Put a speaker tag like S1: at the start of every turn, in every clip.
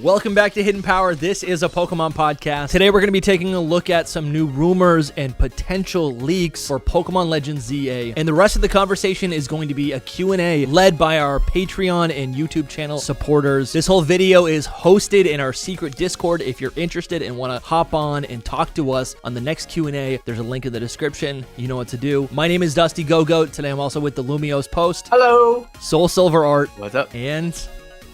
S1: Welcome back to Hidden Power. This is a Pokemon podcast. Today we're going to be taking a look at some new rumors and potential leaks for Pokemon Legends ZA. And the rest of the conversation is going to be a Q&A led by our Patreon and YouTube channel supporters. This whole video is hosted in our secret Discord. If you're interested and want to hop on and talk to us on the next Q&A, there's a link in the description. You know what to do. My name is DustyGogoat. Today I'm also with the LumiosePost.
S2: Hello.
S1: SoulSilverArt.
S3: What's up?
S1: And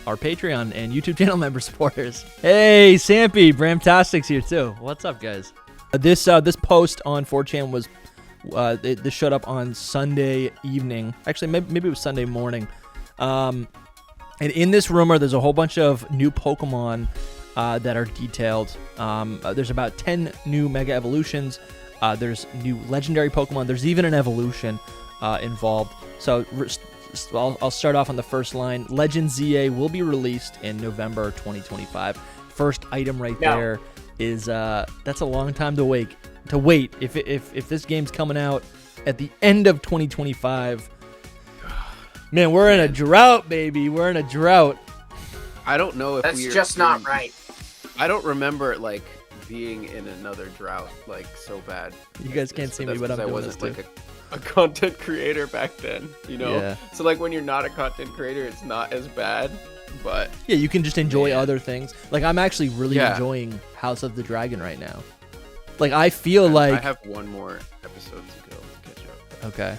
S1: our Patreon and YouTube channel member supporters. Hey, Sampy, Bramtastic's here too. What's up, guys? This post on 4chan was, this showed up on Sunday evening. Actually, maybe it was Sunday morning. And in this rumor, there's a whole bunch of new Pokemon that are detailed. There's about 10 new Mega Evolutions. There's new Legendary Pokemon. There's even an evolution involved. So I'll start off on the first line. Legends ZA will be released in November 2025. First item right there is that's a long time to wait. If this game's coming out at the end of 2025, man, we're in a drought, baby. We're in a drought.
S3: I don't know if
S2: that's just not right.
S3: I don't remember like being in another drought like so bad.
S1: You guys can't see me, but I'm doing this too.
S3: Like a content creator back then, you know?
S1: Yeah.
S3: So like when you're not a content creator, it's not as bad, but
S1: yeah, you can just enjoy other things. Like I'm actually really enjoying House of the Dragon right now. Like I feel like
S3: I have one more episode to go to catch up.
S1: Okay.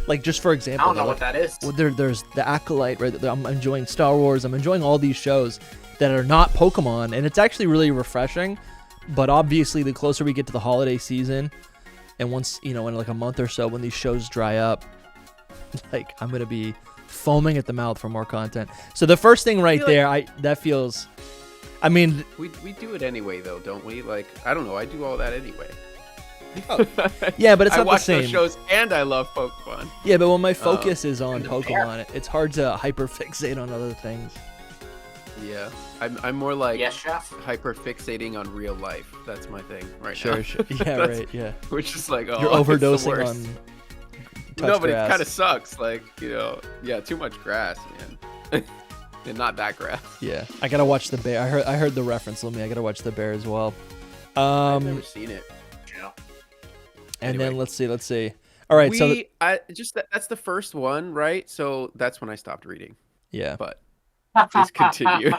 S1: Like just for example,
S2: I don't know what that is.
S1: Well, there's the Acolyte, right? I'm enjoying Star Wars. I'm enjoying all these shows that are not Pokemon, and it's actually really refreshing. But obviously, the closer we get to the holiday season, and once, you know, in like a month or so, when these shows dry up, like I'm gonna be foaming at the mouth for more content. So the first thing right there, I mean,
S3: we do it anyway though, don't we? Like I don't know, I do all that anyway.
S1: Oh, yeah, but it's not the same.
S3: I watch those shows and I love Pokemon.
S1: Yeah, but when my focus is on Pokemon, it's hard to hyperfixate on other things.
S3: Yeah, I'm more like
S2: hyper
S3: fixating on real life. That's my thing right
S1: now. Sure. Yeah, right. Yeah.
S3: Which is like, oh,
S1: you're overdosing on.
S3: No, but
S1: grass.
S3: It kind of sucks. Like, you know, yeah, too much grass, man. And not that grass.
S1: Yeah, I gotta watch the bear. I heard the reference, Lumi. I gotta watch the bear as well.
S3: I've never seen it.
S1: Yeah. And then let's see. All right,
S3: that's the first one, right? So that's when I stopped reading.
S1: Yeah.
S3: But please continue.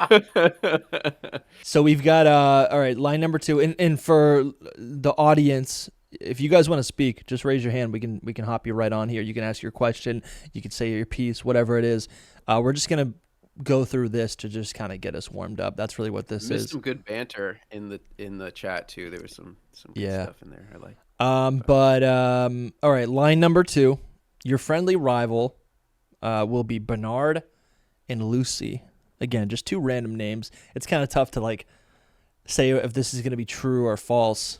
S1: So we've got all right, line number 2, and for the audience, if you guys want to speak, just raise your hand. We can hop you right on here. You can ask your question. You can say your piece, whatever it is. We're just gonna go through this to just kind of get us warmed up. That's really what this is.
S3: Some good banter in the chat too. There was some good stuff in there. I like.
S1: All right, line number 2. Your friendly rival will be Bernard and Lucy. Again, just 2 random names. It's kind of tough to like say if this is going to be true or false.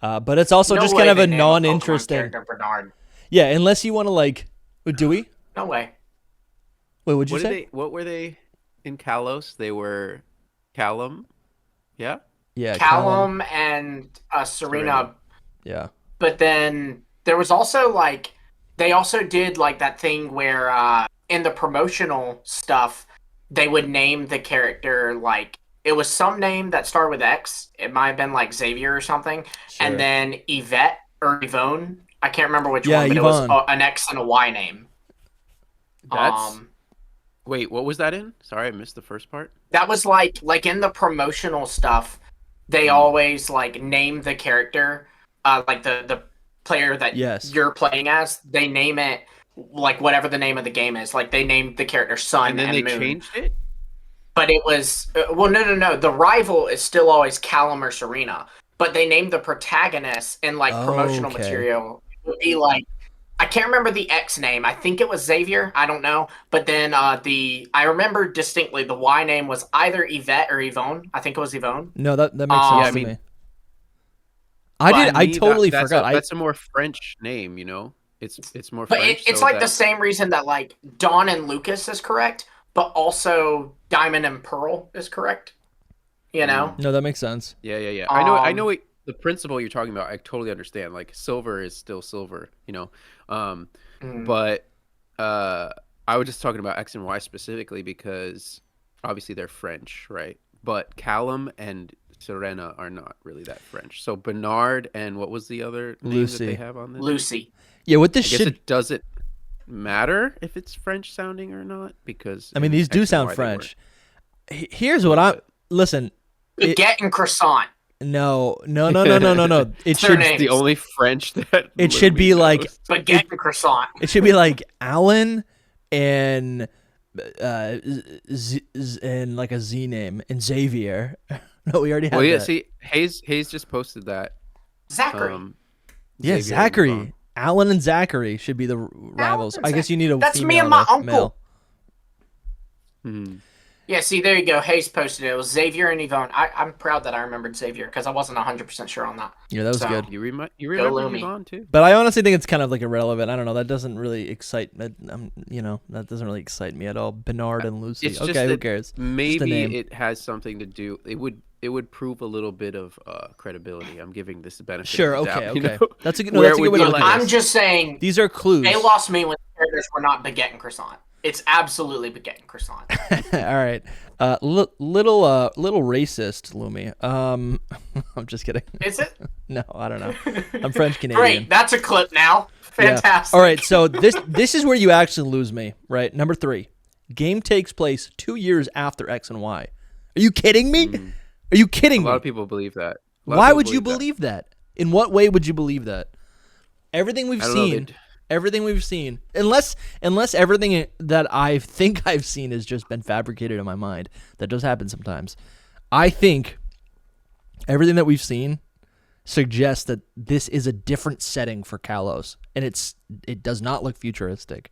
S1: But it's also just kind of a non-interesting.
S2: Bernard.
S1: Yeah, unless you want to like. Do we?
S2: No way.
S1: Wait, what'd you say?
S3: What were they in Kalos? They were Callum. Yeah.
S1: Yeah.
S2: Callum and Serena.
S1: Yeah.
S2: But then there was also like they also did like that thing where in the promotional stuff they would name the character like it was some name that started with X. It might have been like Xavier or something, and then Yvette or Yvonne. I can't remember which one, but
S1: Yvonne.
S2: It was an X and a Y name.
S3: That's wait, what was that in? Sorry, I missed the first part.
S2: That was like in the promotional stuff, they always like name the character, like the player that you're playing as. They name it like whatever the name of the game is. Like they named the character Sun and
S3: then they
S2: Moon.
S3: Changed it.
S2: But it was no. The rival is still always Callum or Serena, but they named the protagonist in like promotional material. It would be like I can't remember the X name. I think it was Xavier. I don't know. But then I remember distinctly the Y name was either Yvette or Yvonne. I think it was Yvonne.
S1: No, that makes sense to me. I totally forgot.
S3: That's a more French name, you know. It's more
S2: but
S3: French.
S2: It's like the same reason that like Dawn and Lucas is correct, but also Diamond and Pearl is correct. You know?
S1: No, that makes sense.
S3: Yeah. I know the principle you're talking about. I totally understand. Like silver is still silver, you know. But I was just talking about X and Y specifically because obviously they're French, right? but Callum and Serena are not really that French. So Bernard and what was the other name that they have on this?
S2: Lucy.
S1: Yeah, what this
S3: I guess
S1: should
S3: it doesn't matter if it's French sounding or not because
S1: I mean, these do sound French. Here's what I listen.
S2: Baguette and croissant.
S1: No. It should
S2: names.
S3: The only French that
S1: it should be like
S2: Baguette and croissant.
S1: it should be like Alan and and like a Z name and Xavier. No, we already have
S3: Well, yeah.
S1: that.
S3: See, Hayes just posted that.
S2: Zachary.
S1: Yeah,
S3: Xavier
S1: Zachary. Alan and Zachary should be the rivals. I guess you need a
S2: That's
S1: female
S2: me and my
S1: and a
S2: uncle.
S3: Hmm.
S2: Yeah, see, there you go. Hayes posted it. It was Xavier and Yvonne. I'm proud that I remembered Xavier because I wasn't 100% sure on that.
S1: Yeah, that was good.
S3: You remember
S2: Lumi.
S3: Yvonne too?
S1: But I honestly think it's kind of like irrelevant. I don't know. That doesn't really excite. That doesn't really excite me at all. Bernard and Lucy.
S3: It's
S1: Okay,
S3: just
S1: who
S3: that
S1: cares?
S3: Maybe it has something to do. It would prove a little bit of credibility. I'm giving this the benefit.
S1: Sure.
S3: of the
S1: Okay.
S3: doubt,
S1: Okay.
S3: you know?
S1: That's a good.
S3: Where
S1: That's a good
S3: would
S1: way to
S3: you
S1: look
S3: like-
S1: at
S2: I'm
S1: this.
S2: just saying
S1: These are clues.
S2: they lost me when the characters were not baguette and croissant. It's absolutely baguette and croissant.
S1: All right. Little racist, Lumi. I'm just kidding.
S2: Is it?
S1: No, I don't know. I'm French Canadian.
S2: Great. That's a clip now.
S1: Yeah.
S2: Fantastic.
S1: All right, so this is where you actually lose me, right? Number 3. Game takes place 2 years after X and Y. Are you kidding me? Are you kidding
S3: A
S1: me?
S3: lot of people believe that.
S1: Why would you believe that? In what way would you believe that? Everything we've seen, unless everything that I think I've seen has just been fabricated in my mind. That does happen sometimes. I think everything that we've seen suggests that this is a different setting for Kalos, and it does not look futuristic.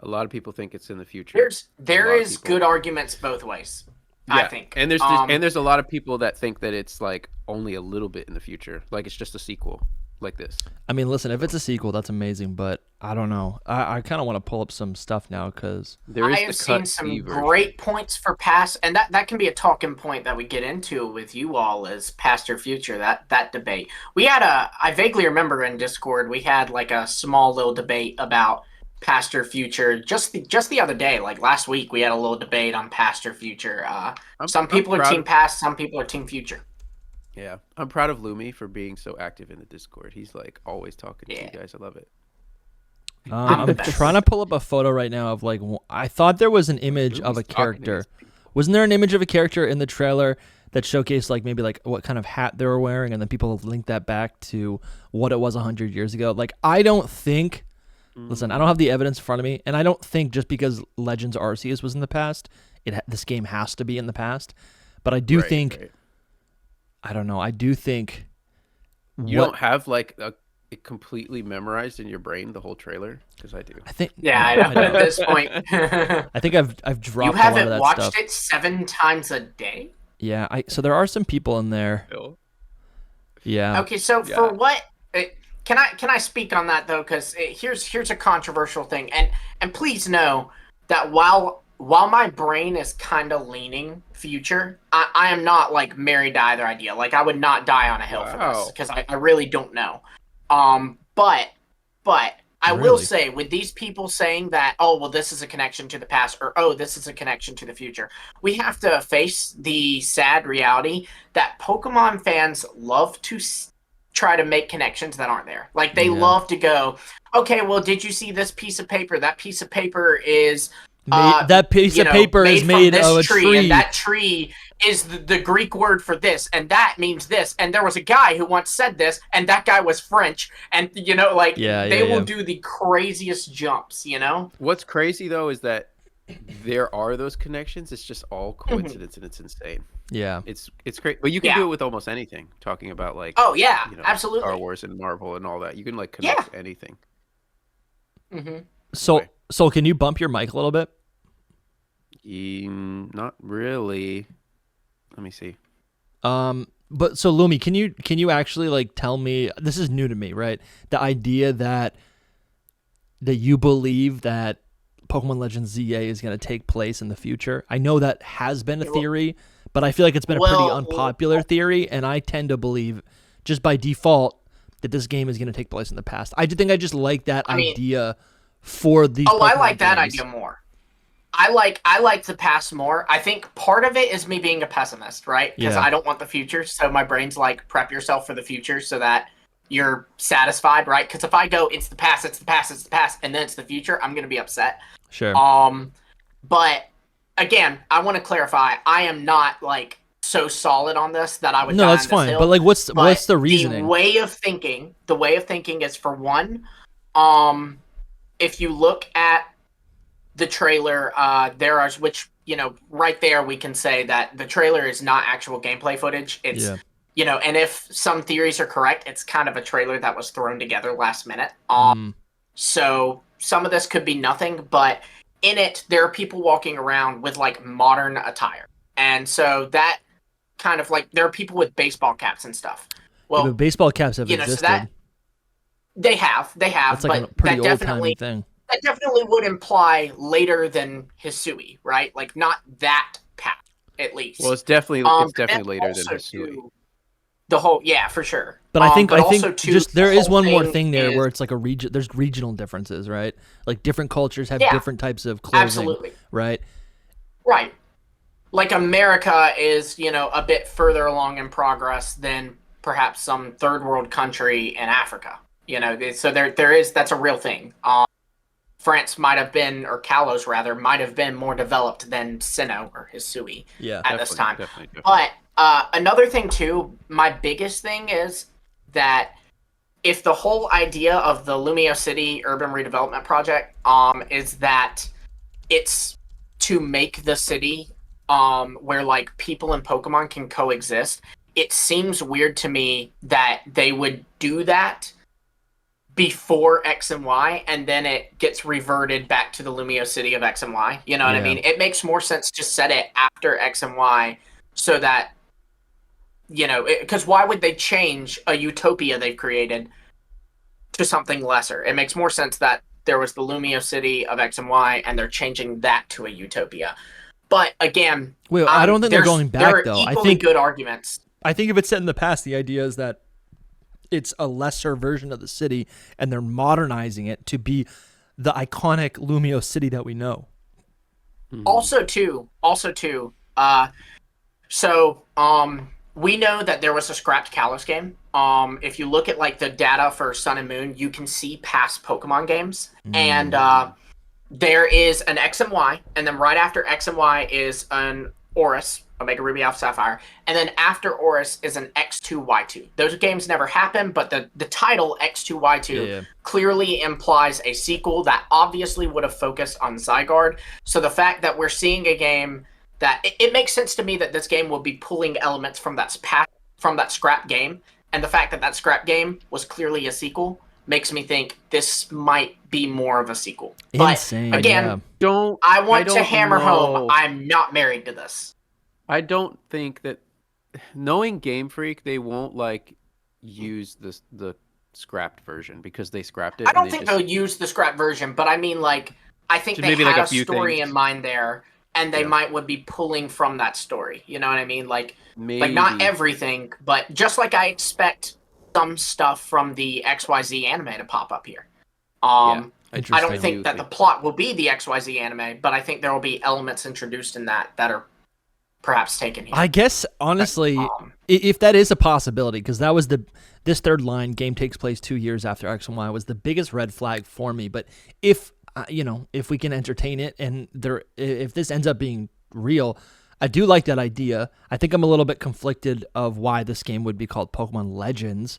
S3: A lot of people think it's in the future.
S2: There is good arguments both ways.
S3: Yeah.
S2: I think.
S3: And there's a lot of people that think that it's like only a little bit in the future, like it's just a sequel, like this.
S1: I mean, listen, if it's a sequel, that's amazing, but I don't know. I kind of want to pull up some stuff now because
S2: I have seen some great points for past, and that can be a talking point that we get into with you all is past or future, that debate. I vaguely remember in Discord, we had like a small little debate about past or future just the other day, like last week we had a little debate on past or future. Some people are team past, some people are team future.
S3: Yeah, I'm proud of Lumi for being so active in the Discord. He's like always talking to you guys. I love it.
S1: I'm trying to pull up a photo right now of like I thought there was an image of a character. Wasn't there an image of a character in the trailer that showcased like maybe like what kind of hat they were wearing, and then people linked that back to what it was 100 years ago? Like I don't think. Listen, I don't have the evidence in front of me, and I don't think just because Legends Arceus was in the past, this game has to be in the past. But I do think, I don't know, I do think...
S3: You don't have like it completely memorized in your brain, the whole trailer? Because I do.
S1: I think...
S2: Yeah, I know, at this point.
S1: I think I've dropped
S2: You
S1: a lot of
S2: haven't
S1: that
S2: watched
S1: stuff.
S2: it 7 times a day?
S1: Yeah, so there are some people in there. Yeah.
S2: Okay, so for what... Can I speak on that though? Because here's a controversial thing, and please know that while my brain is kind of leaning future, I am not like married to either idea. Like I would not die on a hill for this because I really don't know. But I will say with these people saying that, oh well, this is a connection to the past, or oh this is a connection to the future, we have to face the sad reality that Pokemon fans love to try to make connections that aren't there. Like they love to go, okay, well, did you see this piece of paper? That piece of paper is
S1: that piece of paper is made of a tree,
S2: and that tree is the Greek word for this, and that means this. And there was a guy who once said this, and that guy was French. And they will do the craziest jumps.
S3: What's crazy though is that there are those connections. It's just all coincidence, and it's insane.
S1: Yeah,
S3: it's great, but you can do it with almost anything. Talking about like
S2: absolutely,
S3: Star Wars and Marvel and all that, you can like connect anything.
S2: Mm-hmm.
S1: So can you bump your mic a little bit?
S3: Not really. Let me see.
S1: But so Lumi, can you actually like tell me? This is new to me, right? The idea that you believe that Pokemon Legends ZA is going to take place in the future. I know that has been a theory, but I feel like it's been a pretty unpopular theory, and I tend to believe, just by default, that this game is going to take place in the past. I just like that idea for these.
S2: I like that idea more. I like the past more. I think part of it is me being a pessimist, right? Because I don't want the future. So my brain's like, prep yourself for the future so that you're satisfied, right? Because if I go, it's the past, it's the past, it's the past, and then it's the future, I'm gonna be upset.
S1: Sure.
S2: But again, I want to clarify. I am not like so solid on this that I would.
S1: No, that's fine. But like, what's the reasoning?
S2: The way of thinking is, for one, if you look at the trailer, there are, which, right there we can say that the trailer is not actual gameplay footage. It's, and if some theories are correct, it's kind of a trailer that was thrown together last minute. So some of this could be nothing, but in it, there are people walking around with like modern attire. And so that kind of like, there are people with baseball caps and stuff. Well,
S1: but baseball caps have existed.
S2: So that, they have.
S1: That's like a pretty old-timey thing.
S2: That definitely would imply later than Hisui, right? Like, not that past, at least.
S3: Well, it's definitely later than Hisui.
S2: The whole, for sure.
S1: But I think
S2: too,
S1: just there is one more thing there where it's like there's regional differences, right? Like different cultures have different types of clothing,
S2: absolutely,
S1: right?
S2: Right. Like America is, a bit further along in progress than perhaps some third world country in Africa. So there is, that's a real thing. France might have been, or Kalos rather, might have been more developed than Sinnoh or Hisui at this time. Definitely. But another thing too, my biggest thing is that if the whole idea of the Lumio City Urban Redevelopment Project is that it's to make the city where like people and Pokemon can coexist, it seems weird to me that they would do that before X and Y, and then it gets reverted back to the Lumio City of X and Y. You know what I mean? It makes more sense to set it after X and Y so that, because why would they change a utopia they've created to something lesser? It makes more sense that there was the Lumio City of X and Y, and they're changing that to a utopia. But again,
S1: I don't think they're going back, though.
S2: I think good arguments.
S1: I think if it's set in the past, the idea is that it's a lesser version of the city, and they're modernizing it to be the iconic Lumio City that we know.
S2: Also, too. We know that there was a scrapped Kalos game. If you look at like the data for Sun and Moon, you can see past Pokemon games, and there is an X and Y, and then right after X and Y is an Oris, Omega Ruby Alpha Sapphire, and then after Oris is an X2Y2. Those games never happened, but the title X2Y2 clearly implies a sequel that obviously would have focused on Zygarde. So the fact that we're seeing a game that it makes sense to me that this game will be pulling elements from that scrap game, and the fact that that scrap game was clearly a sequel makes me think this might be more of a sequel.
S1: Insane,
S2: but again, I want to hammer home, I'm not married to this.
S3: I don't think that, knowing Game Freak, they won't like use the scrapped version because they scrapped it.
S2: I don't think they'll use the scrapped version, but I mean, like, I think they had a story in mind there, and they would be pulling from that story. You know what I mean? Like, like not everything, but just like I expect some stuff from the XYZ anime to pop up here. I don't think that the plot will be the XYZ anime, but I think there will be elements introduced in that are perhaps taken here.
S1: I guess, honestly, if that is a possibility, because that was this third line, game takes place 2 years after X and Y, was the biggest red flag for me. But if we can entertain it, and if this ends up being real, I do like that idea. I think I'm a little bit conflicted of why this game would be called Pokemon Legends,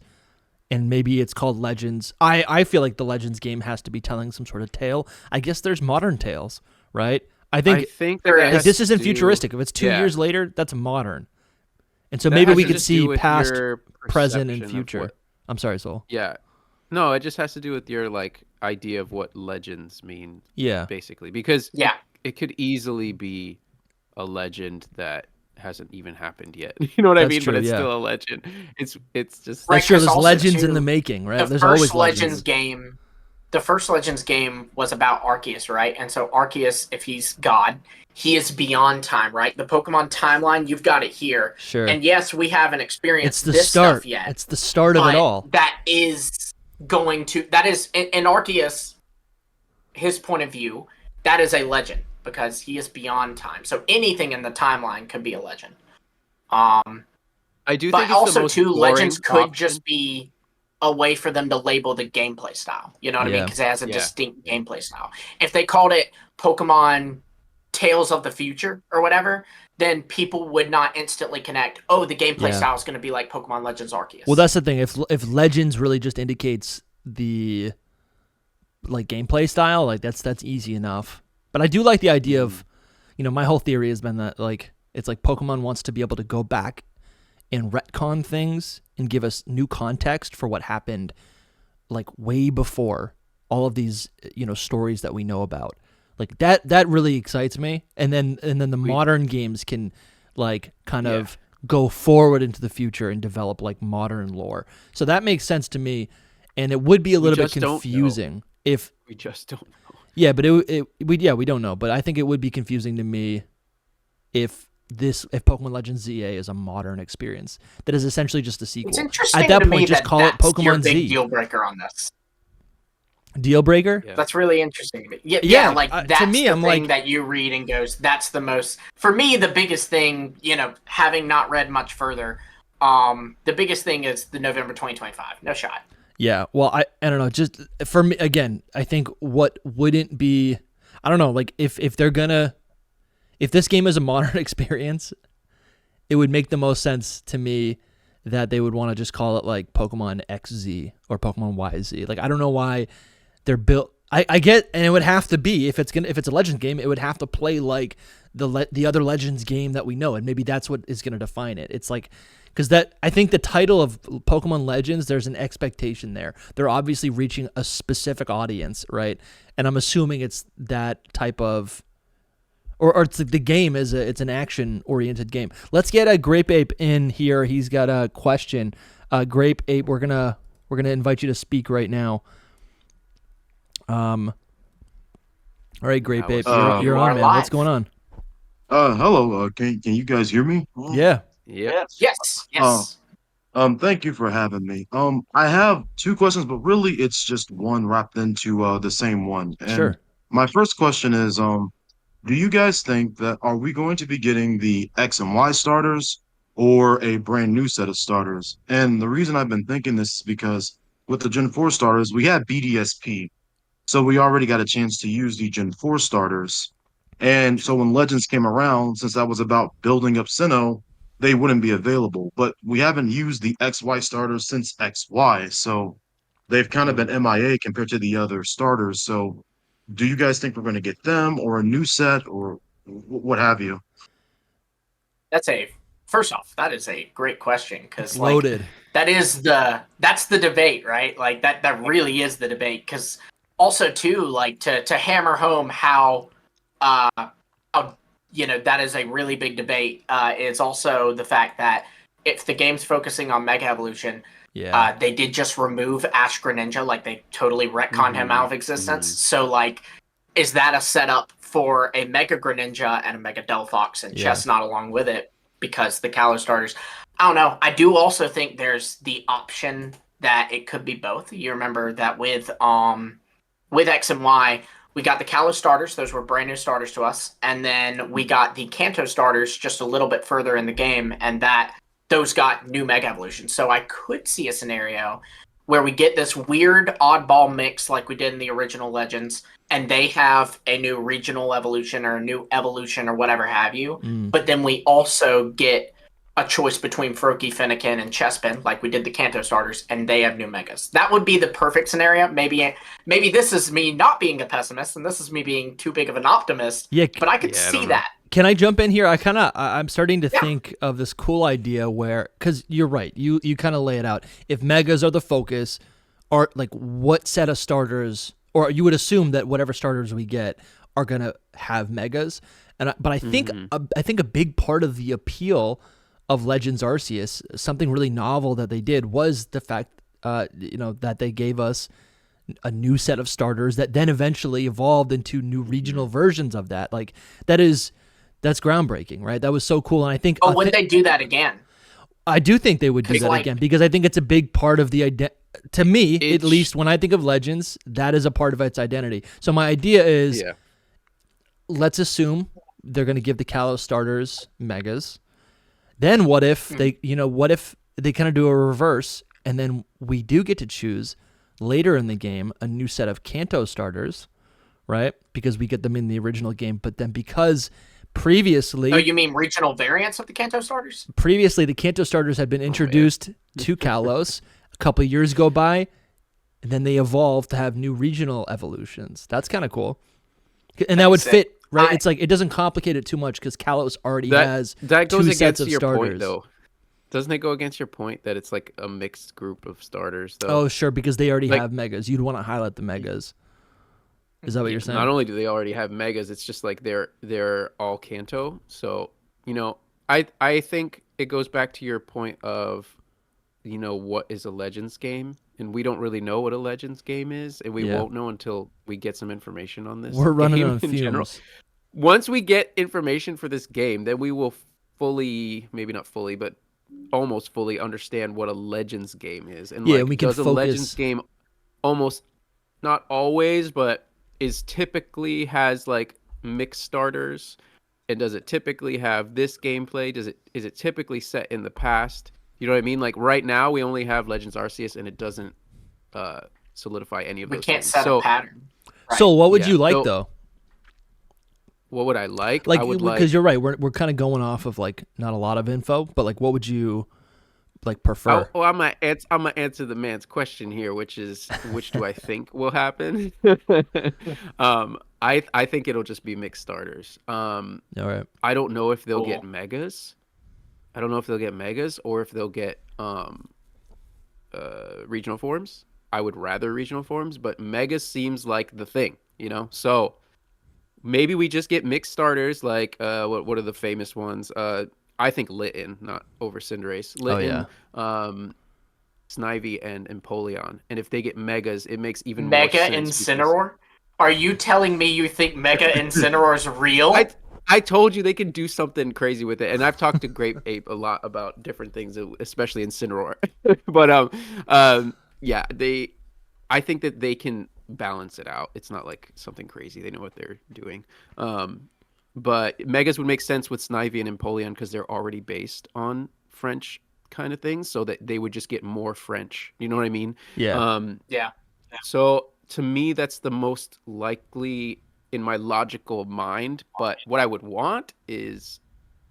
S1: and maybe it's called Legends. I feel like the Legends game has to be telling some sort of tale. I guess there's modern tales, right? I think this isn't futuristic. If it's 2 years later, that's modern. And so maybe we could see past, present, and future. I'm sorry, Soul.
S3: Yeah. No, it just has to do with your like idea of what legends mean. Yeah. Basically. Because it could easily be a legend that hasn't even happened yet. You know what I mean? True, but it's still a legend. It's just
S1: right, sure, there's legends in the making, right? There's always legends.
S2: The first Legends game was about Arceus, right? And so Arceus, if he's God, he is beyond time, right? The Pokemon timeline, you've got it here.
S1: Sure.
S2: And yes, we haven't experienced
S1: this stuff yet. It's the start of it all.
S2: That is in Arceus, his point of view, that is a legend. because he is beyond time. So anything in the timeline could be a legend.
S3: I do think it's
S2: also
S3: the most
S2: too, legends could
S3: option.
S2: just be a way for them to label the gameplay style. You know what I mean? Because it has a distinct gameplay style. If they called it Pokemon Tales of the Future or whatever, then people would not instantly connect, oh, the gameplay style is going to be like Pokemon Legends Arceus.
S1: Well, that's the thing. If Legends really just indicates the like gameplay style, like that's easy enough. But I do like the idea of, my whole theory has been that like it's like Pokemon wants to be able to go back and retcon things and give us new context for what happened like way before all of these stories that we know about. Like that really excites me. And then the modern games can like kind of go forward into the future and develop like modern lore. So that makes sense to me, and it would be a little bit confusing if
S3: we just don't know.
S1: Yeah, but we don't know, but I think it would be confusing to me if Pokemon Legends ZA is a modern experience that is essentially just a sequel.
S2: It's interesting
S1: at that
S2: to
S1: point,
S2: me
S1: just call it Pokemon
S2: your big
S1: Z.
S2: Deal breaker on this.
S1: Deal breaker?
S2: Yeah. That's really interesting to me. Yeah, like that's
S1: to me,
S2: the
S1: I'm
S2: thing
S1: like,
S2: that you read and goes, that's the most, for me, the biggest thing, having not read much further, the biggest thing is the November 2025. No shot.
S1: Yeah, well, I don't know. Just for me, again, I think what wouldn't be, I don't know, like if this game is a modern experience, it would make the most sense to me that they would want to just call it like Pokemon XZ or Pokemon YZ. Like I don't know why they're built. I get, and it would have to be if it's a Legends game, it would have to play like the other Legends game that we know, and maybe that's what is going to define it. It's like, because I think the title of Pokemon Legends, there's an expectation there. They're obviously reaching a specific audience, right? And I'm assuming it's that type of, or it's the game it's an action oriented game. Let's get a Grape Ape in here. He's got a question. Grape Ape, we're gonna invite you to speak right now. All right, Grape Ape, you're on, man.
S2: Live.
S1: What's going on?
S4: Hello. Can you guys hear me?
S1: Yeah.
S2: Yes.
S4: Thank you for having me. I have two questions, but really it's just one wrapped into the same one. And
S1: Sure.
S4: My first question is, do you guys think that are we going to be getting the X and Y starters or a brand new set of starters? And the reason I've been thinking this is because with the Gen 4 starters, we had BDSP. So we already got a chance to use the Gen 4 starters. And so when Legends came around, since that was about building up Sinnoh, they wouldn't be available. But we haven't used the XY starters since XY. So they've kind of been MIA compared to the other starters. So do you guys think we're going to get them or a new set or what have you?
S2: First off, that is a great question because
S1: Loaded.
S2: That's the debate, right? Like that really is the debate because also too, like to hammer home how that is a really big debate is also the fact that if the game's focusing on Mega Evolution, they did just remove Ash Greninja, like they totally retconned him out of existence. So like, is that a setup for a Mega Greninja and a Mega Delphox and Chestnut along with it? Because the Kalos starters, I don't know. I do also think there's the option that it could be both. You remember that with X and Y, we got the Kalos starters. Those were brand new starters to us. And then we got the Kanto starters just a little bit further in the game, and those got new Mega Evolution. So I could see a scenario where we get this weird oddball mix like we did in the original Legends, and they have a new regional evolution or a new evolution or whatever have you. But then we also get a choice between Froakie, Fennekin, and Chespin, like we did the Kanto starters, and they have new Megas. That would be the perfect scenario. Maybe this is me not being a pessimist, and this is me being too big of an optimist.
S1: Yeah,
S2: but I could see that.
S1: Can I jump in here? I'm starting to think of this cool idea where, because you're right, you kind of lay it out. If Megas are the focus, or like what set of starters, or you would assume that whatever starters we get are gonna have Megas, but I think I think a big part of the appeal of Legends Arceus, something really novel that they did was the fact, that they gave us a new set of starters that then eventually evolved into new regional versions of that. Like that's groundbreaking, right? That was so cool. And I think,
S2: would they do that again?
S1: I do think they would do that again because I think it's a big part of the to me, at least when I think of Legends, that is a part of its identity. So my idea is, let's assume they're going to give the Kalos starters megas. Then what if they kind of do a reverse, and then we do get to choose later in the game a new set of Kanto starters, right? Because we get them in the original game, but then because previously...
S2: Oh, you mean regional variants of the Kanto starters?
S1: Previously, the Kanto starters had been introduced to Kalos. A couple of years go by, and then they evolved to have new regional evolutions. That's kind of cool. And that would fit, right? It's like, it doesn't complicate it too much because Kalos already has two sets of starters.
S3: Point, though. Doesn't it go against your point that it's like a mixed group of starters, though?
S1: Oh, sure, because they already have megas. You'd want to highlight the megas. Is that what you're saying?
S3: Not only do they already have megas, it's just like they're all Kanto. So, I think it goes back to your point of, what is a Legends game? And we don't really know what a Legends game is, and we won't know until we get some information on this.
S1: We're running on fumes. General.
S3: Once we get information for this game, then we will fully, maybe not fully, but almost fully understand what a Legends game is. And
S1: we can
S3: does a Legends game almost, not always, but is typically has like mixed starters, and does it typically have this gameplay? Is it typically set in the past? You know what I mean? Like right now, we only have Legends Arceus, and it doesn't solidify any of those.
S2: We can't
S3: things.
S2: set a pattern.
S1: Right. So what would you like, though?
S3: What would I like?
S1: Like, because you're right. We're kind of going off of like not a lot of info, but like, what would you like prefer?
S3: I'm gonna answer the man's question here, which is which do I think will happen? I think it'll just be mixed starters.
S1: All right.
S3: I don't know if they'll get megas. I don't know if they'll get megas or if they'll get regional forms. I would rather regional forms, but megas seems like the thing, So maybe we just get mixed starters. Like what are the famous ones? I think Litten, not over Cinderace. Litten, Snivy, and Empoleon. And if they get megas, it makes even more sense.
S2: Mega Incineroar? Are you telling me you think Mega Incineroar is real?
S3: I told you they could do something crazy with it, and I've talked to Grape Ape a lot about different things, especially Incineroar. But I think that they can balance it out. It's not like something crazy. They know what they're doing. But megas would make sense with Snivy and Empoleon because they're already based on French kind of things, so that they would just get more French. You know what I mean?
S1: Yeah.
S2: Yeah.
S3: So to me, that's the most likely in my logical mind, but what I would want is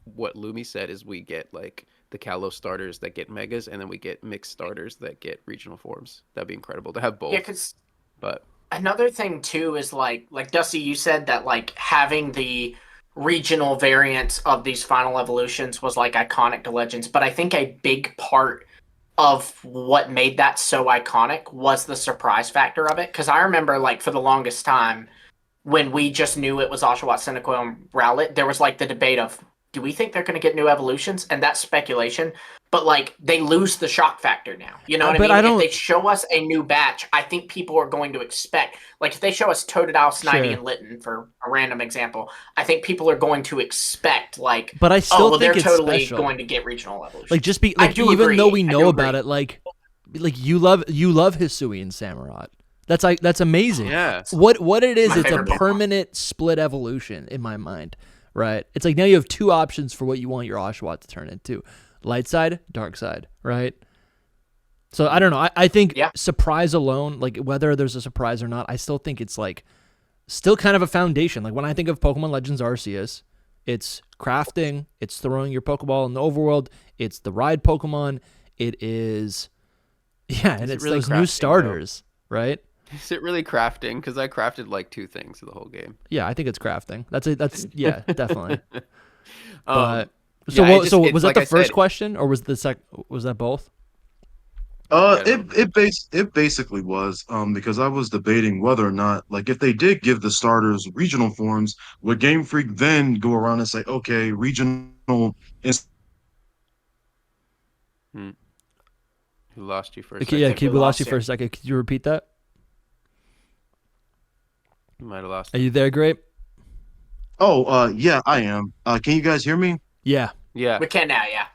S3: what Lumi said is we get like the Kalos starters that get megas, and then we get mixed starters that get regional forms. That'd be incredible to have both.
S2: Yeah, but another thing too is like Dusty, you said that like having the regional variants of these final evolutions was like iconic to Legends, but I think a big part of what made that so iconic was the surprise factor of it. Because I remember like for the longest time, when we just knew it was Oshawott, Cyndaquil, and Rowlet, there was like the debate of, do we think they're going to get new evolutions? And that's speculation. But like, they lose the shock factor now. You know what I mean? If they show us a new batch, I think people are going to expect, like if they show us Totodile, Snivy, and Litten, for a random example, I think people are going to expect like,
S1: but I still think
S2: they're
S1: it's
S2: totally
S1: special.
S2: Going to get regional evolutions.
S1: Like just even though we know about it, like you love Hisui and Samurott. That's amazing.
S3: Yeah.
S1: What it is, it's a permanent split evolution in my mind, right? It's like now you have two options for what you want your Oshawott to turn into: light side, dark side, right? So I don't know. I think surprise alone, like whether there's a surprise or not, I still think it's like still kind of a foundation. Like when I think of Pokemon Legends Arceus, it's crafting, it's throwing your Pokeball in the overworld, it's the ride Pokemon, it is and it's really those new starters, right?
S3: Is it really crafting? Because I crafted like 2 things the whole game.
S1: Yeah, I think it's crafting. That's definitely. But was that the first question, or was was that both?
S4: It basically was because I was debating whether or not, like, if they did give the starters regional forms, would Game Freak then go around and say, okay, regional is.
S3: We lost you for a
S1: second.
S3: Yeah,
S1: we lost you for a second. Could you repeat that?
S3: You might have lost.
S1: Are you there, Grape?
S4: Oh, yeah, I am. Can you guys hear me?
S1: Yeah.
S2: We can now, yeah.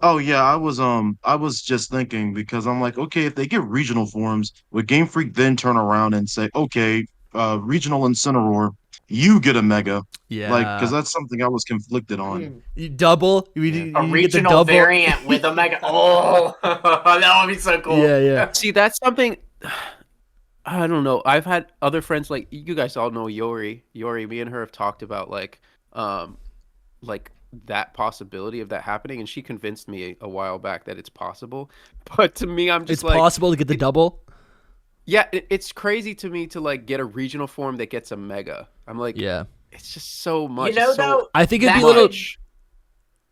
S4: Oh yeah, I was just thinking because I'm like, okay, if they get regional forms, would Game Freak then turn around and say, okay, regional Incineroar you get a mega.
S1: Yeah.
S4: Like, because that's something I was conflicted on.
S1: You double?
S2: A regional variant with a mega. Oh, that would be so cool.
S1: Yeah.
S3: See, that's something. I don't know. I've had other friends, like you guys all know Yori. Me and her have talked about like that possibility of that happening, and she convinced me a while back that it's possible. But to me, I'm just
S1: it's possible to get the double.
S3: Yeah, it's crazy to me to like get a regional form that gets a mega. I'm like, yeah, it's just so much.
S2: Though,
S1: I think it'd be a little.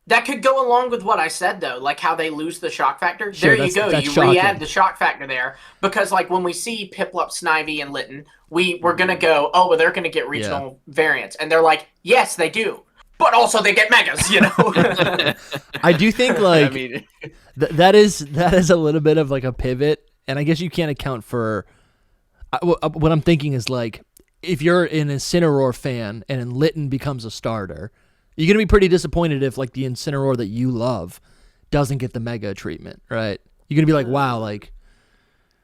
S2: That could go along with what I said, though, like how they lose the shock factor. Sure, there you go. You re-add the shock factor there. Because, like, when we see Piplup, Snivy, and Litten, we're going to go, oh, well, they're going to get regional variants. And they're like, yes, they do. But also they get megas, you know?
S1: I do think, like, I mean... that is a little bit of, like, a pivot. And I guess you can't account for... what I'm thinking is, like, if you're an Incineroar fan and Litten becomes a starter... You're going to be pretty disappointed if, like, the Incineroar that you love doesn't get the mega treatment, right? You're going to be like, wow, like...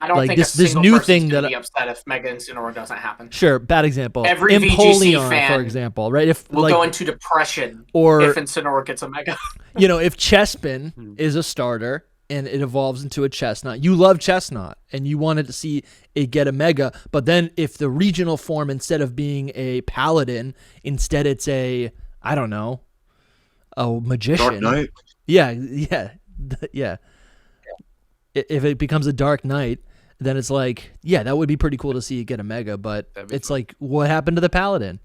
S2: I don't think this new thing that be upset if Mega Incineroar doesn't happen.
S1: Sure, bad example.
S2: Every VGC fan,
S1: for example, right? If
S2: will go into depression if Incineroar gets a Mega.
S1: You know, if Chespin is a starter and it evolves into a Chestnut, you love Chestnut and you wanted to see it get a Mega, but then if the regional form, instead of being a Paladin, instead it's a... I don't know, a magician.
S4: Dark Knight?
S1: Yeah. If it becomes a Dark Knight, then it's like, yeah, that would be pretty cool to see it get a mega, but it's fun. Like, what happened to the Paladin?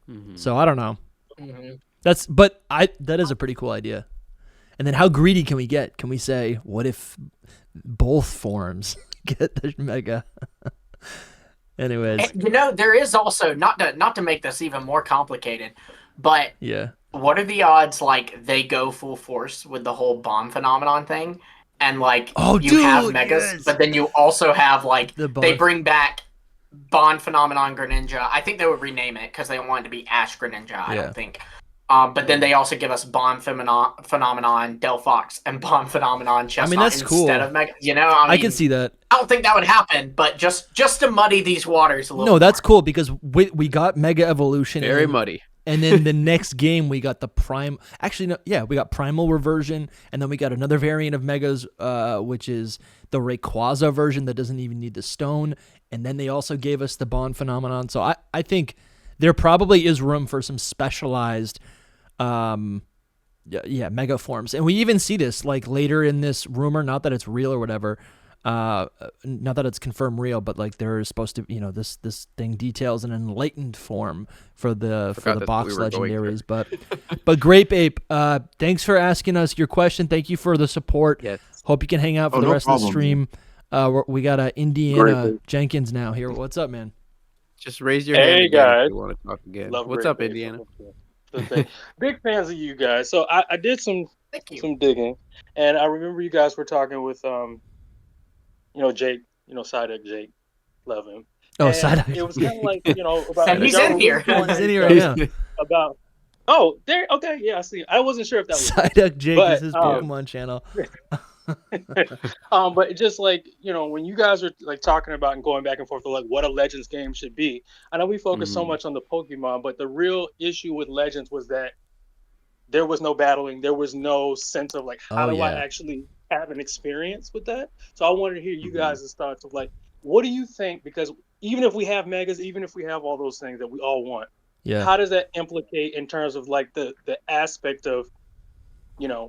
S1: Mm-hmm. So I don't know. Mm-hmm. That is a pretty cool idea. And then how greedy can we get? Can we say, what if both forms get the mega? Anyways,
S2: you know, there is also not to make this even more complicated, but what are the odds like they go full force with the whole bomb phenomenon thing, and like have megas, but then you also have like they bring back Bond phenomenon Greninja. I think they would rename it because they don't want it to be Ash Greninja. I don't think. But then they also give us Bond phenomenon Delphox and Bond phenomenon Chestnut.
S1: I mean, that's cool.
S2: Instead of Mega, you know, I
S1: can see that.
S2: I don't think that would happen, but just to muddy these waters a little. No,
S1: that's cool because we got Mega Evolution.
S3: Very muddy.
S1: And then the next game we got the Prime. Actually, no, yeah, we got Primal Reversion, and then we got another variant of Megas, which is the Rayquaza version that doesn't even need the stone. And then they also gave us the Bond phenomenon. So I think there probably is room for some specialized. Mega forms. And we even see this like later in this rumor, not that it's real or whatever, not that it's confirmed real, but like there's supposed to, you know, this thing details an enlightened form for the box legendaries. But Grape Ape, thanks for asking us your question. Thank you for the support. Yes. Hope you can hang out for the rest of the stream. We got Indiana Jenkins now here. What's up, man?
S3: Just raise your hand again guys. If you want to talk again. What's up, Indiana?
S5: Big fans of you guys. So I did some digging, and I remember you guys were talking with Jake, Psyduck Jake, love him.
S1: Oh, Psyduck.
S5: It was kind of like about
S2: he's in here.
S1: He's in here right now.
S5: About there. Okay, yeah, I see. I wasn't sure if that was
S1: Psyduck Jake is his Pokemon channel.
S5: But just like when you guys are like talking about and going back and forth with like what a Legends game should be, I know we focus so much on the Pokemon, but the real issue with Legends was that there was no battling, there was no sense of like how do I actually have an experience with that. So I wanted to hear you guys' thoughts of like, what do you think? Because even if we have megas, even if we have all those things that we all want, how does that implicate in terms of like the aspect of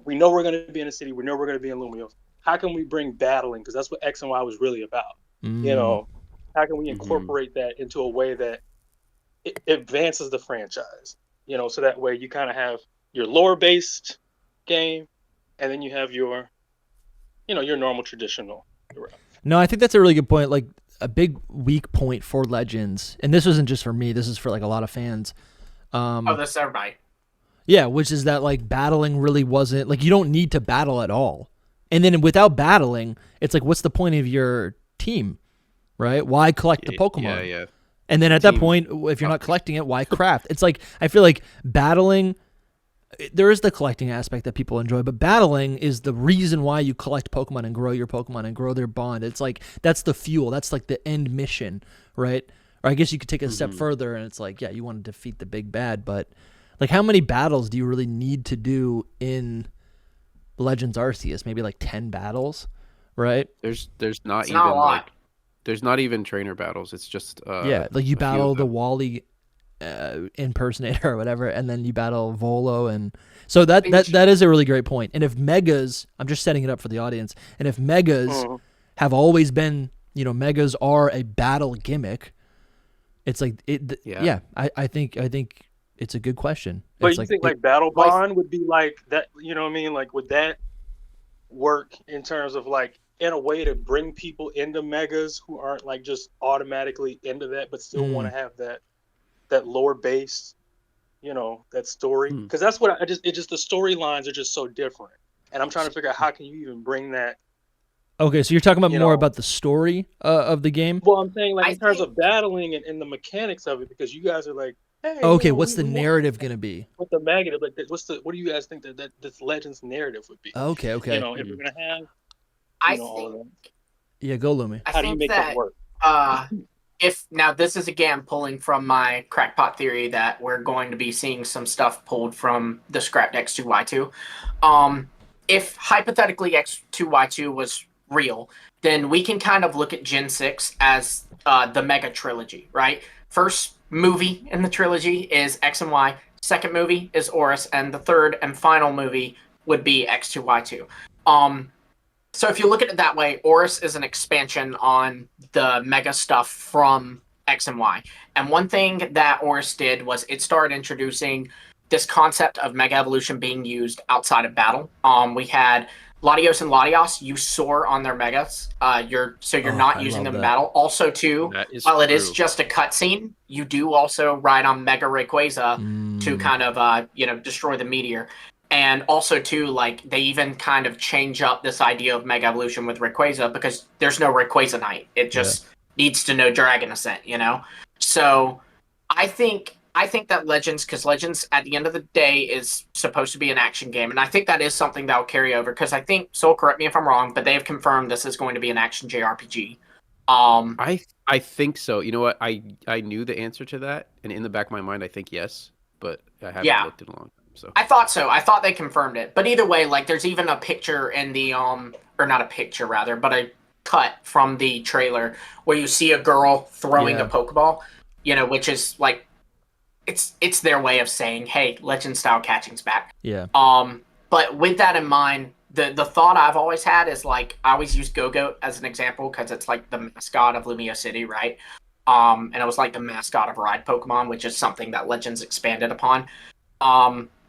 S5: we know we're going to be in a city. We know we're going to be in Lumiose. How can we bring battling? Because that's what X and Y was really about. How can we incorporate that into a way that it advances the franchise? So that way you kind of have your lore-based game, and then you have your, your normal traditional.
S1: No, I think that's a really good point. Like a big weak point for Legends, and this isn't just for me. This is for like a lot of fans.
S2: That's everybody.
S1: Yeah, which is that like battling really wasn't like you don't need to battle at all. And then without battling, it's like what's the point of your team, right? Why collect the Pokemon? Yeah. And then at that point, if you're not collecting it, why craft? It's like I feel like battling, there is the collecting aspect that people enjoy, but battling is the reason why you collect Pokemon and grow your Pokemon and grow their bond. It's like that's the fuel. That's like the end mission, right? Or I guess you could take it a step further, and it's like, yeah, you want to defeat the big bad, but like, how many battles do you really need to do in Legends Arceus? Maybe like 10 battles, right?
S3: There's not
S2: It's
S3: even
S2: not a lot.
S3: like there's not even trainer battles. It's just
S1: yeah, like you battle the Wally impersonator or whatever, and then you battle Volo, and so that is a really great point. And if megas, I'm just setting it up for the audience, and if megas have always been, you know, megas are a battle gimmick, it's like I think it's a good question.
S5: But
S1: it's
S5: you think like Battle Bond would be like that? You know what I mean? Like, would that work in terms of like in a way to bring people into megas who aren't like just automatically into that, but still want to have that lore based, you know, that story? Because that's what the storylines are just so different, and I'm trying to figure out how can you even bring that.
S1: Okay, so you're talking about more about the story of the game?
S5: Well, I'm saying like in terms of battling and the mechanics of it, because you guys are like, hey,
S1: okay, what's the narrative going to be?
S5: What the negative? Like, what do you guys think that this Legends narrative would be?
S1: Okay.
S5: You know, if we're gonna have,
S1: yeah, go Lumi.
S2: How do you make that work? If now this is again pulling from my crackpot theory that we're going to be seeing some stuff pulled from the scrapped X2Y2. If hypothetically X2Y2 was real, then we can kind of look at Gen 6 as the mega trilogy, right? First movie in the trilogy is X and Y. Second movie is Oris, and the third and final movie would be X2Y2. So if you look at it that way, Oris is an expansion on the mega stuff from X and Y. And one thing that Oris did was it started introducing this concept of mega evolution being used outside of battle. We had Latios and Latios, you soar on their megas. You're not using them in battle. Also, too, while it is just a cutscene, you do also ride on Mega Rayquaza to kind of destroy the meteor. And also, too, like they even kind of change up this idea of Mega Evolution with Rayquaza because there's no Rayquaza Knight. It just needs to know Dragon Ascent, you know? So I think that Legends, because Legends at the end of the day is supposed to be an action game, and I think that is something that will carry over, because I think, Soul, correct me if I'm wrong, but they have confirmed this is going to be an action JRPG.
S3: I think so. You know what? I knew the answer to that, and in the back of my mind, I think yes, but I haven't looked in a long time. So
S2: I thought so. I thought they confirmed it. But either way, like there's even a picture in the or not a picture rather, but a cut from the trailer where you see a girl throwing a Pokeball, you know, which is like it's their way of saying, hey, Legend style catching's back.
S1: Yeah.
S2: But with that in mind, the thought I've always had is like I always use Gogoat as an example because it's like the mascot of Lumio City, right? And it was like the mascot of Ride Pokemon, which is something that Legends expanded upon.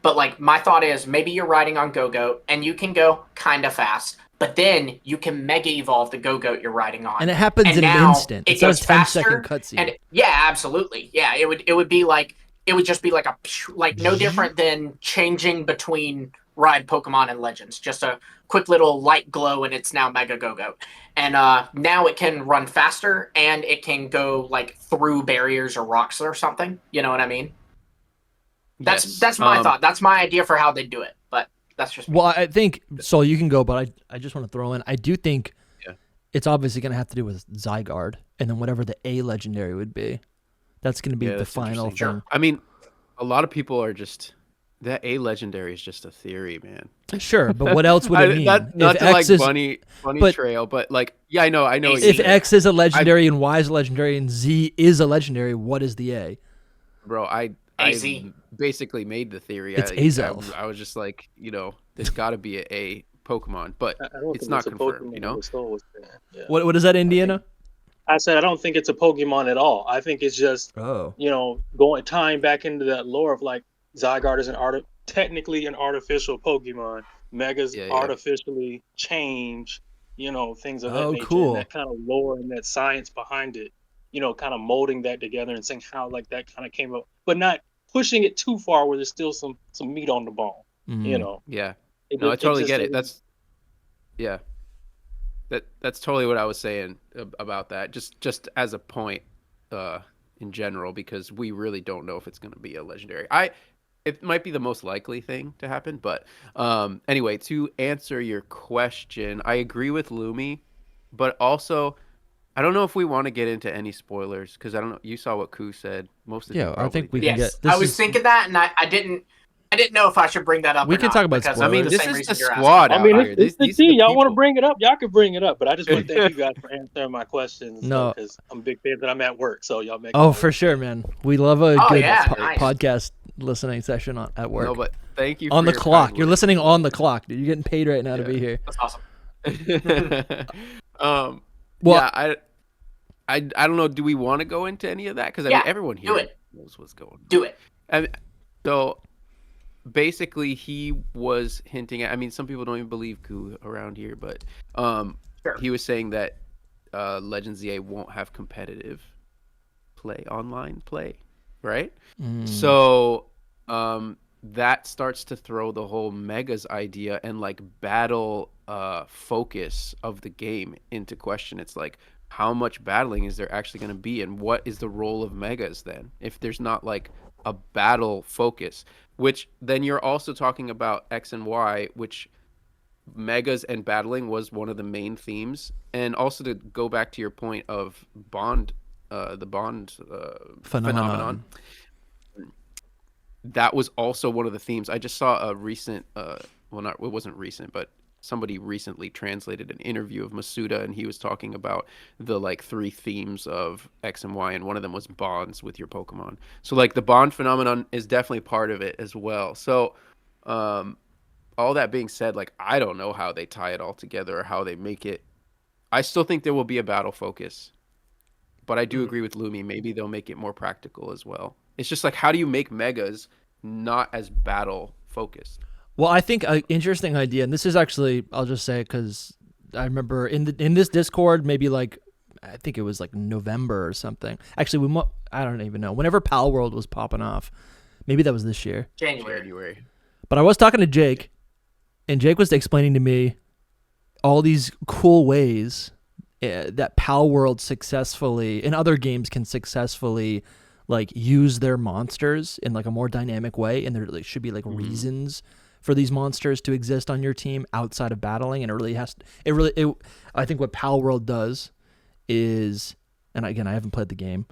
S2: But like my thought is maybe you're riding on Gogoat and you can go kind of fast, but then you can mega evolve the Gogoat you're riding on,
S1: and it happens in an instant. It's a 10-second cutscene.
S2: Yeah, absolutely. Yeah, it would be like it would just be like no different than changing between Ride Pokemon and Legends. Just a quick little light glow, and it's now Mega Gogoat. And now it can run faster, and it can go like through barriers or rocks or something. You know what I mean? That's my thought. That's my idea for how they do it. But that's just me.
S1: Well, I think Soul, you can go, but I just want to throw in. I do think it's obviously going to have to do with Zygarde, and then whatever the A legendary would be. That's going to be the final thing.
S3: Sure. I mean, a lot of people are just that A legendary is just a theory, man.
S1: Sure, but what else would it mean?
S3: Not to X like bunny trail, but like I know.
S1: If X is a legendary and Y is a legendary and Z is a legendary, what is the A?
S3: Bro, I basically made the theory.
S1: It's Azelf.
S3: I was just like, you know, there's got to be a Pokemon, but it's not confirmed. You know.
S1: What is that, Indiana?
S5: I said I don't think it's a Pokemon at all. I think it's just you know, tying back into that lore of like Zygarde is technically an artificial Pokemon. Megas artificially change, you know, things of that nature.
S1: Cool.
S5: And that kind of lore and that science behind it, you know, kind of molding that together and saying how like that kind of came up, but not pushing it too far where there's still some meat on the bone. You know.
S3: Yeah. No, I totally get it. That's totally what I was saying about that. Just as a point in general, because we really don't know if it's going to be a legendary. It might be the most likely thing to happen, but anyway, to answer your question, I agree with Lumi, but also I don't know if we want to get into any spoilers because I don't know. You saw what Koo said. Most of
S1: I think we
S2: can
S1: get.
S2: I was thinking that, and I didn't know if I should bring that up.
S1: We can talk about
S2: because
S1: spoilers.
S3: I mean, this is the squad.
S5: I mean, it's the team. Y'all want to bring it up? Y'all can bring it up. But I just want to thank you guys for answering my questions.
S1: No,
S5: because I'm a big fan that I'm at work, so y'all make.
S1: Oh, for sure, man. We love a good
S2: nice.
S1: podcast listening session at work.
S3: No, but thank you
S1: on the clock. You're listening on the clock, dude. You're getting paid right now to be here.
S2: That's awesome.
S3: Well, I don't know. Do we want to go into any of that? Because I mean, everyone here knows what's going on.
S2: Do it.
S3: So basically, he was hinting at. I mean, some people don't even believe Koo around here, but he was saying that Legends EA won't have competitive online play, right? So that starts to throw the whole Megas idea and like battle focus of the game into question. It's like, how much battling is there actually going to be, and what is the role of Megas then if there's not like a battle focus? Which then you're also talking about X and Y, which Megas and battling was one of the main themes. And also to go back to your point of the Bond phenomenon, that was also one of the themes. I just saw a recent, it wasn't recent, but somebody recently translated an interview of Masuda, and he was talking about the like 3 themes of X and Y, and one of them was bonds with your Pokemon. So like the bond phenomenon is definitely part of it as well. So all that being said, like I don't know how they tie it all together or how they make it. I still think there will be a battle focus, but I do agree with Lumi. Maybe they'll make it more practical as well. It's just like, how do you make Megas not as battle focused?
S1: Well, I think an interesting idea, and this is actually, I'll just say because I remember in this Discord, maybe like, I think it was like November or something. Actually, I don't even know. Whenever Pal World was popping off, maybe that was this year.
S2: January.
S1: But I was talking to Jake, and Jake was explaining to me all these cool ways that Pal World successfully, and other games can successfully like use their monsters in like a more dynamic way, and there should be like reasons for these monsters to exist on your team outside of battling, and I think what Pal World does is, and again, I haven't played the game,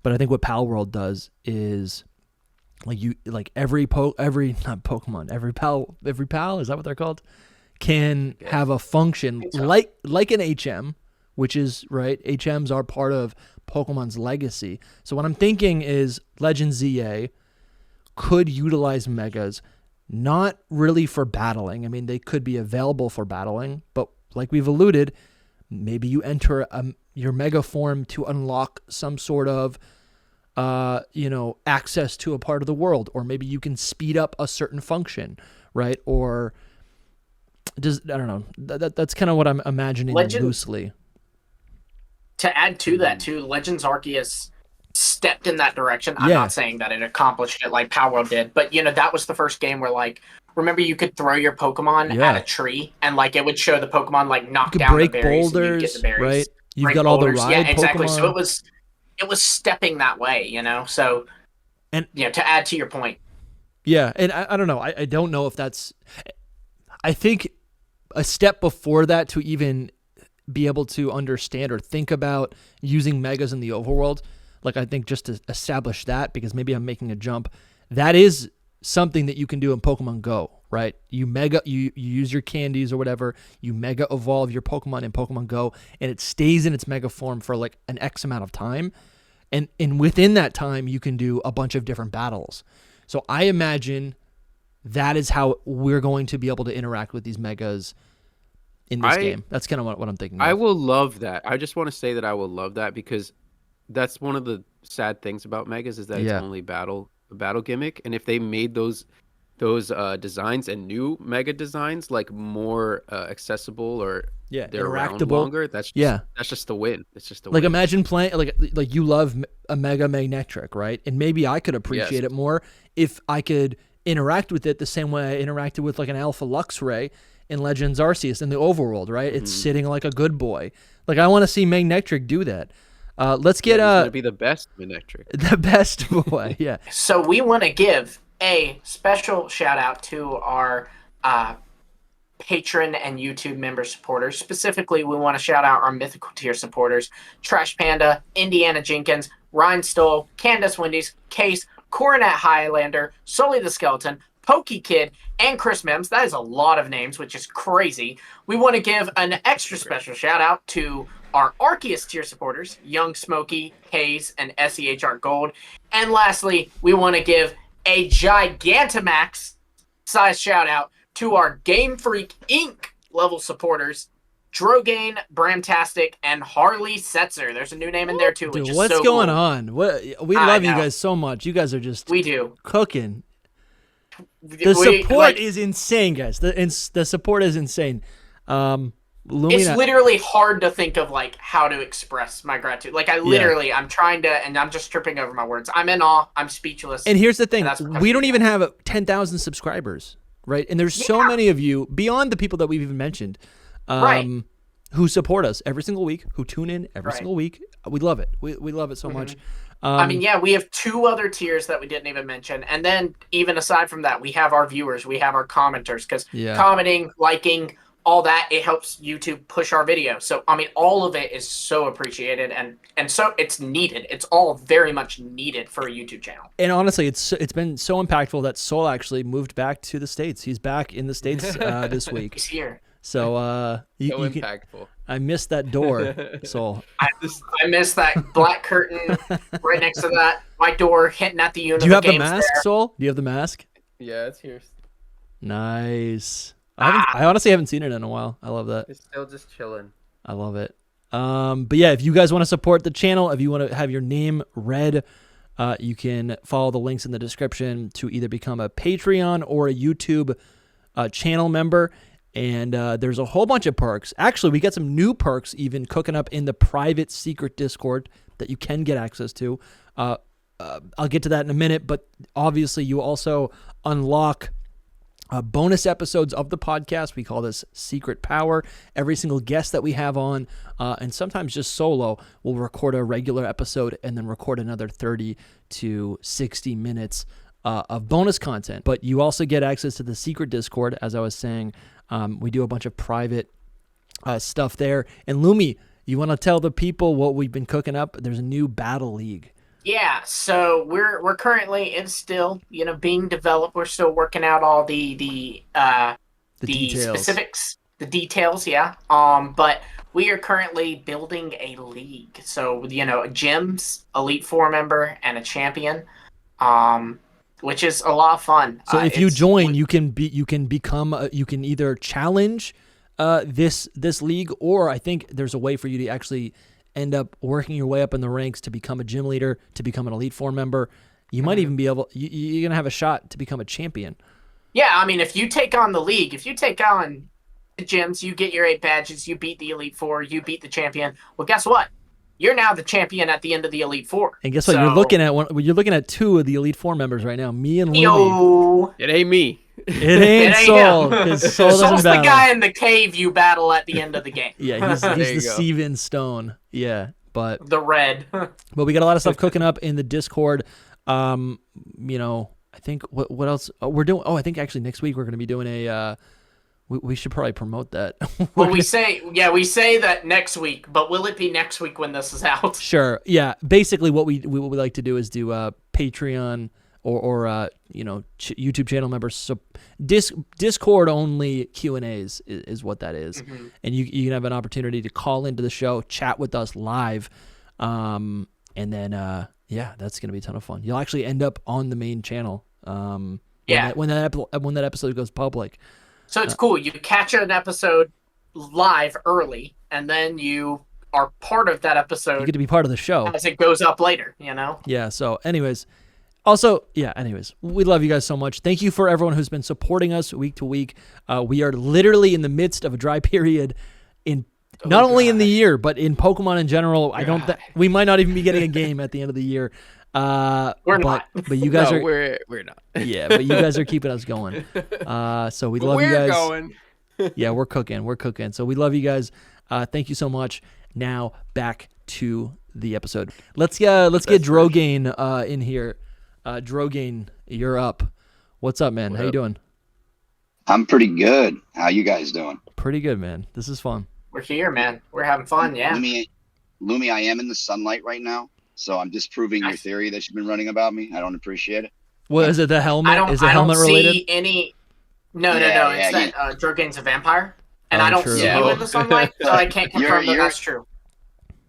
S1: but I think what Pal World does is every pal, is that what they're called? Can have a function like an HM, which is right. HMs are part of Pokemon's legacy. So what I'm thinking is Legends ZA could utilize Megas, not really for battling. I mean, they could be available for battling, but like we've alluded, maybe you enter your Mega form to unlock some sort of, access to a part of the world, or maybe you can speed up a certain function, right? Or I don't know. That's kind of what I'm imagining loosely.
S2: To add to that, too, Legends Arceus stepped in that direction. I'm not saying that it accomplished it like Power World did, but that was the first game where like, remember you could throw your Pokemon at a tree and like it would show the Pokemon like knock down the berries,
S1: boulders,
S2: and you'd get the berries.
S1: Right? You've got all the ride
S2: exactly.
S1: Pokemon.
S2: So it was stepping that way, So and to add to your point.
S1: Yeah, and I don't know. I don't know if that's. I think a step before that to even be able to understand or think about using Megas in the overworld, like I think just to establish that, because maybe I'm making a jump, that is something that you can do in Pokemon Go, right? You use your candies or whatever, you Mega evolve your Pokemon in Pokemon Go, and it stays in its Mega form for like an X amount of time, and within that time you can do a bunch of different battles. So I imagine that is how we're going to be able to interact with these Megas in this game. That's kind of what I'm thinking.
S3: I will love that. I just want to say that I will love that, because that's one of the sad things about Megas is that it's only a battle gimmick. And if they made those designs and new Mega designs like more accessible, or they're around longer, that's just the win. It's just the
S1: like
S3: win.
S1: Imagine playing like you love a Mega Magnetric, right? And maybe I could appreciate it more if I could interact with it the same way I interacted with like an Alpha Luxray in Legends Arceus in the overworld, right? It's sitting like a good boy. Like I want to see Magnetric do that. Let's get
S3: gonna be the best Magnetric.
S1: The best boy, yeah.
S2: So we want to give a special shout out to our patron and YouTube member supporters. Specifically, we want to shout out our mythical tier supporters: Trash Panda, Indiana Jenkins, Ryan Stoll, Candace Wendy's, Case, Coronet Highlander, Sully the Skeleton, Pokey Kid, and Chris Mims. That is a lot of names, which is crazy. We want to give an extra special shout out to our Arceus tier supporters: Young Smokey, Hayes, and SEH Art Gold. And lastly, we want to give a Gigantamax size shout out to our Game Freak Inc. level supporters: Drogain, Bramtastic, and Harley Setzer. There's a new name in there too, which
S1: Dude,
S2: is
S1: what's
S2: so
S1: going
S2: cool.
S1: on? We love you guys so much. You guys are just cooking. The support is insane, guys. The support is insane.
S2: It's literally hard to think of like how to express my gratitude. Like I'm trying to, and I'm just tripping over my words. I'm in awe. I'm spepeechless.
S1: And here's the thing: we don't even have 10,000 subscribers, right? And there's so many of you beyond the people that we've even mentioned, who support us every single week, who tune in every single week. We love it. We love it so much.
S2: I mean, we have 2 other tiers that we didn't even mention. And then even aside from that, we have our viewers, we have our commenters, because commenting, liking, all that, it helps YouTube push our video. So, I mean, all of it is so appreciated, and so it's needed. It's all very much needed for a YouTube channel.
S1: And honestly, it's been so impactful that Soul actually moved back to the States. He's back in the States this week.
S2: He's here.
S1: So,
S3: impactful.
S1: I missed that door, Soul.
S2: I missed that black curtain right next to that white door hitting at the unit.
S1: Do you have the mask, Soul? Do you have the mask?
S3: Yeah, it's here.
S1: Nice. I honestly haven't seen it in a while. I love that.
S3: It's still just chilling.
S1: I love it. But yeah, if you guys want to support the channel, if you want to have your name read, you can follow the links in the description to either become a Patreon or a YouTube channel member. And there's a whole bunch of perks. Actually, we got some new perks even cooking up in the private secret Discord that you can get access to. I'll get to that in a minute, but obviously you also unlock bonus episodes of the podcast. We call this Secret Power. Every single guest that we have on, and sometimes just solo, will record a regular episode and then record another 30 to 60 minutes of bonus content. But you also get access to the secret Discord, as I was saying. We do a bunch of private stuff there. And Lumi, you want to tell the people what we've been cooking up? There's a new battle league.
S2: Yeah, so we're currently, it's still being developed. We're still working out all the
S1: details.
S2: Specifics, the details. Yeah. But we are currently building a league. So gyms, Elite Four member, and a champion. Which is a lot of fun.
S1: So if you join, you can become you can either challenge this league, or I think there's a way for you to actually end up working your way up in the ranks to become a gym leader, to become an Elite Four member. You might even be able. You're gonna have a shot to become a champion.
S2: Yeah, I mean, if you take on the league, if you take on the gyms, you get your 8 badges. You beat the Elite Four. You beat the champion. Well, guess what? You're now the champion at the end of the Elite Four.
S1: And guess what? You're looking at 2 of the Elite Four members right now. Me and Lumi.
S3: It ain't me.
S1: It ain't Soul. Because Soul's
S2: the guy in the cave you battle at the end of the game.
S1: Yeah, he's the Steven Stone. Yeah, but
S2: the red.
S1: But we got a lot of stuff cooking up in the Discord. I think what else we're doing? Oh, I think actually next week we're going to be doing a. We should probably promote that.
S2: Well, we say that next week, but will it be next week when this is out?
S1: Sure. Yeah. Basically, what we like to do is do Patreon or YouTube channel members. So Discord only Q&As is what that is, and you can have an opportunity to call into the show, chat with us live, and then that's gonna be a ton of fun. You'll actually end up on the main channel. When that episode goes public.
S2: So it's cool. You catch an episode live early, and then you are part of that episode.
S1: You get to be part of the show
S2: as it goes up later,
S1: Yeah, so anyways. We love you guys so much. Thank you for everyone who's been supporting us week to week. We are literally in the midst of a dry period in not only in the year, but in Pokemon in general. We might not even be getting a game at the end of the year.
S2: We're not.
S1: But you guys are.
S3: We're not.
S1: Yeah, but you guys are keeping us going. So we love you guys.
S3: We're going.
S1: Yeah, we're cooking. So we love you guys. Thank you so much. Now back to the episode. Let's get Drogain in here. Drogain, you're up. What's up, man? How you doing?
S6: I'm pretty good. How you guys doing?
S1: Pretty good, man. This is fun.
S2: We're here, man. We're having fun, yeah.
S6: Lumi, I am in the sunlight right now, so I'm disproving your theory that you've been running about me. I don't appreciate it.
S1: What is it? The helmet? Is it helmet related?
S2: See any. No. It's that Drogain's a vampire, and I don't see you in the sunlight, so I can't confirm that that's true.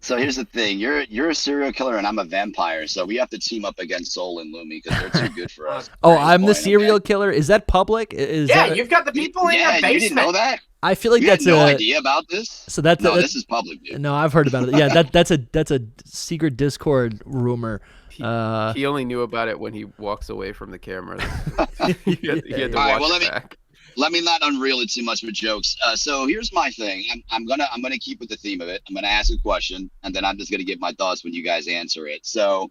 S6: So here's the thing: you're a serial killer, and I'm a vampire. So we have to team up against Soul and Lumi because they're too good for us.
S1: Oh, I'm the serial killer. Is that public?
S2: You've got the people in your basement.
S6: You didn't know that?
S1: I feel like that's
S6: no idea about this.
S1: So this
S6: is public, dude.
S1: No, I've heard about it. Yeah, that's a secret Discord rumor.
S3: He only knew about it when he walks away from the camera. He had to watch it back.
S6: Let me not unreel it too much with jokes. So here's my thing. I'm gonna keep with the theme of it. I'm gonna ask a question, and then I'm just gonna give my thoughts when you guys answer it. So,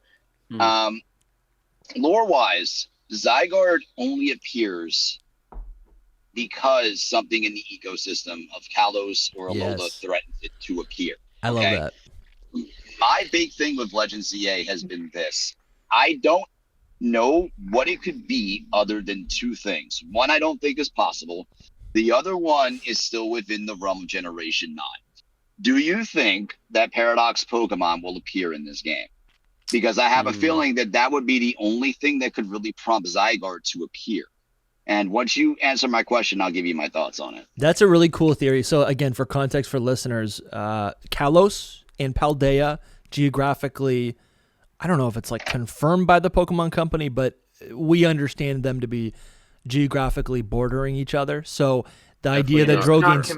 S6: lore-wise, Zygarde only appears because something in the ecosystem of Kalos or Alola threatens it to appear.
S1: I love that.
S6: My big thing with Legends ZA has been this. I don't know what it could be other than two things. One I don't think is possible. The other one is still within the realm of Generation 9. Do you think that Paradox Pokemon will appear in this game? Because I have a feeling that would be the only thing that could really prompt Zygarde to appear. And once you answer my question, I'll give you my thoughts on it.
S1: That's a really cool theory. So again, for context for listeners, Kalos and Paldea geographically, I don't know if it's like confirmed by the Pokemon Company, but we understand them to be geographically bordering each other. So the idea that Drogain's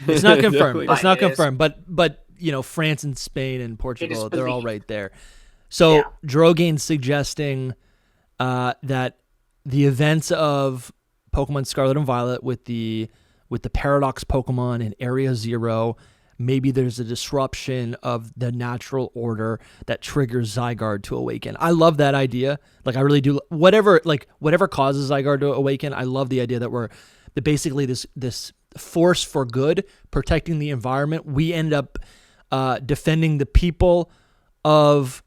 S1: it's not confirmed. It's not confirmed, but you know, France and Spain and Portugal, they're all right there. So Drogain's suggesting that the events of Pokemon Scarlet and Violet with the Paradox Pokemon in Area Zero, maybe there's a disruption of the natural order that triggers Zygarde to awaken. I love that idea. Like, I really do. Whatever causes Zygarde to awaken, I love the idea that basically this force for good, protecting the environment. We end up defending the people of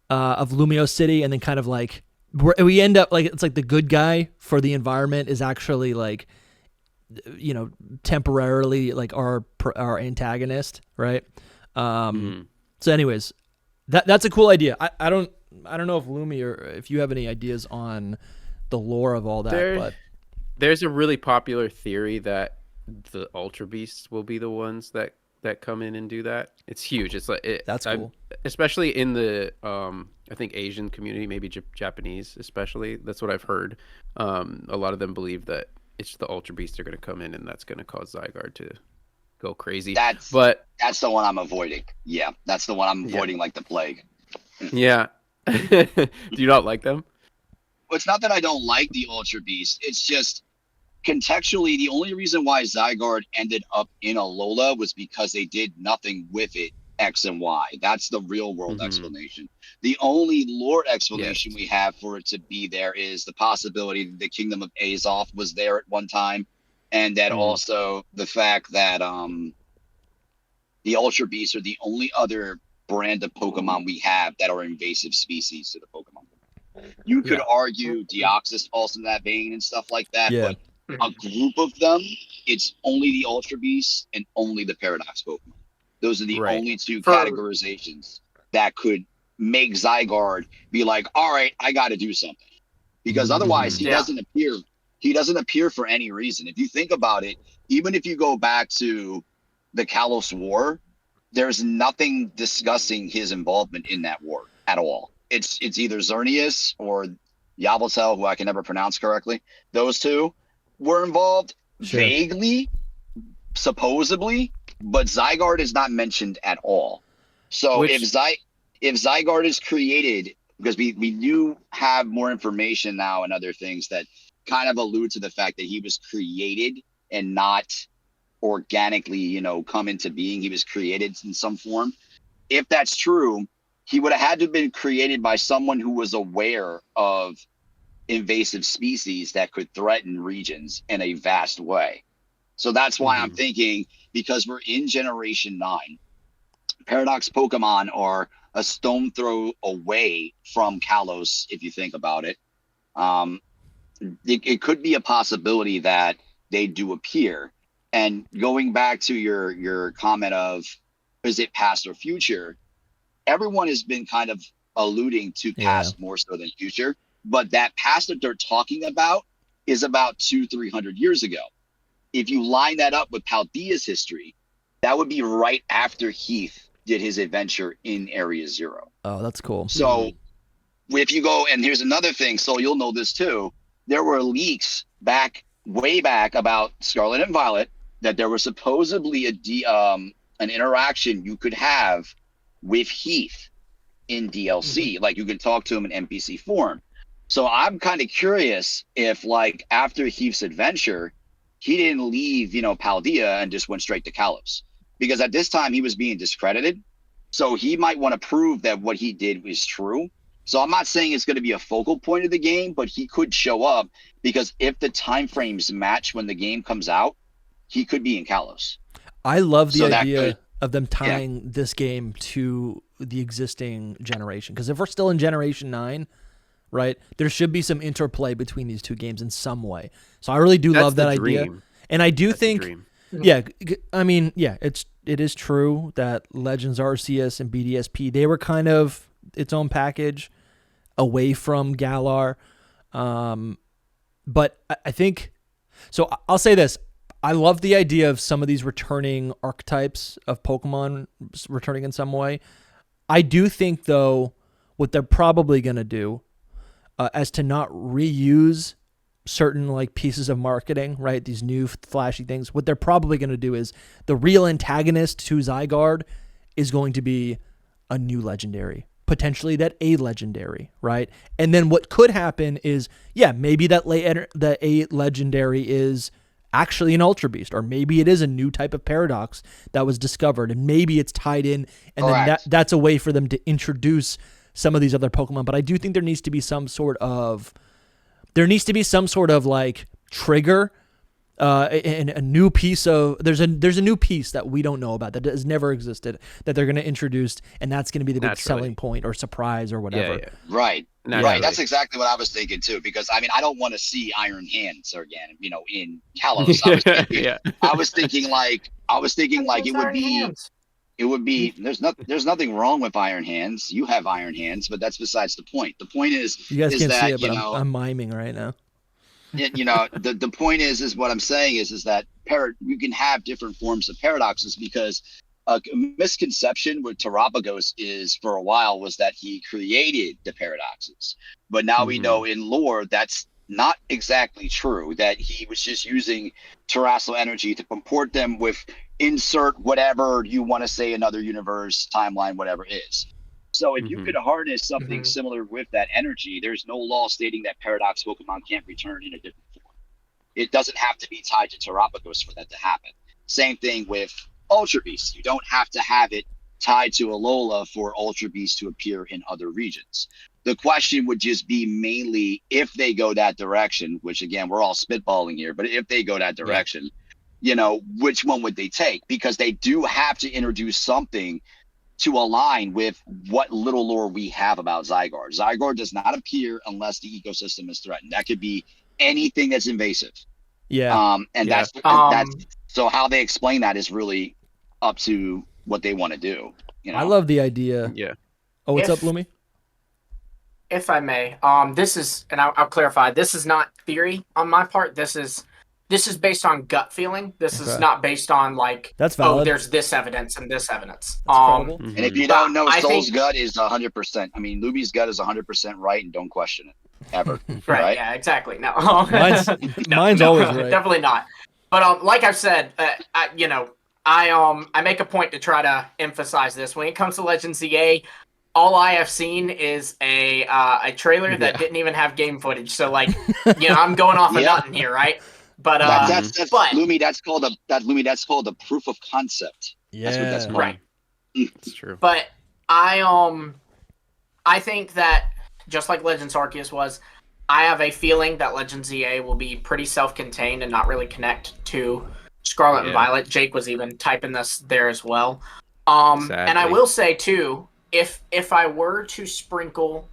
S1: Lumiose City, and then kind of like we end up like it's like the good guy for the environment is actually like, you know, temporarily like our antagonist, right? So anyways, that's a cool idea. I don't know if Lumi or if you have any ideas on the lore of all that, but
S3: there's a really popular theory that the Ultra Beasts will be the ones that come in and do that. It's huge. It's like
S1: that's cool,
S3: especially in the I think Asian community, maybe Japanese especially. That's what I've heard. A lot of them believe that it's the Ultra Beasts are going to come in, and that's going to cause Zygarde to go crazy.
S6: That's the one I'm avoiding. Yeah, that's the one I'm avoiding like the plague.
S3: Yeah. Do you not like them?
S6: Well, it's not that I don't like the Ultra Beast. It's just contextually, the only reason why Zygarde ended up in Alola was because they did nothing with it X and Y. That's the real world explanation. The only lore explanation we have for it to be there is the possibility that the Kingdom of Azoth was there at one time, and that also the fact that the Ultra Beasts are the only other brand of Pokemon we have that are invasive species to the Pokemon. You could argue Deoxys falls in that vein and stuff like that, but a group of them, it's only the Ultra Beasts and only the Paradox Pokemon. Those are the only two categorizations that could make Zygarde be like, all right, I got to do something. Because otherwise he doesn't appear. He doesn't appear for any reason. If you think about it, even if you go back to the Kalos War, there's nothing discussing his involvement in that war at all. It's either Xerneas or Yveltal, who I can never pronounce correctly. Those two were involved vaguely, supposedly, but Zygarde is not mentioned at all. So if Zygarde is created, because we do have more information now and other things that kind of allude to the fact that he was created and not organically, you know, come into being. He was created in some form. If that's true, he would have had to have been created by someone who was aware of invasive species that could threaten regions in a vast way. So that's why I'm thinking, because we're in Generation 9, Paradox Pokemon are a stone throw away from Kalos, if you think about it. It could be a possibility that they do appear. And going back to your comment of, is it past or future? Everyone has been kind of alluding to past more so than future, but that past that they're talking about is about 200-300 years ago. If you line that up with Paldea's history, that would be right after Heath did his adventure in Area Zero.
S1: Oh, that's cool.
S6: So if you go, and here's another thing, so you'll know this too, there were leaks way back about Scarlet and Violet that there was supposedly an interaction you could have with Heath in DLC. Like you can talk to him in NPC form. So I'm kind of curious if, like, after Heath's adventure, he didn't leave, Paldea and just went straight to Kalos. Because at this time he was being discredited. So he might want to prove that what he did is true. So I'm not saying it's going to be a focal point of the game, but he could show up, because if the time frames match when the game comes out, he could be in Kalos.
S1: I love the idea of them tying this game to the existing generation. Because if we're still in Generation 9, right, there should be some interplay between these two games in some way. So I really do love that idea. And I do think, I mean, it is true that Legends Arceus and BDSP, they were kind of its own package away from Galar. But I think, so I'll say this. I love the idea of some of these returning archetypes of Pokemon returning in some way. I do think, though, what they're probably going to do as to not reuse certain like pieces of marketing, right? These new flashy things. What they're probably going to do is the real antagonist to Zygarde is going to be a new legendary, potentially that A legendary, right? And then what could happen is, maybe the A legendary is actually an Ultra Beast, or maybe it is a new type of paradox that was discovered, and maybe it's tied in, and then that's a way for them to introduce some of these other Pokemon. But I do think there needs to be some sort of like trigger, and a new piece of there's a new piece that we don't know about that has never existed that they're going to introduce, and that's going to be the big selling point or surprise or whatever.
S6: Right. That's exactly what I was thinking too, because I mean, I don't want to see Iron Hands again, in Kalos. I was thinking like it would be there's nothing wrong with Iron Hands. You have Iron Hands, but that's besides the point. The point is,
S1: you guys can't see it, but I'm miming right now.
S6: The point is what I'm saying is that you can have different forms of paradoxes, because a misconception with Terapagos for a while was that he created the paradoxes, but now we know in lore that's not exactly true, that he was just using terrestrial energy to comport them with insert whatever you want to say, another universe, timeline, whatever it is. So if you could harness something similar with that energy, there's no law stating that paradox Pokemon can't return in a different form. It doesn't have to be tied to Terapagos for that to happen. Same thing with Ultra Beast. You don't have to have it tied to Alola for Ultra Beast to appear in other regions. The question would just be mainly if they go that direction, which again, we're all spitballing here, but if they go that direction, which one would they take? Because they do have to introduce something to align with what little lore we have about Zygarde. Zygarde does not appear unless the ecosystem is threatened. That could be anything that's invasive. That's so how they explain that is really up to what they want to do.
S1: I love the idea. Oh, what's up, Lumi?
S2: If I may, this is, and I'll clarify, this is not theory on my part. This is based on gut feeling. This is not based on like,
S1: that's valid.
S2: Oh, there's this evidence and this evidence.
S6: And if you don't know, Soul's gut is 100%. I mean, Luby's gut is 100% right, and don't question it ever.
S2: Right? Yeah, exactly. No,
S1: mine's always right.
S2: Definitely not. But like I've said, I make a point to try to emphasize this when it comes to Legends ZA. All I have seen is a trailer that didn't even have game footage. So like, I'm going off of nothing here, right? But
S6: that's Lumi. That's called a proof of concept.
S1: Yeah,
S6: that's what that's called.
S2: Right.
S3: It's true.
S2: But I think that just like Legends Arceus was, I have a feeling that Legends ZA will be pretty self-contained and not really connect to Scarlet and Violet. Jake was even typing this there as well. Exactly. And I will say too, if I were to sprinkle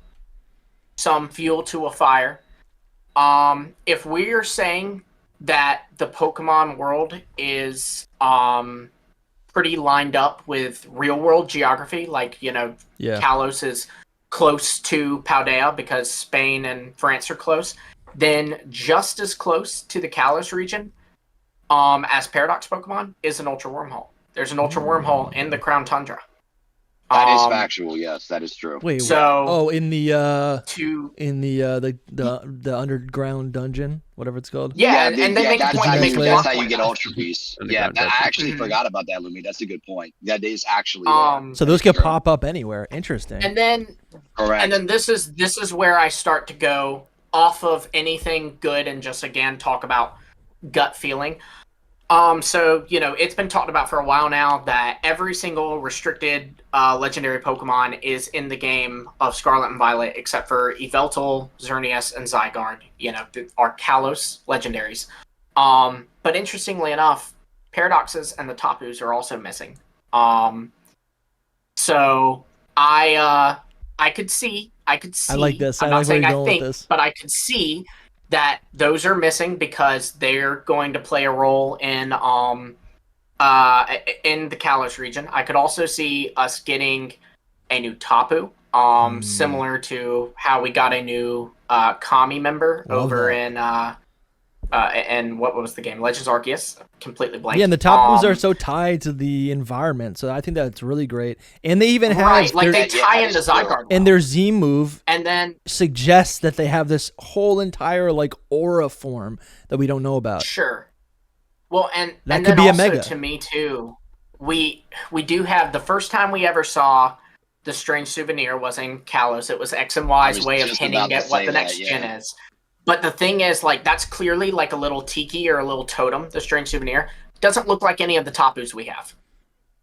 S2: some fuel to a fire, if we're saying that the Pokemon world is pretty lined up with real world geography. Like, Kalos is close to Paldea because Spain and France are close. Then just as close to the Kalos region as Paradox Pokemon is an Ultra Wormhole. There's an Ultra Wormhole in the Crown Tundra.
S6: That is factual. Yes, that is true.
S1: Wait. In the underground dungeon, whatever it's called.
S2: Yeah, and they make a point to make
S6: that's how you get Ultra Beast. Yeah, I actually forgot about that, Lumi. That's a good point. That is actually.
S1: So those can pop up anywhere. Interesting.
S2: And then,
S6: correct.
S2: And then this is where I start to go off of anything good and just again talk about gut feeling. So, it's been talked about for a while now that every single restricted legendary Pokemon is in the game of Scarlet and Violet except for Yveltal, Xerneas, and Zygarde, are Kalos legendaries. But interestingly enough, Paradoxes and the Tapus are also missing. So I could see.
S1: I like this.
S2: I'm
S1: I
S2: not
S1: like
S2: saying
S1: where you're
S2: I
S1: going
S2: think,
S1: with this.
S2: but I could see that those are missing because they're going to play a role in the Kalos region. I could also see us getting a new Tapu, similar to how we got a new Kami member over in what was the game? Legends Arceus. Completely blank.
S1: Yeah, and the Tapus are so tied to the environment, so I think that's really great. And they even have
S2: they tie into Zygarde.
S1: And their Z move
S2: and then
S1: suggests that they have this whole entire aura form that we don't know about.
S2: Sure. Well, and
S1: that
S2: and
S1: could
S2: then
S1: be
S2: also,
S1: a mega.
S2: To me too, we do have the first time we ever saw the strange souvenir was in Kalos. It was X and Y's way of hinting at what the next gen is. But the thing is, that's clearly a little tiki or a little totem, the strange souvenir. Doesn't look like any of the Tapus we have.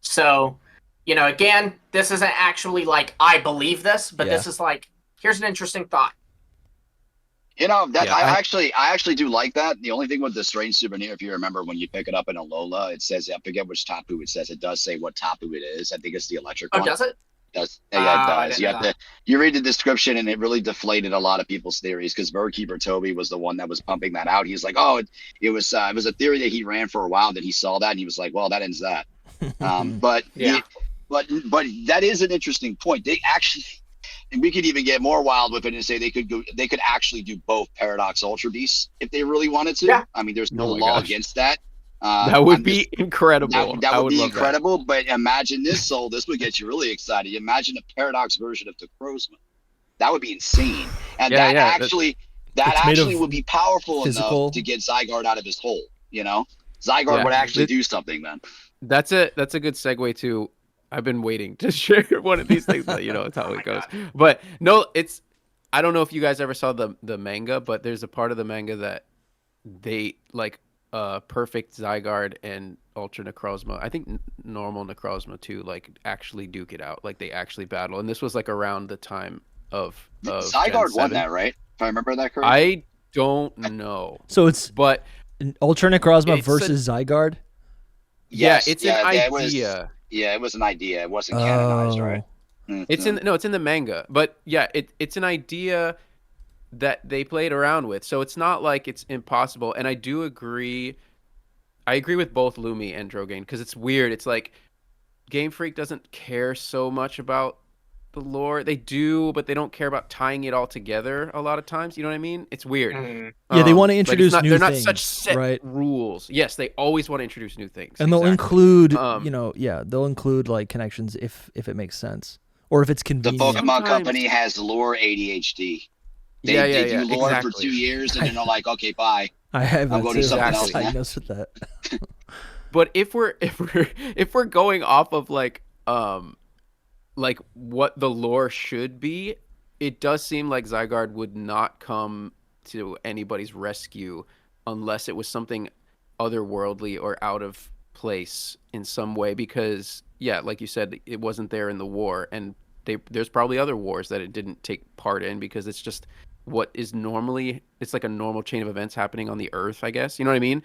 S2: So, again, this isn't actually I believe this, but this is here's an interesting thought.
S6: I actually do like that. The only thing with the strange souvenir, if you remember when you pick it up in Alola, it says, I forget which Tapu it says. It does say what Tapu it is. I think it's the electric one.
S2: Oh, does it?
S6: Yeah, it does. You read the description and it really deflated a lot of people's theories because Birdkeeper Toby was the one that was pumping that out. He's like, it was a theory that he ran for a while that he saw that and he was like, well, that ends that. But that is an interesting point. They actually, and we could even get more wild with it and say they could actually do both Paradox Ultra Beasts if they really wanted to. Yeah. I mean, there's no law against that.
S3: That would be incredible.
S6: That would be incredible. That. But imagine this, Soul. This would get you really excited. Imagine a Paradox version of Necrozma. That would be insane. And that actually would be powerful enough to get Zygarde out of his hole. Zygarde would actually do something then.
S3: That's a good segue to. I've been waiting to share one of these things. But it's how it goes. God. But no, I don't know if you guys ever saw the manga, but there's a part of the manga that they perfect Zygarde and Ultra Necrozma. I think normal Necrozma too, actually duke it out. They actually battle. And this was around the time of
S6: Zygarde won that, right? If I remember that correctly.
S3: I don't know.
S1: So it's Ultra Necrozma versus Zygarde?
S6: Yes,
S3: it's an idea.
S6: It was an idea. It wasn't canonized, right?
S3: It's in the manga. But yeah, it's an idea that they played around with, so it's not like it's impossible. And I agree with both Lumi and Drogain because it's weird. It's Game Freak doesn't care so much about the lore. They do, but they don't care about tying it all together a lot of times. You know what I mean? It's weird.
S1: Yeah, they want to introduce new things.
S3: They're not such set rules. Yes, they always want to introduce new things.
S1: And they'll include, they'll include connections if it makes sense or if it's convenient.
S6: The Pokemon Company has lore ADHD. They do lore for 2 years and then they're like, okay, bye.
S1: I'm
S6: going to do something else.
S1: Diagnosed with that.
S3: But if we're going off of what the lore should be, it does seem like Zygarde would not come to anybody's rescue unless it was something otherworldly or out of place in some way. Because like you said, it wasn't there in the war, and there's probably other wars that it didn't take part in because it's just what is normally, it's like a normal chain of events happening on the Earth, I guess. You know what I mean?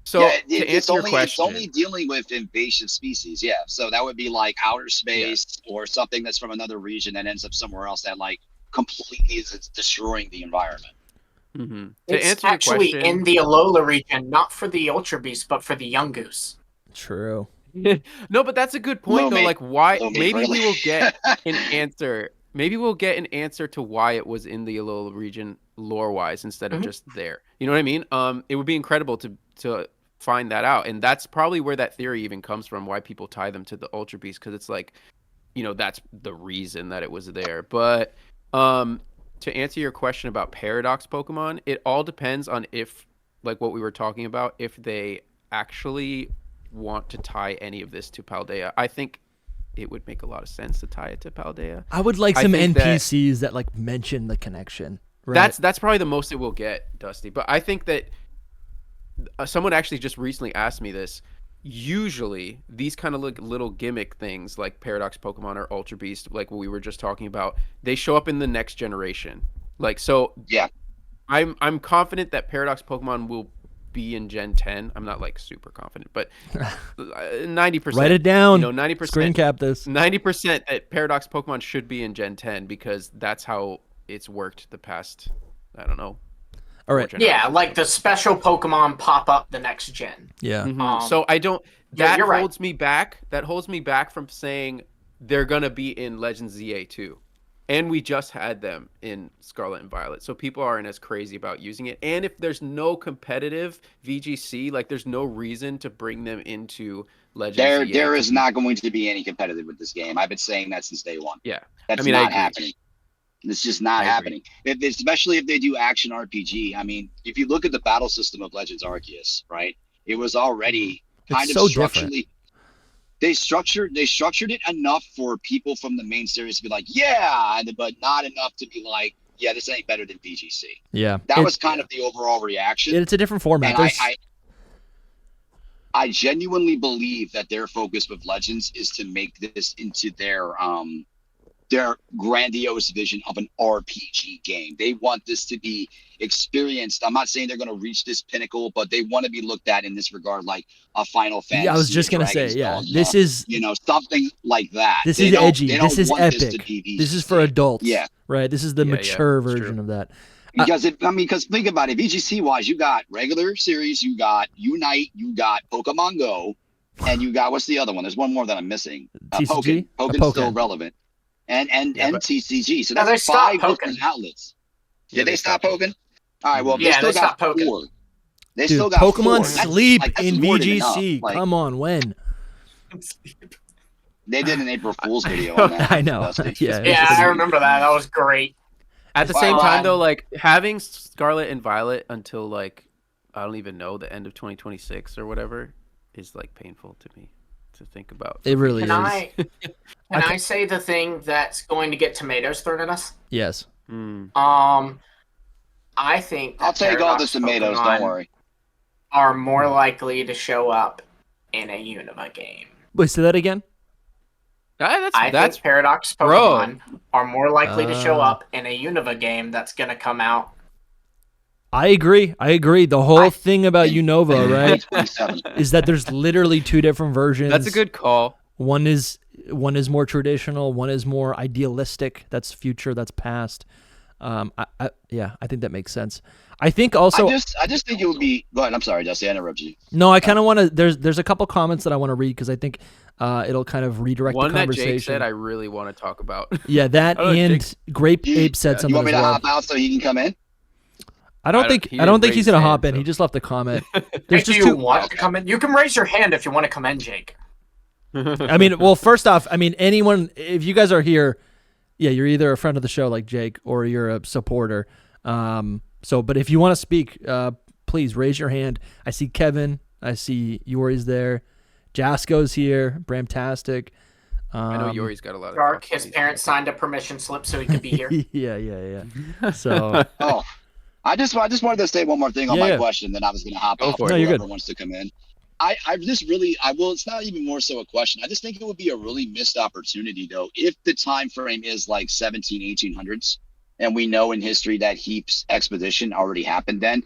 S3: So to answer your question,
S6: it's only dealing with invasive species. Yeah. So that would be outer space or something that's from another region that ends up somewhere else that completely is destroying the environment.
S2: It's actually in the Alola region, not for the Ultra Beast, but for the Yungoos.
S1: True.
S3: No, but that's a good point, though. Like, why? Maybe we will get an answer. Maybe we'll get an answer to why it was in the Alola region lore-wise instead of just there. You know what I mean? It would be incredible to find that out, and that's probably where that theory even comes from. Why people tie them to the Ultra Beast, because it's like, that's the reason that it was there. But to answer your question about Paradox Pokemon, it all depends on if, like what we were talking about, if they actually want to tie any of this to Paldea. I think it would make a lot of sense to tie it to Paldea.
S1: I would like some NPCs that like mention the connection. Right?
S3: That's probably the most it will get, Dusty. But I think that someone actually just recently asked me this. Usually these kind of little gimmick things like Paradox Pokemon or Ultra Beast, like what we were just talking about, they show up in the next generation. Like, so
S6: yeah,
S3: I'm confident that Paradox Pokemon will be in Gen 10. I'm not like super confident, but 90%.
S1: Write it down.
S3: 90%.
S1: Screen cap this.
S3: 90% that Paradox Pokemon should be in Gen 10 because that's how it's worked the past, I don't know.
S1: All right.
S2: Yeah, like the special Pokemon pop up the next gen.
S1: Yeah.
S3: So I don't. That holds me back. That holds me back from saying they're gonna be in Legends ZA too, and we just had them in Scarlet and Violet. So people aren't as crazy about using it. And if there's no competitive VGC, like there's no reason to bring them into Legends ZA.
S6: There is not going to be any competitive with this game. I've been saying that since day one.
S3: Yeah,
S6: that's not happening. It's just not happening. Especially if they do action RPG. I mean, if you look at the battle system of Legends Arceus, right? It was already kind of structurally. They structured it enough for people from the main series to be like, yeah, but not enough to be like, yeah, this ain't better than VGC.
S1: Yeah,
S6: that was kind of the overall reaction.
S1: It's a different format.
S6: And I genuinely believe that their focus with Legends is to make this into their grandiose vision of an RPG game. They want this to be experienced. I'm not saying they're going to reach this pinnacle, but they want to be looked at in this regard like a Final Fantasy.
S1: Yeah, I was just going to say, this is
S6: something like that.
S1: This is edgy. This is epic. This is for adults.
S6: Yeah,
S1: right. This is the mature version of that.
S6: Because because think about it, VGC wise, you got regular series, you got Unite, you got Pokemon Go, and you got what's the other one? There's one more that I'm missing.
S1: TCG?
S6: Pokemon's still relevant. And TCG. So that's 5 different outlets. Did they stop poking? All right, well, they still got 4. They still got
S1: Pokemon
S6: 4.
S1: Sleep in VGC. Come on, when?
S6: They did an April Fool's video on that.
S1: I know.
S2: Yeah, I remember that. That was great.
S3: At the same time, though, like having Scarlet and Violet until like I don't even know the end of 2026 or whatever is like painful to me to think about.
S1: It really
S2: is. Can I say the thing that's going to get tomatoes thrown at us?
S1: Yes.
S2: I think
S6: I'll take all the tomatoes. Don't worry.
S2: Are more likely to show up in a Unova game.
S1: Wait, say that again.
S2: I think Paradox Pokemon are more likely to show up in a Unova game that's going to come out.
S1: I agree. The whole thing about Unova, right, is that there's literally 2 different versions.
S3: That's a good call.
S1: One is more traditional. One is more idealistic. That's future. That's past. I think that makes sense. I think also.
S6: I just think it would be. Go ahead. I'm sorry, Dusty. I interrupted you.
S1: No, I kind of want to. There's a couple comments that I want to read because I think it'll kind of redirect the conversation.
S3: One that Jake said I really want to talk about.
S1: Yeah, that and Grape Ape said something.
S6: You want me
S1: to
S6: hop out so he can come in?
S1: I don't think he's gonna hop in. He just left a comment.
S2: There's just you want to come in? You can raise your hand if you want to come in, Jake.
S1: I mean, well, first off, I mean, anyone, if you guys are here, yeah, you're either a friend of the show like Jake or you're a supporter. But if you want to speak, please raise your hand. I see Kevin. I see Yori's there. Jasko's here. Bramtastic.
S3: I know Yori's got a lot of
S2: Dark. His parents signed a permission slip so he could be here.
S1: Yeah. So.
S6: I just wanted to say one more thing on my question, then I was going to hop out.
S1: No, you're good.
S6: Wants to come in. It's not even more so a question. I just think it would be a really missed opportunity, though, if the time frame is like 1800s, and we know in history that Heap's expedition already happened then.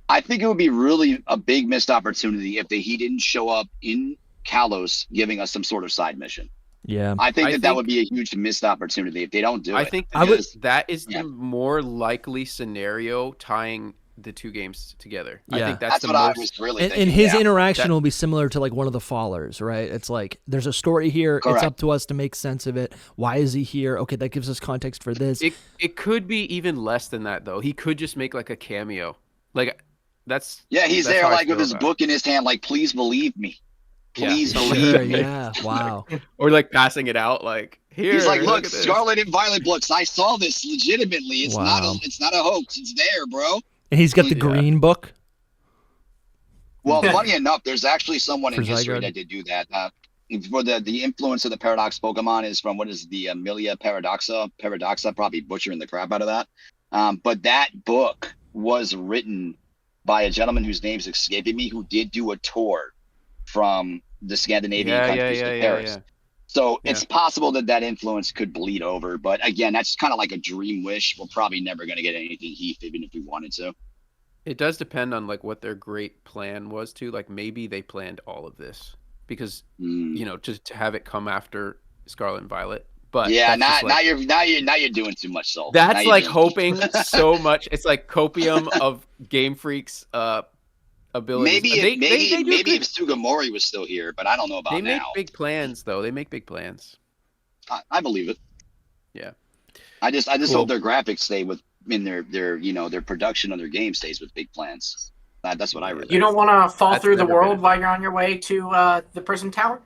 S6: I think it would be really a big missed opportunity if he didn't show up in Kalos giving us some sort of side mission.
S1: Yeah.
S6: I think that would be a huge missed opportunity if they don't do it.
S3: I think that is the more likely scenario tying the two games together.
S1: Yeah.
S3: I think that's
S6: what I was really thinking.
S1: And his interaction will be similar to like one of the Fallers, right? It's like there's a story here. Correct. It's up to us to make sense of it. Why is he here? Okay, that gives us context for this.
S3: It could be even less than that though. He could just make like a cameo. Like that's
S6: he's there like with his book in his hand, like please believe me. Please believe me.
S1: Yeah, wow.
S3: Or like passing it out like here.
S6: He's like, look Scarlet and Violet books. I saw this legitimately. It's not a hoax. It's there, bro.
S1: And he's got the green book.
S6: Well, funny enough, there's actually someone in history that did do that. For the influence of the Paradox Pokemon is from what is the Amelia Paradoxa, probably butchering the crap out of that. But that book was written by a gentleman whose name's escaping me, who did do a tour from the Scandinavian countries to Paris. Yeah. So it's possible that influence could bleed over. But again, that's kind of like a dream wish. We're probably never going to get anything Heath, even if we wanted to.
S3: It does depend on like what their great plan was too. Like maybe they planned all of this because just to have it come after Scarlet and Violet. But
S6: now you're doing too much, Soul.
S3: That's like hoping so much. It's like copium of Game Freak's abilities.
S6: Maybe if Sugimori was still here, but I don't know about now.
S3: They make big plans, though. They make big plans.
S6: I believe it.
S3: Yeah.
S6: I just hope their graphics stay in their production of their game stays with big plans. That's what I really.
S2: You don't want to fall through the world while you're on your way to the Prism Tower?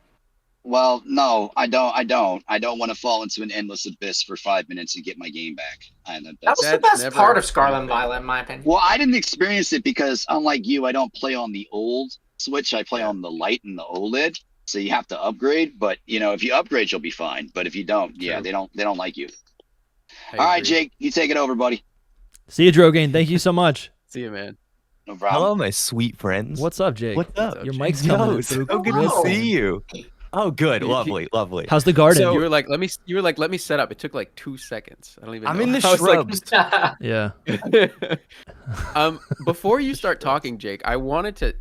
S6: Well, no, I don't. I don't want to fall into an endless abyss for 5 minutes and get my game back.
S2: That was the best part of Scarlet and Violet, in my opinion.
S6: Well, I didn't experience it because, unlike you, I don't play on the old Switch. I play on the Lite and the OLED. So you have to upgrade. But if you upgrade, you'll be fine. But if you don't, they don't like you. All right, Jake, you take it over, buddy.
S1: See you, Drogain. Thank you so much.
S3: See you, man.
S6: No problem.
S7: Hello, my sweet friends.
S1: What's up, Jake?
S7: What's up?
S1: Your mic's coming
S7: through. So good to see you. Oh, good. Lovely.
S1: How's the garden?
S3: So, you were like, let me set up. It took like 2 seconds. I don't even know.
S7: I'm in the shrubs.
S1: Yeah.
S3: Before you start talking, Jake, I wanted to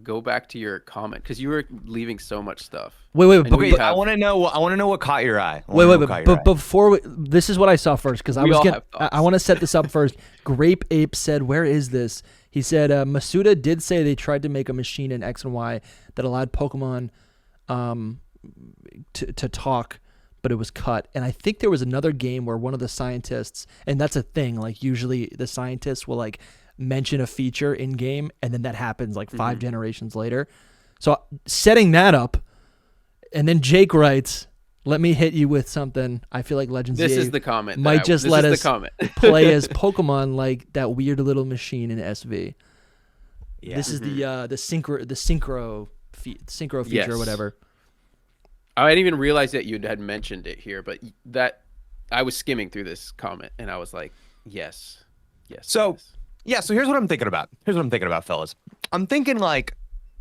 S3: go back to your comment because you were leaving so much stuff.
S1: Wait.
S7: I want to know what caught your eye.
S1: But before this is what I saw first because I want to set this up first. Grape Ape said, "Where is this?" He said, "Masuda did say they tried to make a machine in X and Y that allowed Pokemon to talk, but it was cut." And I think there was another game where one of the scientists, and that's a thing, like usually the scientists will like mention a feature in game, and then that happens like 5 generations later. So setting that up. And then Jake writes, "Let me hit you with something. I feel like Legends
S3: This
S1: EA
S3: is the comment.
S1: might just let us play as Pokemon like that weird little machine in SV." Yeah. This is the synchro feature or whatever.
S3: I didn't even realize that you had mentioned it here, but that I was skimming through this comment and I was like, yes.
S7: So here's what I'm thinking about. Fellas. I'm thinking like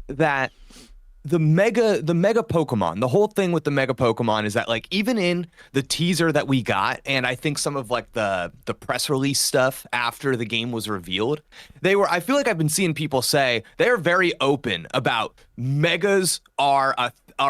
S7: that. The mega Pokemon, the whole thing with the mega Pokemon is that like even in the teaser that we got, and I think some of like the press release stuff after the game was revealed, I feel like I've been seeing people say they're very open about megas are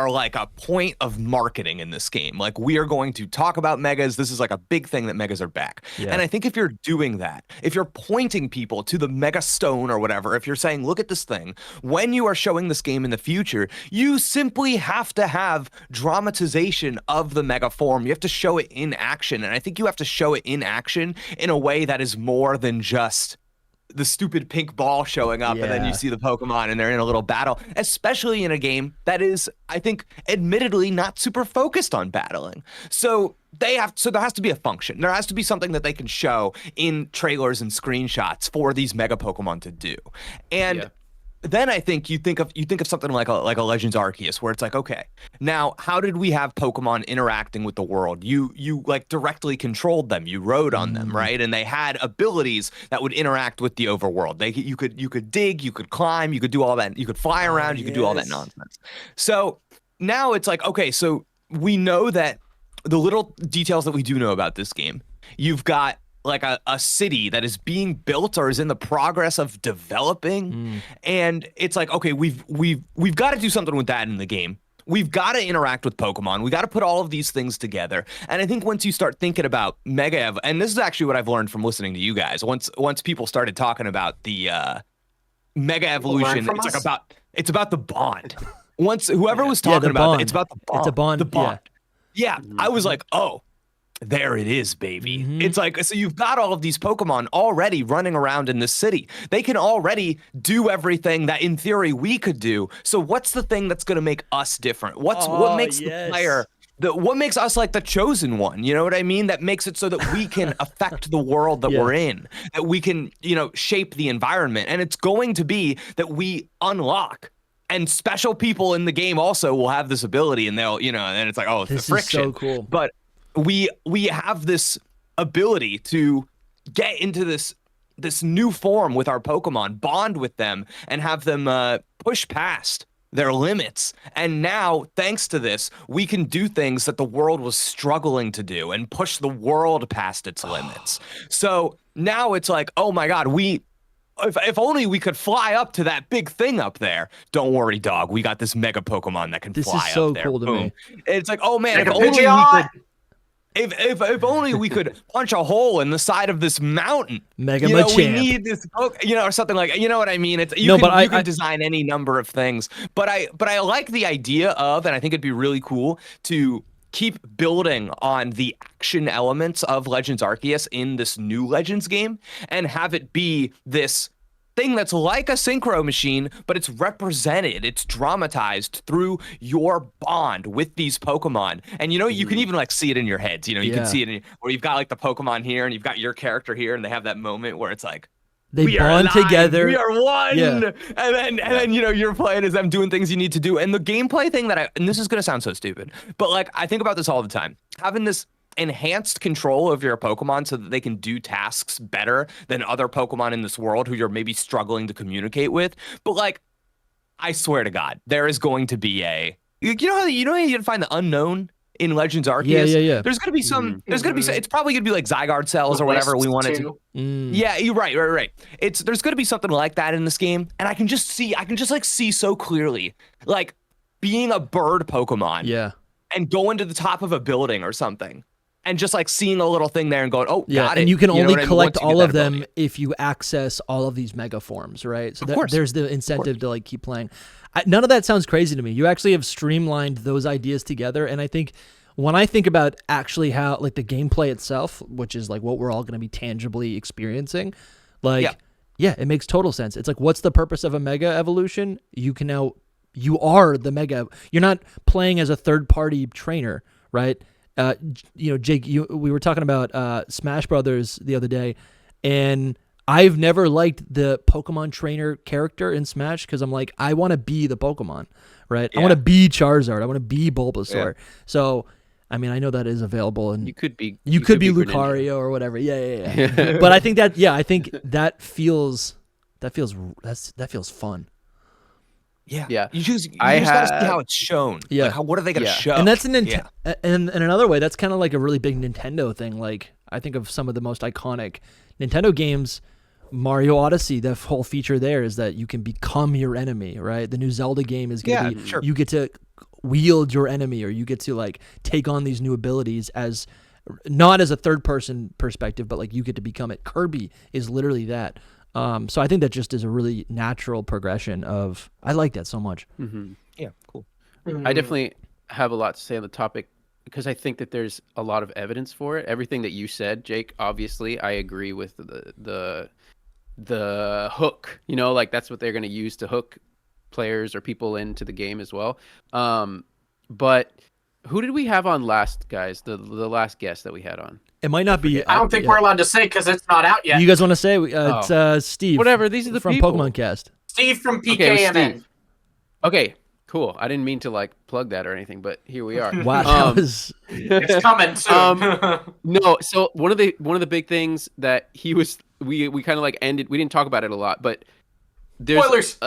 S7: like a point of marketing in this game. Like we are going to talk about megas. This is like a big thing that megas are back. Yeah. And I think if you're doing that, if you're pointing people to the mega stone or whatever, if you're saying, look at this thing, when you are showing this game in the future, you simply have to have dramatization of the mega form. You have to show it in action. And I think you have to show it in action in a way that is more than just the stupid pink ball showing up and then you see the Pokemon and they're in a little battle, especially in a game that is, I think, admittedly not super focused on battling. So there has to be a function. There has to be something that they can show in trailers and screenshots for these mega Pokemon to do. And then I think you think of something like a Legends Arceus, where it's like, okay, now how did we have Pokemon interacting with the world? You like directly controlled them, you rode on them, right? And they had abilities that would interact with the overworld. You could dig, you could climb, you could do all that, you could fly around, you could do all that nonsense. So now it's like, okay, so we know that the little details that we do know about this game, you've got like a city that is being built or is in the progress of developing. And it's like, okay, we've got to do something with that in the game. we've got to interact with Pokemon. We got to put all of these things together. And I think once you start thinking about and this is actually what I've learned from listening to you guys. Once people started talking about the Mega Evolution, it's about the bond. Once whoever was talking about it, it's about the bond.
S1: It's a bond.
S7: The bond. Yeah. I was like, oh, there it is, baby. It's like, so you've got all of these Pokemon already running around in the city. They can already do everything that in theory we could do. So what's the thing that's going to make us different? What makes the player, what makes us like the chosen one? You know what I mean? That makes it so that we can affect the world that we're in, that we can, shape the environment. And it's going to be that we unlock. And special people in the game also will have this ability, and they'll, and it's like, oh, it's the friction.
S1: This is so cool.
S7: But we have this ability to get into this new form with our Pokemon, bond with them, and have them push past their limits. And now, thanks to this, we can do things that the world was struggling to do and push the world past its limits. So now it's like, oh my God, if only we could fly up to that big thing up there. Don't worry, dog. We got this mega Pokemon that can fly up there.
S1: This is so cool to me.
S7: It's like, oh man, if only we could punch a hole in the side of this mountain.
S1: Mega Machamp.
S7: We need this, or something like, you know what I mean? You can design any number of things, but I like the idea of, and I think it'd be really cool to keep building on the action elements of Legends Arceus in this new Legends game and have it be this thing that's like a synchro machine, but it's represented, it's dramatized through your bond with these Pokemon. And you can even like see it in your heads. You can see it where you've got like the Pokemon here and you've got your character here, and they have that moment where it's like,
S1: they bond together.
S7: We are one. Yeah. And then you're playing as them doing things you need to do. And the gameplay thing and this is gonna sound so stupid, but like I think about this all the time. Having this enhanced control of your Pokemon so that they can do tasks better than other Pokemon in this world who you're maybe struggling to communicate with. But like, I swear to God, there is going to be you know how you can find the unknown in Legends Arceus?
S1: Yeah.
S7: There's gonna be some. There's gonna be. It's probably gonna be like Zygarde cells or whatever we wanted to. Yeah, you're right. There's gonna be something like that in this game, and I can just see so clearly, like being a bird Pokemon.
S1: Yeah.
S7: And going to the top of a building or something, and just like seeing a little thing there and going, oh, got it.
S1: And you can only collect all of them if you access all of these mega forms, right? So there's the incentive to like keep playing. None of that sounds crazy to me. You actually have streamlined those ideas together, and I think when I think about actually how like the gameplay itself, which is like what we're all going to be tangibly experiencing, like it makes total sense. It's like, what's the purpose of a mega evolution? You are the mega. You're not playing as a third-party trainer, right? Jake, we were talking about Smash Brothers the other day, and I've never liked the Pokemon trainer character in Smash because I'm like, I want to be the Pokemon, right? Yeah. I want to be Charizard. I want to be Bulbasaur. Yeah. So, I mean, I know that is available, and you could be Lucario or whatever. Yeah. But I think that feels fun.
S7: Yeah. You just got to see how it's shown.
S1: Yeah.
S7: Like, what are they going to show?
S1: And that's and in another way, that's kind of like a really big Nintendo thing. Like, I think of some of the most iconic Nintendo games. Mario Odyssey, the whole feature there is that you can become your enemy, right? The new Zelda game is going to be, you get to wield your enemy, or you get to like take on these new abilities as not as a third person perspective, but like you get to become it. Kirby is literally that. So I think that just is a really natural progression of, I like that so much.
S3: Mm-hmm.
S7: Yeah, cool.
S3: Mm-hmm. I definitely have a lot to say on the topic because I think that there's a lot of evidence for it. Everything that you said, Jake, obviously I agree with the hook, like that's what they're going to use to hook players or people into the game as well. But who did we have on last, guys? The last guest that we had on?
S1: It might not be.
S2: I don't think we're allowed to say because it's not out yet.
S1: You guys want to say? It's Steve.
S3: Whatever. These are the
S1: from
S3: people.
S1: Pokemon Cast.
S2: Steve from PKMN.
S3: Okay, cool. I didn't mean to like plug that or anything, but here we are.
S1: Wow,
S2: it's coming soon.
S3: No, so one of the big things that he was we kind of like ended. We didn't talk about it a lot, but there's
S2: spoilers.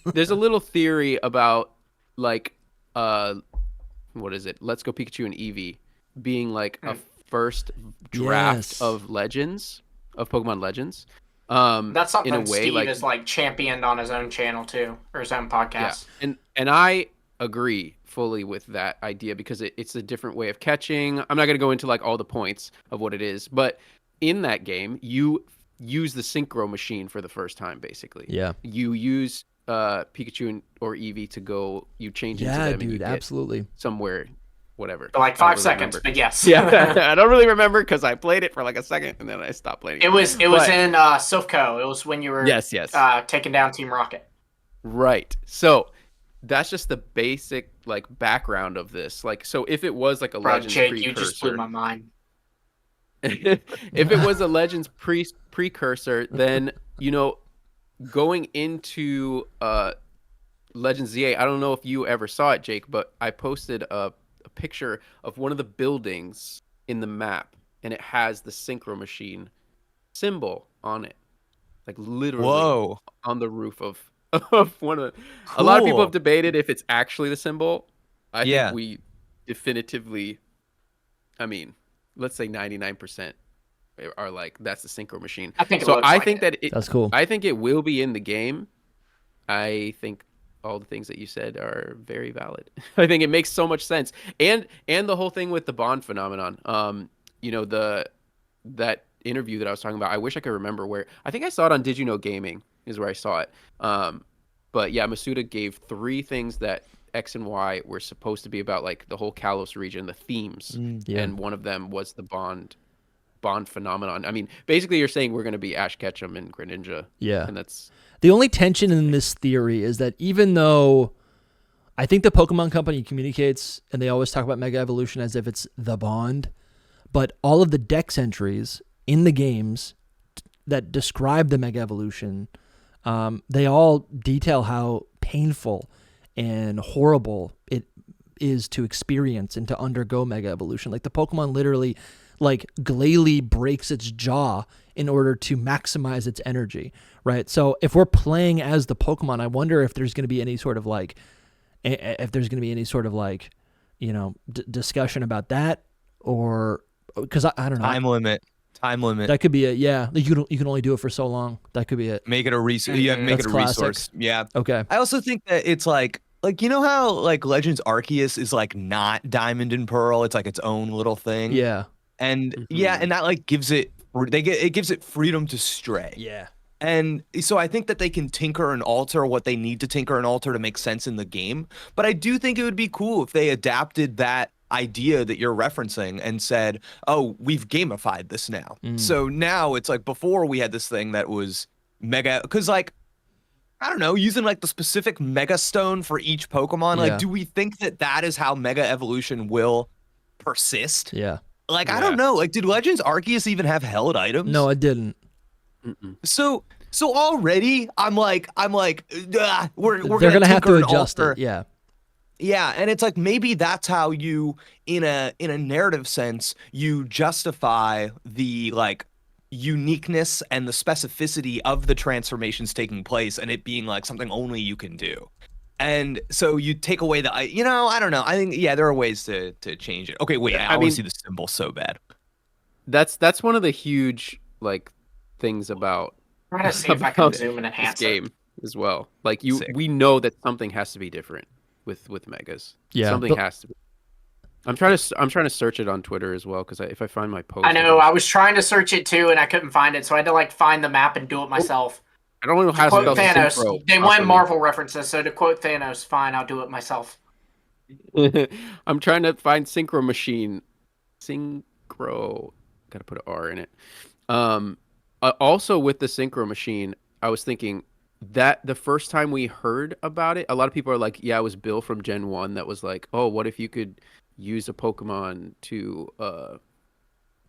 S3: There's a little theory about like what is it? Let's Go Pikachu and Eevee being like a first draft of Pokemon Legends.
S2: That's something
S3: in a way,
S2: Steve is like championed on his own channel too, or his own podcast.
S3: Yeah. And I agree fully with that idea because it's a different way of catching. I'm not going to go into like all the points of what it is, but in that game, you use the synchro machine for the first time, basically.
S1: Yeah.
S3: You use Pikachu or Eevee to go, you change into them.
S1: Yeah,
S3: and
S1: dude,
S3: you get
S1: absolutely.
S3: somewhere, whatever.
S2: For like 5
S3: really
S2: seconds,
S3: remember.
S2: but yes.
S3: Yeah, I don't really remember because I played it for like a second and then I stopped playing.
S2: It was in Silphco. It was when you were
S3: yes.
S2: taking down Team Rocket.
S3: Right. So that's just the basic like background of this. Like, so if it was like a Legends
S2: Jake,
S3: precursor,
S2: you just blew my mind.
S3: if it was a Legends precursor, then going into Legends ZA, I don't know if you ever saw it, Jake, but I posted a picture of one of the buildings in the map, and it has the synchro machine symbol on it, like literally on the roof of one of the. Cool. A lot of people have debated if it's actually the symbol. I think we definitively, I mean, let's say 99% are like that's the synchro machine.
S2: I think
S1: that's cool.
S3: I think it will be in the game. I think all the things that you said are very valid. I think it makes so much sense, and the whole thing with the Bond phenomenon. That interview that I was talking about. I wish I could remember where. I think I saw it on Did You Know Gaming is where I saw it. But yeah, Masuda gave 3 things that X and Y were supposed to be about, like the whole Kalos region, the themes, and one of them was the Bond phenomenon. I mean, basically, you're saying we're going to be Ash Ketchum and Greninja.
S1: Yeah,
S3: and that's
S1: the only tension in this theory is that even though I think the Pokemon Company communicates and they always talk about Mega Evolution as if it's the Bond, but all of the Dex entries in the games that describe the Mega Evolution, they all detail how painful and horrible it is to experience and to undergo Mega Evolution. Like the Pokemon literally, like Glalie breaks its jaw in order to maximize its energy, right? So if we're playing as the Pokemon, I wonder if there's going to be any sort of like, discussion about that, or because I don't know.
S7: Time limit.
S1: That could be it. Yeah, you can only do it for so long. That could be it.
S7: Make it a resource. Yeah, make it a resource. Yeah.
S1: Okay.
S7: I also think that it's like you know how like Legends Arceus is like not Diamond and Pearl. It's like its own little thing.
S1: Yeah.
S7: And and that like gives it freedom to stray.
S1: Yeah.
S7: And so I think that they can tinker and alter what they need to tinker and alter to make sense in the game. But I do think it would be cool if they adapted that idea that you're referencing and said, oh, we've gamified this now. So now it's like before we had this thing that was mega, because like, I don't know, using like the specific Mega Stone for each Pokemon, like, do we think that is how Mega Evolution will persist?
S1: Yeah.
S7: Like, I don't know. Like, did Legends Arceus even have held items?
S1: No, it didn't.
S7: So already I'm like, we're
S1: they're gonna have to adjust it. Yeah.
S7: Yeah, and it's like maybe that's how you, in a narrative sense, you justify the like uniqueness and the specificity of the transformations taking place, and it being like something only you can do. And so you take away the, I don't know. I think there are ways to change it. Okay, wait, I want to see the symbol so bad.
S3: That's one of the huge like things about.
S2: I'm trying to see if I can zoom and enhance
S3: this game as well. Like we know that something has to be different with Megas.
S1: Yeah,
S3: something has to be. I'm trying to search it on Twitter as well because if I find my post,
S2: I know I was trying to search it too and I couldn't find it, so I had to like find the map and do it myself.
S3: I don't know how to spell
S2: Thanos.
S3: synchro,
S2: they want Marvel references, so to quote Thanos, fine, I'll do it myself.
S3: I'm trying to find synchro machine. Synchro. Got to put an R in it. Also with the synchro machine, I was thinking that the first time we heard about it, a lot of people are like, yeah, it was Bill from Gen 1 that was like, oh, what if you could use a Pokemon to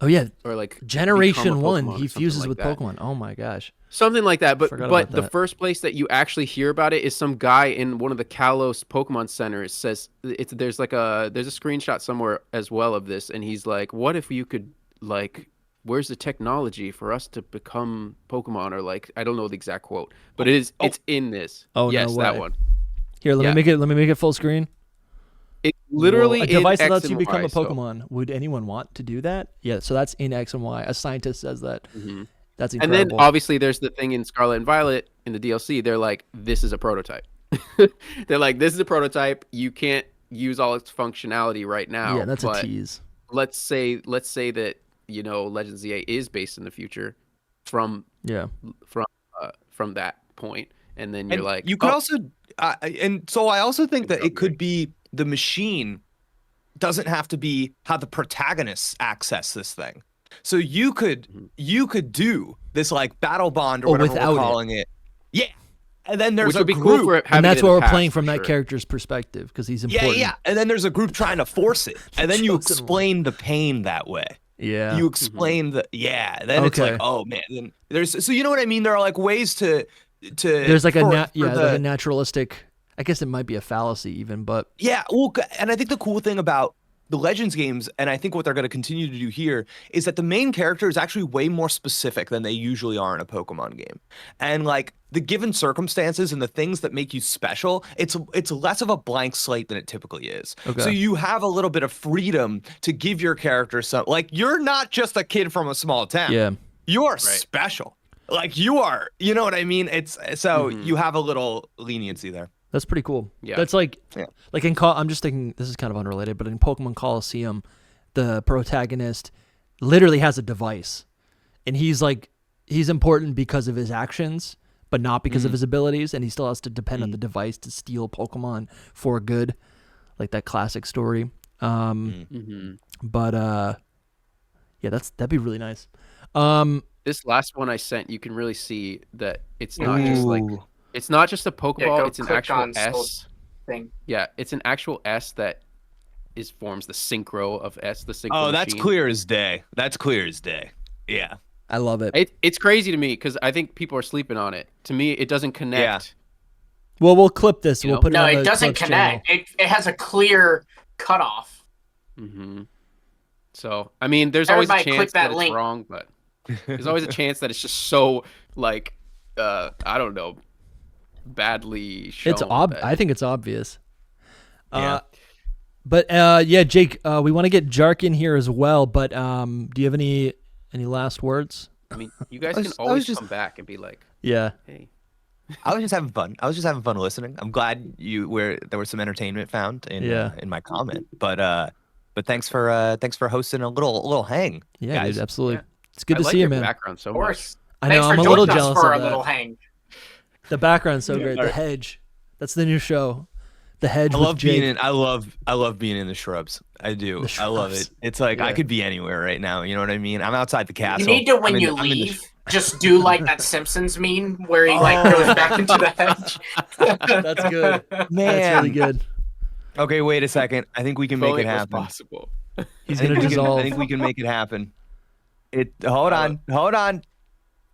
S3: or like
S1: Generation 1 he fuses like with that. Pokemon. Oh my gosh.
S3: Something like that. But the first place that you actually hear about it is some guy in one of the Kalos Pokemon centers says there's a screenshot somewhere as well of this, and he's like, what if you could like, where's the technology for us to become Pokemon? Or like, I don't know the exact quote, but it's in this.
S1: Oh,
S3: yes,
S1: no way.
S3: That one.
S1: Here, let me make it full screen.
S3: It literally
S1: a device that lets you
S3: Y,
S1: become a Pokemon. So. Would anyone want to do that? Yeah, so that's in X and Y. A scientist says that. That's incredible.
S3: And then obviously there's the thing in Scarlet and Violet in the DLC. They're like, this is a prototype. They're like, this is a prototype. You can't use all its functionality right now.
S1: Yeah, that's a tease.
S3: Let's say that Legends ZA is based in the future from that point, and then you're like,
S7: you could also, and so I also think that it could be the machine doesn't have to be how the protagonists access this thing. So you could do this like battle bond or whatever we're calling it. Yeah. And then there's a group,
S3: cool
S1: and that's why we're playing from that character's perspective because he's important.
S7: Yeah. And then there's a group trying to force it, and then you explain the pain that way.
S1: Yeah.
S7: You explain Then it's like, oh man. Then so you know what I mean. There are like ways to. There's
S1: like like a naturalistic. I guess it might be a fallacy even, but
S7: yeah. Well, and I think the cool thing about the Legends games, and I think what they're going to continue to do here, is that the main character is actually way more specific than they usually are in a Pokemon game. And like the given circumstances and the things that make you special, it's less of a blank slate than it typically is. Okay. So you have a little bit of freedom to give your character some, like you're not just a kid from a small town.
S1: Yeah.
S7: You are special. Like you are, you know what I mean? It's so you have a little leniency there.
S1: That's pretty cool. Yeah. That's like in I'm just thinking, this is kind of unrelated, but in Pokemon Coliseum, the protagonist literally has a device, and he's important because of his actions, but not because of his abilities, and he still has to depend on the device to steal Pokemon for good, like that classic story. But yeah, that'd be really nice.
S3: This last one I sent, you can really see that it's not just like. It's not just a Pokeball, it's an actual S
S2: thing.
S3: Yeah, it's an actual S that forms the synchro of S, the synchro
S7: Oh, that's
S3: machine.
S7: clear as day. That's clear as day. Yeah.
S1: I love it.
S3: It's crazy to me because I think people are sleeping on it. To me, it doesn't connect.
S1: Yeah. Well, we'll clip this. We'll put it on
S2: it doesn't connect. It has a clear cutoff.
S3: So, I mean, there's always a chance that it's wrong, but there's always a chance that it's just so, like, I don't know, badly shown.
S1: I think it's obvious.
S7: Yeah.
S1: But Jake, we want to get Jark in here as well, but do you have any last words?
S3: I mean, you guys can always come back and be like,
S1: yeah,
S3: hey.
S7: I was just having fun. Listening. I'm glad there was some entertainment found in my comment. But thanks for hosting a little hang.
S1: Yeah,
S7: guys.
S1: Dude, absolutely. Yeah. It's good to see you, man.
S3: Background so much.
S1: I know. I'm a little jealous
S2: for
S1: of
S2: a little hang.
S1: The background's so great. The hedge. That's the new show. The hedge.
S7: I love being in the shrubs. I do. I love it. It's like I could be anywhere right now. You know what I mean? I'm outside the castle.
S2: You need to when you leave, just do like that Simpsons meme where he goes back into the hedge.
S1: That's good. Man, that's really good.
S7: Okay, wait a second. I think we can make it happen.
S3: Possible.
S1: He's gonna dissolve.
S7: I think we can make it happen. Hold on.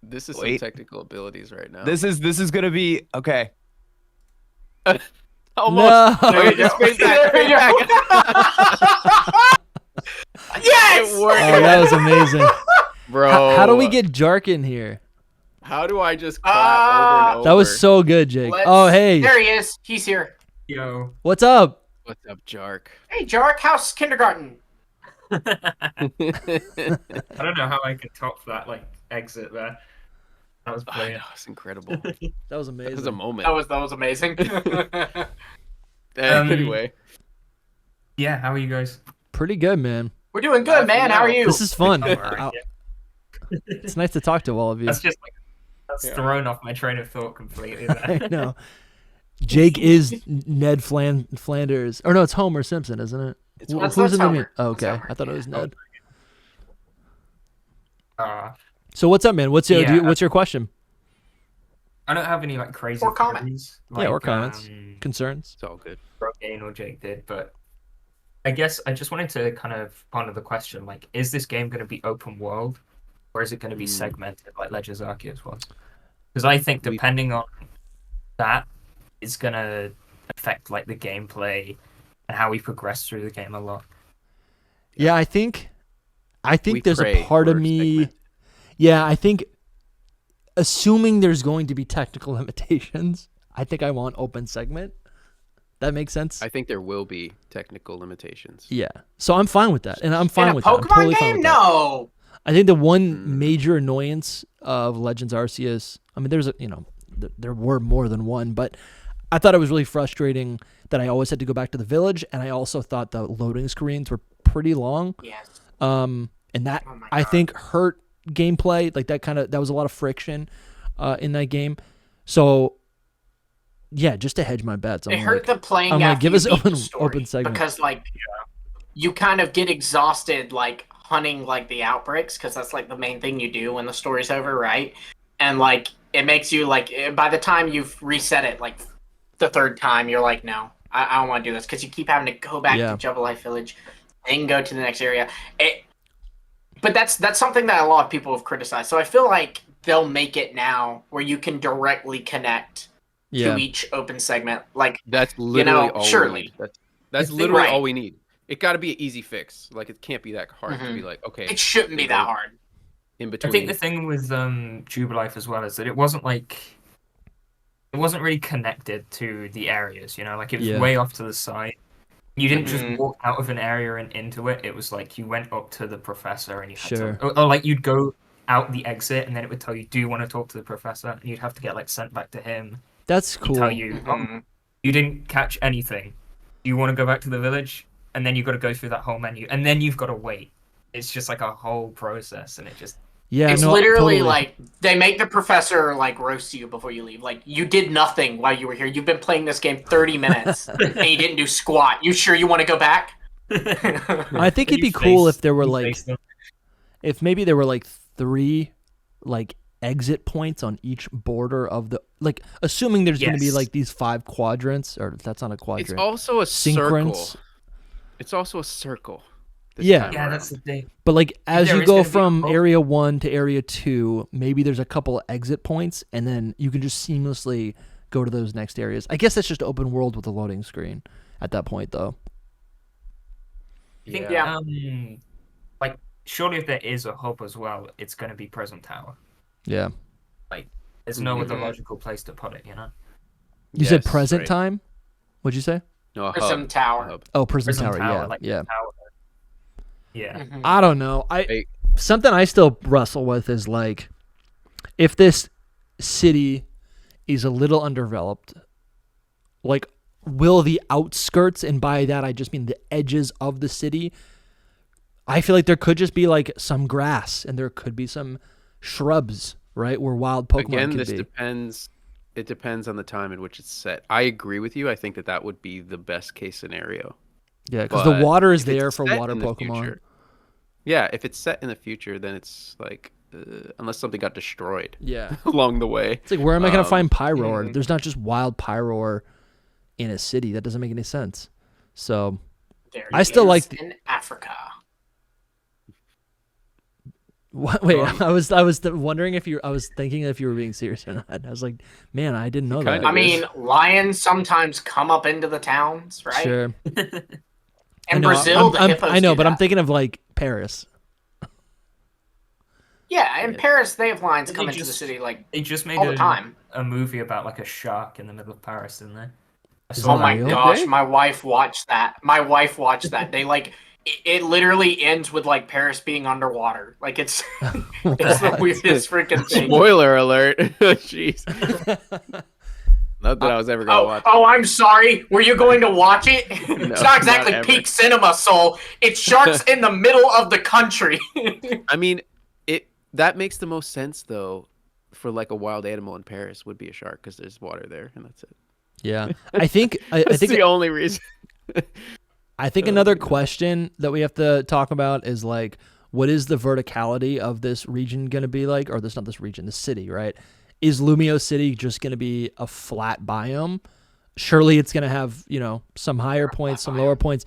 S3: This is some technical abilities right now.
S7: This is gonna be okay.
S3: Almost.
S1: No.
S3: Okay, just face back.
S2: Yes!
S3: It worked.
S1: Oh, that was amazing,
S3: bro.
S1: How do we get Jark in here?
S3: How do I just clap over and over?
S1: That was so good, Jake. Hey.
S2: There he is. He's here.
S8: Yo.
S1: What's up?
S3: What's up, Jark?
S2: Hey, Jark. How's kindergarten?
S8: I don't know how I could top that exit there. That was brilliant.
S3: That was incredible.
S1: That was amazing.
S3: That was a moment.
S2: That was amazing.
S3: Anyway.
S8: Yeah, how are you guys?
S1: Pretty good, man.
S2: We're doing good, man. How are you?
S1: This is fun.
S8: Right,
S1: It's nice to talk to all of you.
S8: That's just thrown off my train of thought completely there.
S1: I know. Jake is Ned Flanders. Or no, it's Homer Simpson, isn't it?
S2: Who's in the
S1: Oh, okay. I thought it was Ned.
S8: So
S1: what's up, man? What's your question?
S8: I don't have any crazy
S2: or comments.
S1: Or comments, concerns.
S3: It's all good.
S8: Rogaine or Jake did, but I guess I just wanted to kind of ponder the question: is this game going to be open world, or is it going to be segmented like Legends Arceus was? Because I think depending on that, it's going to affect the gameplay and how we progress through the game a lot.
S1: Yeah, I think there's a part of me. Yeah, I think assuming there's going to be technical limitations, I think I want open segment. That makes sense.
S3: I think there will be technical limitations.
S1: Yeah, so I'm fine with that, and I'm fine with that.
S2: Pokemon
S1: totally
S2: game, no.
S1: I think the one major annoyance of Legends Arceus, I mean, there were more than one, but I thought it was really frustrating that I always had to go back to the village, and I also thought the loading screens were pretty long.
S2: Yes.
S1: And that I think hurt gameplay. Like that was a lot of friction in that game. So yeah, just to hedge my bets,
S2: it hurt the playing.
S1: I'm like, give us open segment
S2: because like you kind of get exhausted like hunting like the outbreaks because that's like the main thing you do when the story's over, right? And like it makes you like by the time you've reset it like the third time, you're like, no, I don't want to do this because you keep having to go back to Jubble Life Village and go to the next area. But that's something that a lot of people have criticized. So I feel like they'll make it now where you can directly connect to each open segment. Like
S3: that's literally all
S2: surely.
S3: We need. That's literally all we need. It got to be an easy fix. Like it can't be that hard to be like, okay.
S2: It shouldn't be that hard.
S3: In between.
S8: I think the thing with Jubilife as well is that it wasn't really connected to the areas, like it was way off to the side. You didn't just walk out of an area and into it. It was like you went up to the professor and you had to, or like you'd go out the exit and then it would tell you, do you want to talk to the professor? And you'd have to get like sent back to him.
S1: That's cool.
S8: He'd tell you, you didn't catch anything. Do you want to go back to the village? And then you've got to go through that whole menu and then you've got to wait. It's just like a whole process and it just...
S1: Yeah,
S2: it's literally like they make the professor like roast you before you leave. Like you did nothing while you were here. You've been playing this game 30 minutes and you didn't do squat. You sure you want to go back?
S1: I think it'd be cool if there were like, if maybe there were like 3 like exit points on each border of the like. Assuming there's going to be like these 5 quadrants, or that's not a quadrant.
S3: It's also a circle. It's also a circle.
S1: Yeah,
S8: that's the thing.
S1: But like as you go from area 1 to area 2, maybe there's a couple of exit points, and then you can just seamlessly go to those next areas. I guess that's just open world with a loading screen at that point, though.
S8: I think, like surely if there is a hub as well, it's going to be Prism Tower.
S1: Yeah.
S8: Like there's no other logical place to put it,
S1: You said present time? What'd you say?
S3: No,
S2: Prism Tower.
S1: Oh, Prism Tower. Yeah,
S8: like
S1: yeah.
S8: Tower. Yeah.
S1: I don't know. Something I still wrestle with is like, if this city is a little undeveloped, like, will the outskirts, and by that I just mean the edges of the city, I feel like there could just be like some grass and there could be some shrubs, right, where wild Pokemon could be.
S3: Depends. It depends on the time in which it's set. I agree with you. I think that would be the best case scenario.
S1: Yeah, because the water is there for water Pokemon.
S3: Yeah, if it's set in the future, then it's like, unless something got destroyed
S1: Yeah.
S3: along the way.
S1: It's like, where am I going to find Pyroar? There's not just wild Pyroar in a city. That doesn't make any sense. So, I still like...
S2: in Africa.
S1: What? Wait, I was wondering if I was thinking if you were being serious or not. I was like, man, I didn't know that.
S2: I mean, lions sometimes come up into the towns, right?
S1: Sure.
S2: In Brazil, the hippos
S1: I know,
S2: do
S1: but
S2: that.
S1: I'm thinking of like Paris.
S2: Yeah, in Paris, they have lions come into the city like
S8: they just made
S2: all the time.
S8: A movie about like a shark in the middle of Paris, didn't they?
S2: Oh my gosh, my wife watched that. They like it literally ends with like Paris being underwater. Like it's the weirdest freaking thing.
S3: Spoiler alert. Jeez. Not that I was ever going to watch it.
S2: Oh, I'm sorry. Were you going to watch it? It's not exactly peak cinema, Soul. It's sharks in the middle of the country.
S3: I mean, that makes the most sense, though, for like a wild animal in Paris would be a shark because there's water there, and that's it.
S1: Yeah. I think
S3: that's the only reason.
S1: I think another question that we have to talk about is like, what is the verticality of this region going to be like? Or not this region, the city, right? Is Lumio City just going to be a flat biome? Surely it's going to have, some higher points, some lower points.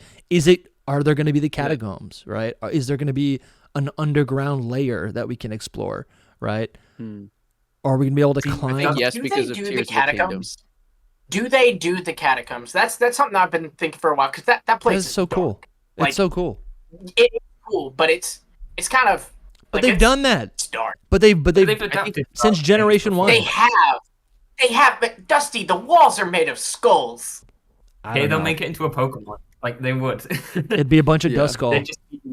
S1: Are there going to be the catacombs, right? Is there going to be an underground layer that we can explore, right? Or are we going to be able to climb?
S3: Yes, because of Tears of the Kingdom.
S2: Do they do the catacombs? That's something I've been thinking for a while because that place is
S1: so cool. It's so cool.
S2: It's cool, but it's kind of.
S1: But they've done that.
S2: It's dark.
S1: But they've since Generation 1.
S2: They have, but Dusty, the walls are made of skulls.
S8: Okay, they'll make it into a Pokemon. Like they would.
S1: It'd be a bunch of Duskull.
S2: I'd be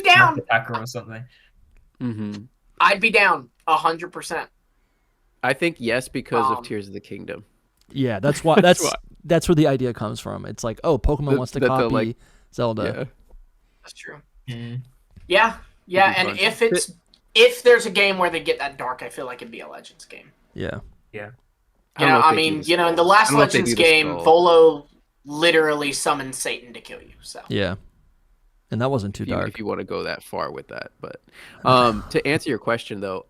S2: down.
S8: Attacker or something.
S2: I'd be down 100%.
S3: I think yes because of Tears of the Kingdom.
S1: Yeah, that's why. That's where the idea comes from. It's like, oh, Pokemon wants to copy Zelda.
S2: Yeah. That's true. Mm. Yeah, and if there's a game where they get that dark, I feel like it'd be a Legends game.
S1: Yeah.
S8: Yeah.
S2: In the last Legends game, Volo literally summoned Satan to kill you. So.
S1: Yeah. And that wasn't too dark.
S3: If you want to go that far with that, but to answer your question though,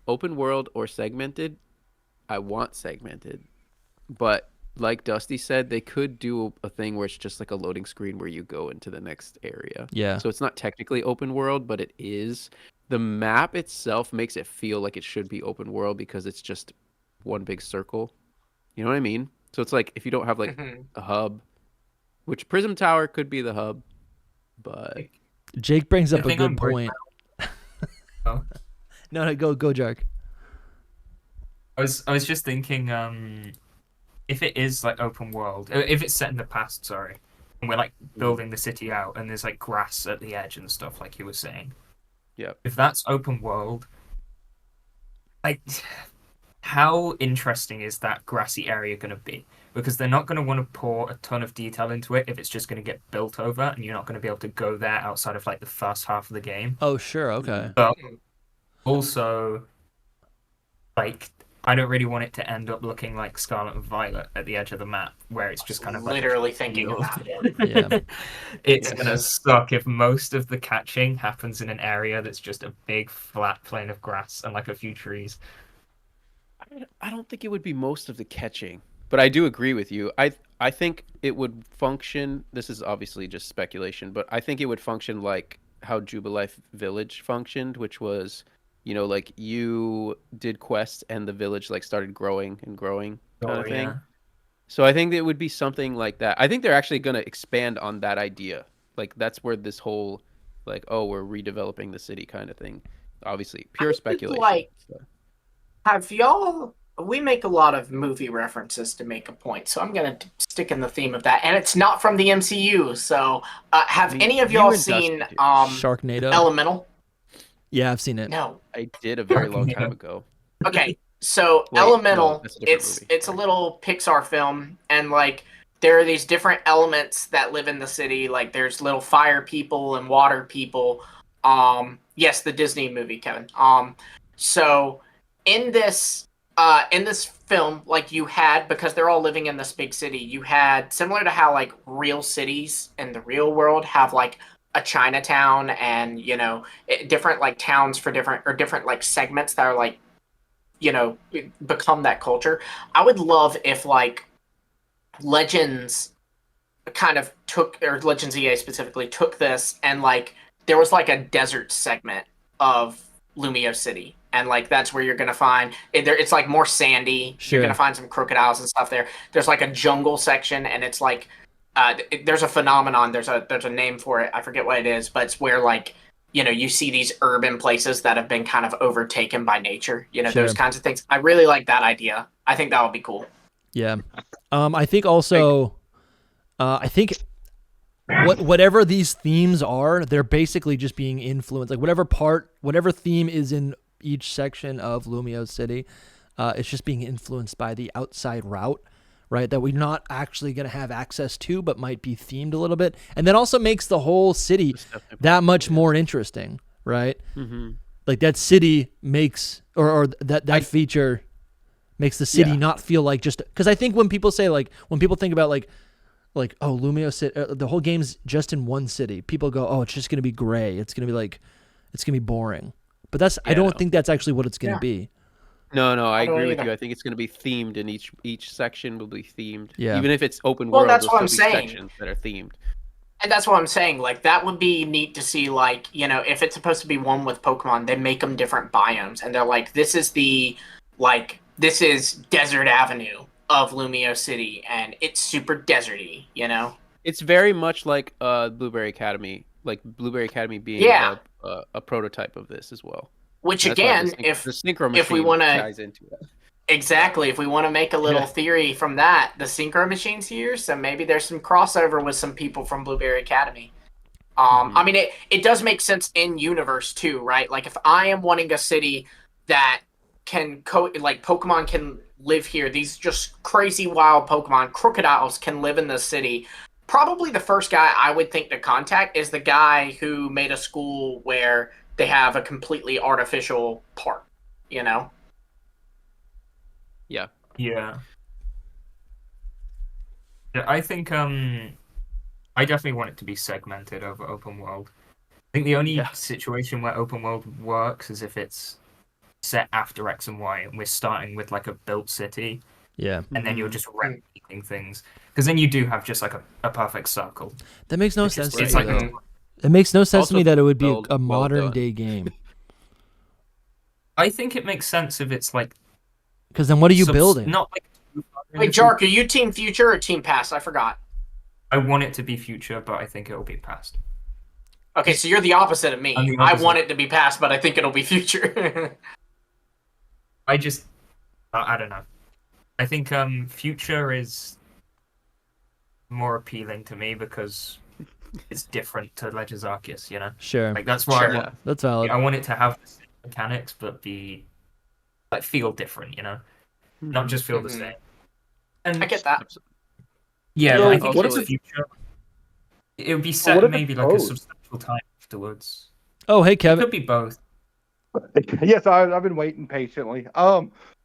S3: open world or segmented, I want segmented, but like Dusty said, they could do a thing where it's just like a loading screen where you go into the next area.
S1: Yeah.
S3: So it's not technically open world, but it is. The map itself makes it feel like it should be open world because it's just one big circle. You know what I mean? So it's like if you don't have like a hub, which Prism Tower could be the hub, but
S1: Jake brings up a good point.
S8: Oh.
S1: No, go, Jark.
S8: I was just thinking, if it is like open world, if it's set in the past, sorry, and we're like building the city out, and there's like grass at the edge and stuff, like you were saying.
S3: Yeah.
S8: If that's open world, like, how interesting is that grassy area going to be? Because they're not going to want to pour a ton of detail into it if it's just going to get built over, and you're not going to be able to go there outside of like the first half of the game.
S1: Oh, sure, okay.
S8: But also, like, I don't really want it to end up looking like Scarlet and Violet at the edge of the map, where it's just kind of
S2: literally thinking about it.
S1: Yeah.
S8: It's gonna suck if most of the catching happens in an area that's just a big flat plain of grass and like a few trees.
S3: I don't think it would be most of the catching, but I do agree with you. I think it would function. This is obviously just speculation, but I think it would function like how Jubilife Village functioned, which was, you know, like you did quests and the village like started growing and growing kind of thing. Yeah. So I think it would be something like that. I think they're actually going to expand on that idea. Like that's where this whole like, oh, we're redeveloping the city kind of thing. Obviously, pure speculation.
S2: Like, have y'all? We make a lot of movie references to make a point, so I'm gonna stick in the theme of that. And it's not from the MCU. So, have any of y'all seen
S1: Sharknado?
S2: Elemental?
S1: Yeah, I've seen it.
S2: No,
S3: I did a very long time ago.
S2: Okay, so Elemental, it's a little Pixar film, and like there are these different elements that live in the city. Like there's little fire people and water people. Yes, the Disney movie, Kevin. So in this film, like you had, because they're all living in this big city, you had similar to how like real cities in the real world have like a Chinatown and, you know, different like towns for different like segments that are like, you know, become that culture. I would love if like Legends kind of took, or Legends EA specifically took this and like there was like a desert segment of Lumio City. And like that's where you're gonna find it's like more sandy. Sure. You're gonna find some crocodiles and stuff there. There's like a jungle section, and it's like there's a phenomenon. There's a name for it. I forget what it is, but it's where like, you know, you see these urban places that have been kind of overtaken by nature. You know, those kinds of things. I really like that idea. I think that would be cool.
S1: Yeah, I think also, I think whatever these themes are, they're basically just being influenced. Like whatever theme is in each section of Lumio City, it's just being influenced by the outside route, right? That we're not actually going to have access to, but might be themed a little bit. And that also makes the whole city that much more interesting, right? Mm-hmm. Like that city makes, or that feature makes the city not feel like just, because I think when people say like, when people think about like, oh, Lumio City, the whole game's just in one city, people go, oh, it's just going to be gray. It's going to be like, it's going to be boring. But I don't think that's actually what it's going to be.
S3: No, I agree with you. I think it's going to be themed, and each section will be themed.
S1: Yeah.
S3: Even if it's open world,
S2: that's what I'm
S3: still be
S2: saying.
S3: Sections that are themed.
S2: And that's what I'm saying. Like that would be neat to see. Like, you know, if it's supposed to be one with Pokemon, they make them different biomes, and they're like, this is Desert Avenue of Lumio City, and it's super deserty. You know,
S3: it's very much like Blueberry Academy. Like Blueberry Academy being a prototype of this as well.
S2: Which again, if
S3: the synchro machine
S2: we want to
S3: ties into it.
S2: Exactly, if we want to make a little theory from that, the synchro machine's here, so maybe there's some crossover with some people from Blueberry Academy. I mean, it does make sense in universe too, right? Like if I am wanting a city that can like Pokemon can live here. These just crazy wild Pokemon. Crocodiles can live in the city. Probably the first guy I would think to contact is the guy who made a school where they have a completely artificial park, you know?
S3: Yeah.
S8: Yeah. I think I definitely want it to be segmented over open world. I think the only situation where open world works is if it's set after X and Y and we're starting with like a built city.
S1: Yeah.
S8: And then you're just replicating things. Because then you do have just like a perfect circle.
S1: That makes no sense to me,
S8: like,
S1: though. It makes no sense
S3: Also
S1: to me that it would be a
S3: well
S1: modern
S3: done.
S1: day game.
S8: I think it makes sense if it's like...
S1: Because then what are you building?
S8: Not like...
S2: Wait, Jark, are you Team Future or Team Past? I forgot.
S8: I want it to be future, but I think it will be past.
S2: Okay, so you're the opposite of me.
S8: I'm the
S2: I
S8: opposite.
S2: want it to be past, but I think it'll be future.
S8: I just... I don't know. I think future is more appealing to me because it's different to Legends Arceus, you know?
S1: Sure.
S8: Like, that's why
S3: Sure.
S1: That's valid.
S8: I want it to have the same mechanics, but be... like, feel different, you know? Not just feel the same. And
S2: I get that.
S8: yeah,
S5: So
S8: but I think
S5: what
S8: it's
S5: if it-
S8: future. It would be
S5: what
S8: set
S5: if
S8: maybe
S5: it's
S8: like a
S5: both?
S8: substantial time afterwards.
S1: Oh, hey,
S8: It
S1: Kevin.
S8: could be both.
S9: Yes, I've been waiting patiently.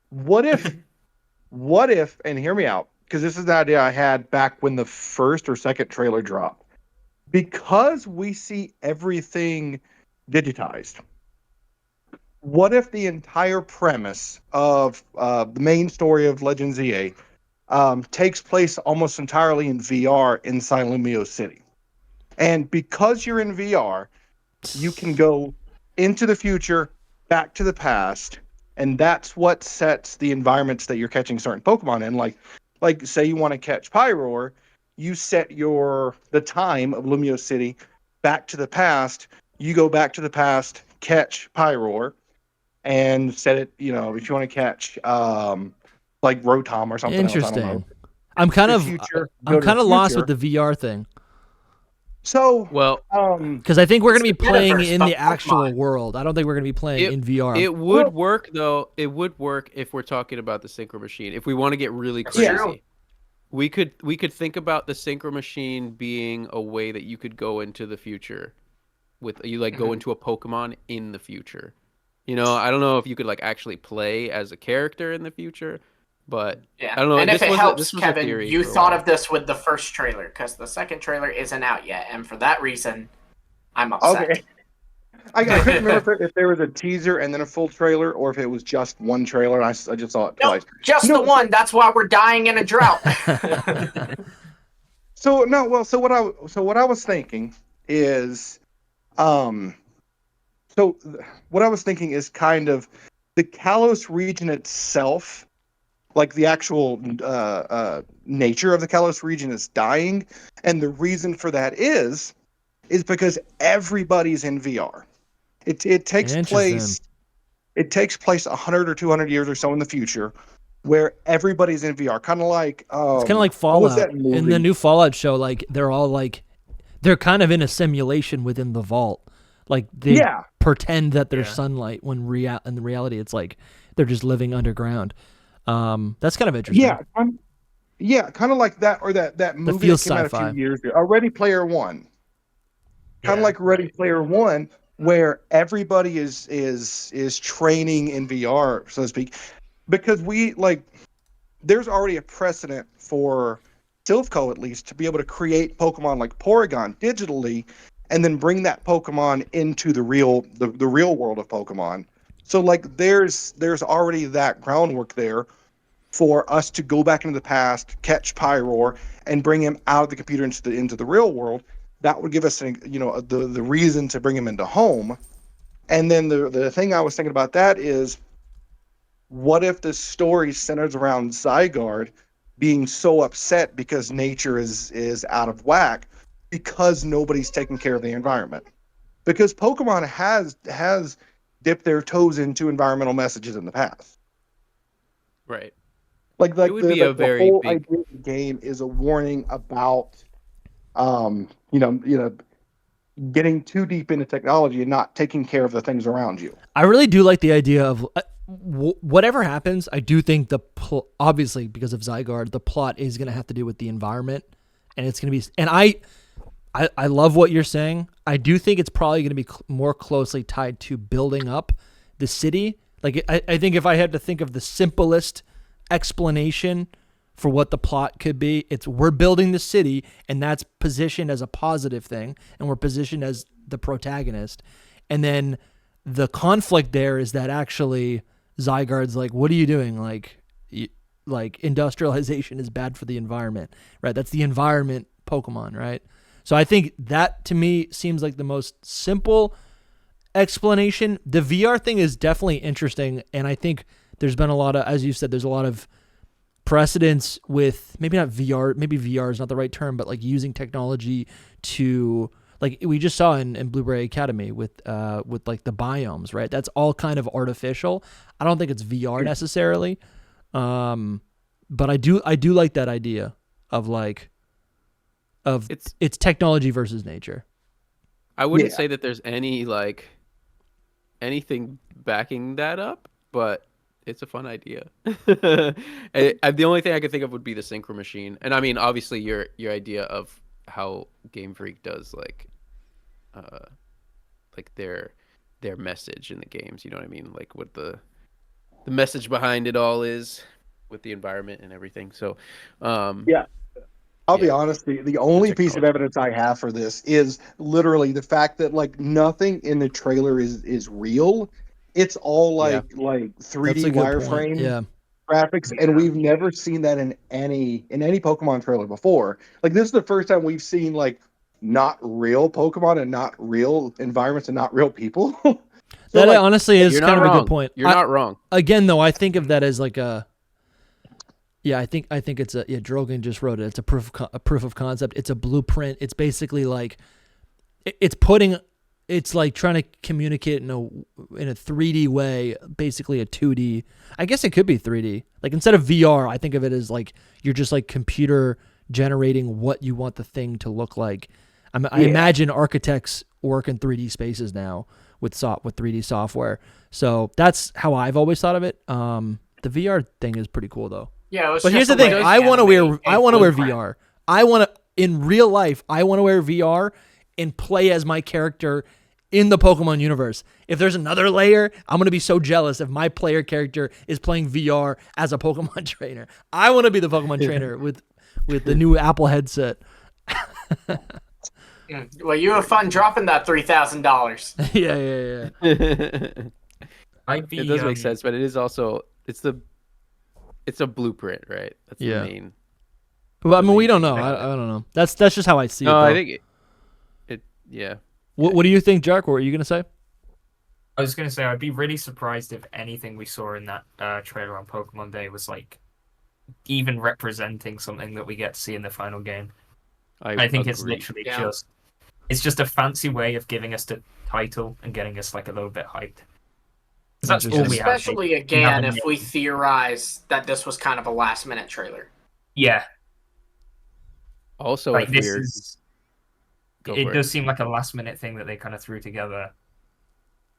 S9: What if, and hear me out, because this is the idea I had back when the first or second trailer dropped. Because we see everything digitized, what if the entire premise of the main story of Legends EA takes place almost entirely in VR inside Lumio City? And because you're in VR, you can go into the future, back to the past, and that's what sets the environments that you're catching certain Pokemon in. Like say you want to catch Pyroar, you set the time of Lumio City back to the past. You go back to the past, catch Pyroar, and set it. You know, if you want to catch like Rotom or something else, I don't know.
S1: Interesting. I'm kind
S9: The
S1: of
S9: future, go
S1: I'm
S9: to
S1: kind
S9: the
S1: of lost
S9: future.
S1: with the VR thing.
S9: So
S3: Well,
S1: Because I think we're going to be
S2: It's the
S1: playing
S2: metaverse
S1: in
S2: of
S1: the actual
S2: Pokemon.
S1: world. I don't think we're going to be playing in VR.
S3: it would work though. It would work if we're talking about the Synchro Machine. If we want to get really
S2: That's
S3: crazy,
S2: true.
S3: we could think about the Synchro Machine being a way that you could go into the future with you go into a Pokemon in the future. You know, I don't know if you could actually play as a character in the future, but
S2: Yeah.
S3: I don't know.
S2: And if it helps,
S3: this was a
S2: Kevin,
S3: theory
S2: you
S3: for a
S2: thought
S3: while.
S2: of this with the first trailer, because the second trailer isn't out yet, and for that reason, I'm upset.
S9: Okay. I couldn't remember if there was a teaser and then a full trailer, or if it was just one trailer. And I just saw it
S2: No,
S9: twice.
S2: just the one. That's why we're dying in a drought.
S9: So what I was thinking is, what I was thinking is kind of the Kalos region itself, like the actual nature of the Kalos region is dying, and the reason for that is because everybody's in VR. It takes place. It takes place 100 or 200 years or so in the future, where everybody's in VR, kind of like
S1: It's kind of like
S9: what was
S1: Fallout.
S9: that movie?
S1: In the new Fallout show, they're all they're kind of in a simulation within the vault. Like they pretend that there's sunlight when in reality it's like they're just living underground. That's kind of interesting.
S9: Kind of like that, or that movie that came out a few years ago, Ready Player One. Kind of like Ready Player One, where everybody is training in VR, so to speak, because there's already a precedent for Silph at least to be able to create Pokemon like Porygon digitally, and then bring that Pokemon into the real world of Pokemon. So there's already that groundwork there for us to go back into the past, catch Pyroar, and bring him out of the computer into the real world. That would give us the reason to bring him into home. And then the thing I was thinking about that is, what if the story centers around Zygarde being so upset because nature is out of whack because nobody's taking care of the environment? Because Pokemon has dipped their toes into environmental messages in the past.
S3: Right.
S9: Like
S3: it would be a very
S9: whole
S3: big
S9: idea of the game is a warning about getting too deep into technology and not taking care of the things around you.
S1: I really do like the idea of whatever happens, I do think obviously because of Zygarde, the plot is going to have to do with the environment, and it's going to be. And I love what you're saying. I do think it's probably going to be more closely tied to building up the city. Like I think if I had to think of the simplest explanation for what the plot could be, it's we're building the city, and that's positioned as a positive thing, and we're positioned as the protagonist, and then the conflict there is that actually Zygarde's like, what are you doing? Like industrialization is bad for the environment, right? That's the environment Pokemon, right? So I think that to me seems like the most simple explanation. The VR thing is definitely interesting, and I think there's been a lot of, as you said, there's a lot of precedence with maybe not VR, maybe VR is not the right term, but like using technology to, like we just saw in Blueberry Academy with like the biomes, right? That's all kind of artificial. I don't think it's VR necessarily, but I do like that idea of like it's technology versus nature.
S3: I wouldn't say that there's any like anything backing that up, but it's a fun idea. The only thing I could think of would be the Synchro Machine, and I mean, obviously, your idea of how Game Freak does like their message in the games. You know what I mean? Like what the message behind it all is with the environment and everything. So,
S9: yeah. I'll be honest, the only piece of evidence I have for this is literally the fact that like nothing in the trailer is real. It's all like 3D wireframe graphics, and we've never seen that in any Pokemon trailer before. Like this is the first time we've seen like not real Pokemon and not real environments and not real people. So
S1: that honestly is kind of a good point.
S3: You're not wrong.
S1: Again, though, I think of that as like a. Yeah, I think it's a Drogon just wrote it. It's a proof of concept. It's a blueprint. It's basically like it's like trying to communicate in a 3D way, basically a 2D. I guess it could be 3D. Like instead of VR, I think of it as like you're just like computer generating what you want the thing to look like. I imagine architects work in 3D spaces now with 3D software. So that's how I've always thought of it. The VR thing is pretty cool though.
S2: Yeah,
S1: but here's the thing: I want to wear VR. In real life, I want to wear VR and play as my character in the Pokemon universe. If there's another layer, I'm gonna be so jealous if my player character is playing VR as a Pokemon trainer. I want to be the Pokemon trainer with the new Apple headset.
S2: Well, you have fun dropping that $3,000.
S1: Yeah.
S3: It does make sense, but it is also it's a blueprint, right? That's the main.
S1: Well, I mean, we don't know. I don't know. That's just how I see it. No,
S3: I think it. Yeah.
S1: What do you think, Jack? What were you gonna say?
S8: I was gonna say I'd be really surprised if anything we saw in that trailer on Pokemon Day was like even representing something that we get to see in the final game. I think it's literally just a fancy way of giving us the title and getting us like a little bit hyped.
S2: That's all we have. Especially again if we theorize that this was kind of a last minute trailer.
S8: Yeah.
S3: Also,
S8: like it does seem like a last minute thing that they kind of threw together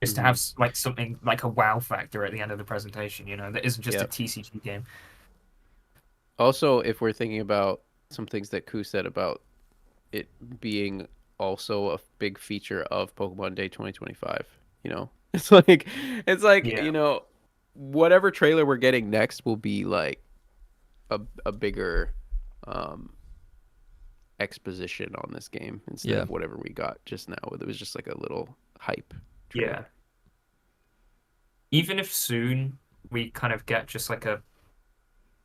S8: just to have like something like a wow factor at the end of the presentation, you know, that isn't just a TCG game.
S3: Also, if we're thinking about some things that Ku said about it being also a big feature of Pokemon Day 2025, you know, it's like you know, whatever trailer we're getting next will be like a bigger exposition on this game instead of whatever we got just now. It was just like a little hype trailer.
S8: Yeah. Even if soon we kind of get just like a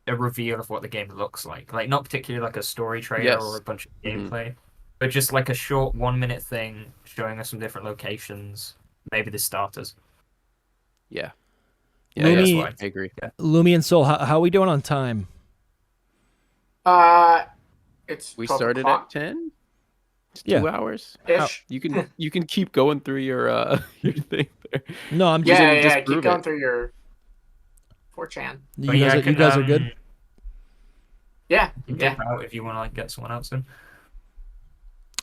S8: reveal of what the game looks like not particularly like a story trailer or a bunch of gameplay, but just like a short 1 minute thing showing us some different locations, maybe the starters.
S3: Yeah,
S1: Lumi,
S3: I agree. Yeah.
S1: Lumi and Soul, how are we doing on time?
S3: We started at 10. It's 2 hours. You can keep going through your thing there.
S1: No, I'm just
S2: keep going through your 4chan.
S1: You guys are good.
S2: Yeah.
S8: Out if you want to like get someone else in.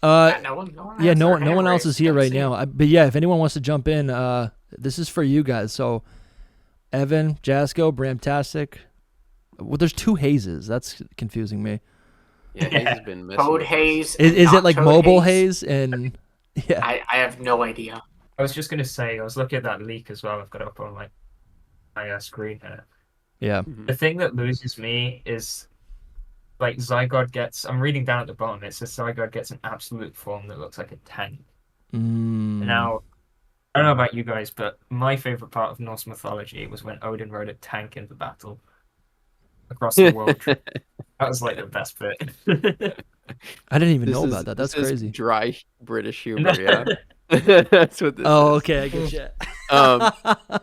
S2: No
S1: one else is here right now. But yeah, if anyone wants to jump in, this is for you guys. So Evan, Jasko, Bramtastic. Well, there's 2 Hazes. That's confusing me.
S3: Yeah, Haze has been missing.
S2: Toad Haze.
S1: Is it like mobile Haze? And yeah,
S2: I have no idea.
S8: I was just gonna say, I was looking at that leak as well. I've got it up on my screen here.
S1: Yeah.
S8: The thing that loses me is like Zygarde gets. I'm reading down at the bottom. It says Zygarde gets an absolute form that looks like a tank. Now, I don't know about you guys, but my favorite part of Norse mythology was when Odin rode a tank into battle across the world. That was like the best bit.
S1: I didn't even know about that. That's crazy.
S3: Dry British humor, yeah. That's what this is.
S1: Okay, I get you. I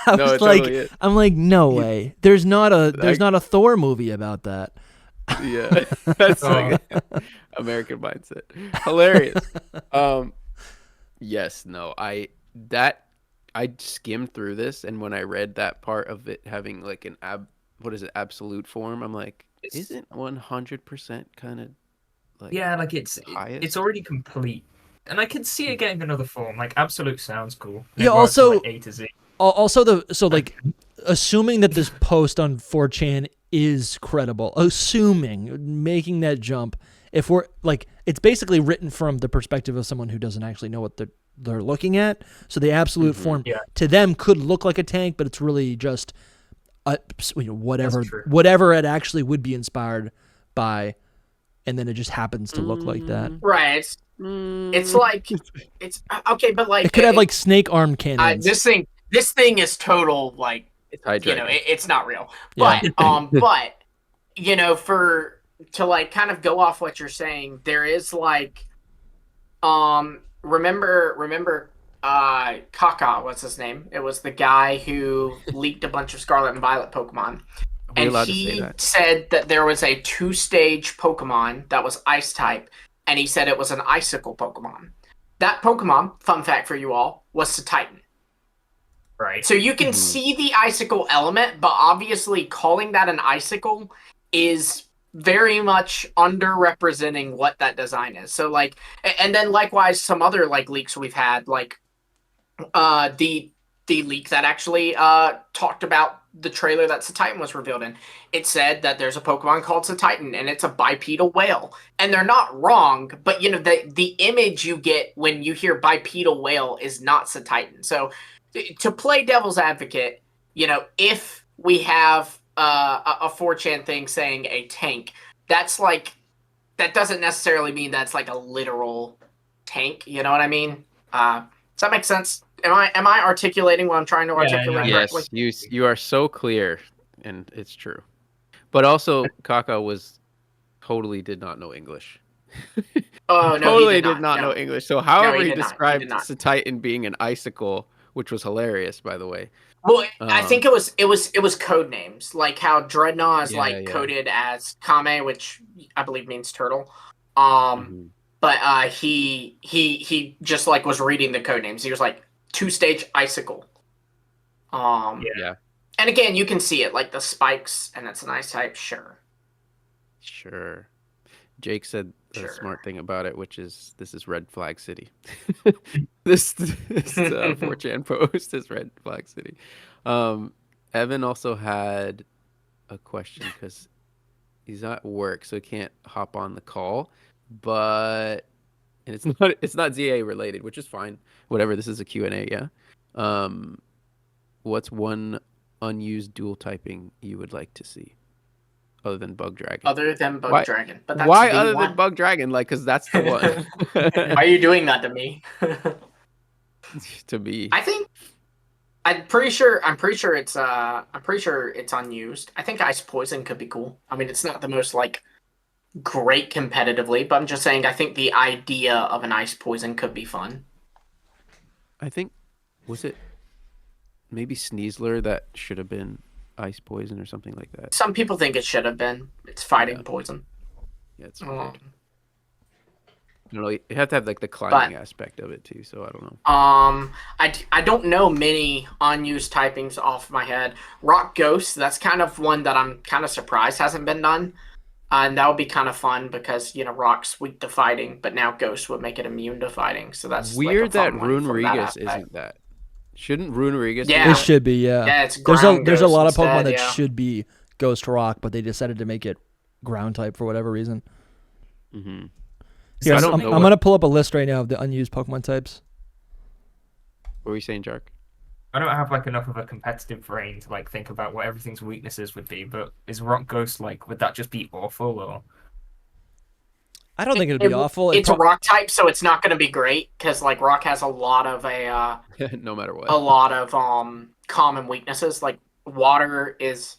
S3: No,
S1: was
S3: it
S1: like,
S3: totally is.
S1: I'm like, no way. There's not a Thor movie about that.
S3: Yeah, that's like American mindset. Hilarious. Yes, no, I skimmed through this, and when I read that part of it having like an absolute form, I'm like, isn't 100% kind of like
S8: like it's already complete, and I can see it getting another form. Like absolute sounds cool.
S1: Yeah. Also,
S8: like A to Z.
S1: Assuming that this post on 4chan is credible, making that jump, if we're like, it's basically written from the perspective of someone who doesn't actually know what they're looking at. So the absolute form to them could look like a tank, but it's really just whatever it actually would be inspired by, and then it just happens to look like that.
S2: Right. It's like it's okay, but like
S1: it could have like snake arm cannons.
S2: This thing is total like
S3: it's hydrated.
S2: It's not real.
S1: Yeah.
S2: But to like kind of go off what you're saying, there is like remember Kaka, what's his name? It was the guy who leaked a bunch of Scarlet and Violet Pokemon. And he said that there was a 2-stage Pokemon that was ice type, and he said it was an icicle Pokemon. That Pokemon, fun fact for you all, was Titan.
S8: Right.
S2: So you can see the icicle element, but obviously calling that an icicle is very much underrepresenting what that design is. So like, and then likewise, some other like leaks we've had, like the leak that actually talked about the trailer that Titan was revealed in. It said that there's a Pokemon called Titan, and it's a bipedal whale. And they're not wrong, but the image you get when you hear bipedal whale is not Titan. So to play devil's advocate, if we have a 4chan thing saying a tank, that's like, that doesn't necessarily mean that's like a literal tank. You know what I mean? Does that make sense? Am I articulating what I'm trying to articulate correctly?
S3: Yes, you are so clear, and it's true. But also, Kaka totally did not know English.
S2: Oh, no,
S3: totally did not know English. So however he described
S2: Titan
S3: being an icicle, which was hilarious, by the way.
S2: Well, I think it was code names, like how Dreadnought is coded as Kame, which I believe means turtle. But he just like was reading the code names. He was like 2-stage icicle.
S3: Yeah.
S2: And again, you can see it like the spikes, and it's an ice type.
S3: Sure. Jake said a smart thing about it, which is this is Red Flag City. this 4chan post is Red Flag City. Evan also had a question because he's at work, so he can't hop on the call. But and it's not ZA related, which is fine. Whatever. This is a Q&A. Yeah. What's one unused dual typing you would like to see? Other than Bug Dragon.
S2: But that's
S3: why other than Bug Dragon? Like, because that's the one.
S2: Why are you doing that to me?
S3: To me.
S2: I'm pretty sure it's unused. I think Ice Poison could be cool. I mean, it's not the most like great competitively, but I'm just saying I think the idea of an Ice Poison could be fun.
S3: I think was it maybe Sneasler that should have been Ice Poison or something like that.
S2: Some people think it should have been. It's fighting poison.
S3: Yeah, it's weird. You have to have like the climbing aspect of it too, so I don't know.
S2: I don't know many unused typings off my head. Rock Ghost, that's kind of one that I'm kind of surprised hasn't been done. And that would be kind of fun because, Rock's weak to fighting, but now Ghost would make it immune to fighting. So that's
S3: weird
S2: like
S3: that Rune Regis isn't that. Shouldn't Runerigus?
S2: Yeah.
S1: It should be, yeah.
S2: Yeah, it's
S1: there's a lot of
S2: instead,
S1: Pokemon that should be Ghost Rock, but they decided to make it ground type for whatever reason.
S3: Mm-hmm.
S1: Here, I'm going to pull up a list right now of the unused Pokemon types.
S3: What were you saying, Jark?
S8: I don't have like enough of a competitive brain to like think about what everything's weaknesses would be, but is Rock Ghost like, would that just be awful or?
S1: I don't think it'd be awful.
S2: It's a rock type, so it's not going to be great because like rock has a lot of
S3: no matter what,
S2: a lot of common weaknesses. Like water is,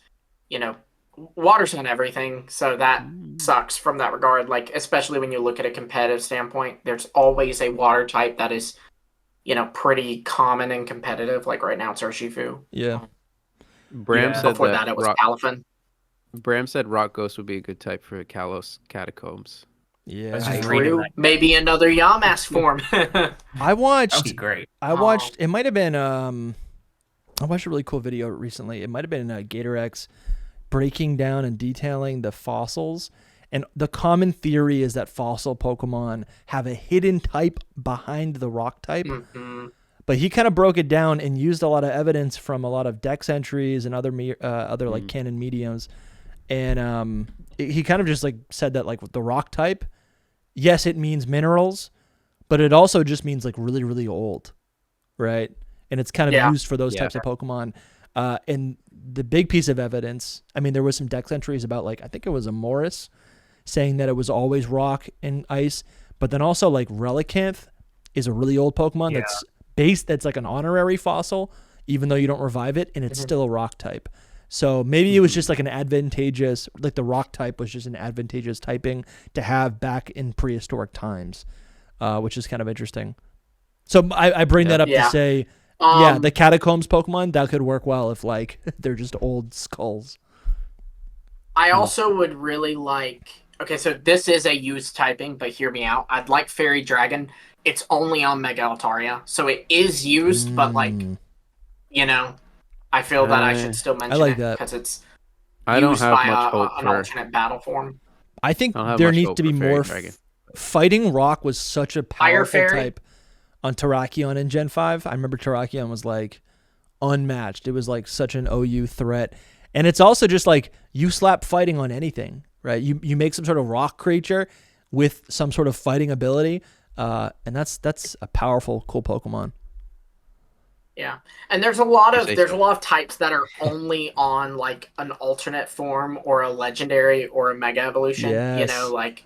S2: water's on everything, so that sucks from that regard. Like especially when you look at a competitive standpoint, there's always a water type that is, pretty common and competitive. Like right now, it's Urshifu.
S1: Yeah.
S3: Bram said
S2: before that it was Palafin.
S3: Bram said Rock Ghost would be a good type for Kalos Catacombs.
S1: Yeah,
S2: maybe another Yamask form.
S1: I watched.
S8: That'd be great.
S1: I watched. It might have been. I watched a really cool video recently. It might have been Gator X breaking down and detailing the fossils. And the common theory is that fossil Pokemon have a hidden type behind the rock type.
S2: Mm-hmm.
S1: But he kind of broke it down and used a lot of evidence from a lot of Dex entries and other like canon mediums. And he kind of just like said that like with the rock type, yes, it means minerals, but it also just means like really, really old, right? And it's kind of used for those types of Pokemon. And the big piece of evidence, I mean, there was some Dex entries about like, I think it was a Morris saying that it was always rock and ice, but then also like Relicanth is a really old Pokemon that's like an honorary fossil, even though you don't revive it, and it's still a rock type. So maybe it was just like an advantageous, like the rock type was just an advantageous typing to have back in prehistoric times, which is kind of interesting. So I bring that up to say, the Catacombs Pokemon, that could work well if like they're just old skulls.
S2: I also would really like, okay, so this is a used typing, but hear me out. I'd like Fairy Dragon. It's only on Mega Altaria, so it is used, but like, I feel that I should still mention it because it's used by an alternate battle form.
S1: I think there needs to be more. Fighting Rock was such a powerful type on Terrakion in Gen 5. I remember Terrakion was like unmatched. It was like such an OU threat. And it's also just like you slap fighting on anything, right? You make some sort of rock creature with some sort of fighting ability, and that's a powerful, cool Pokemon.
S2: Yeah, and there's a lot of types that are only on like an alternate form or a legendary or a mega evolution.
S1: Yes.
S2: Like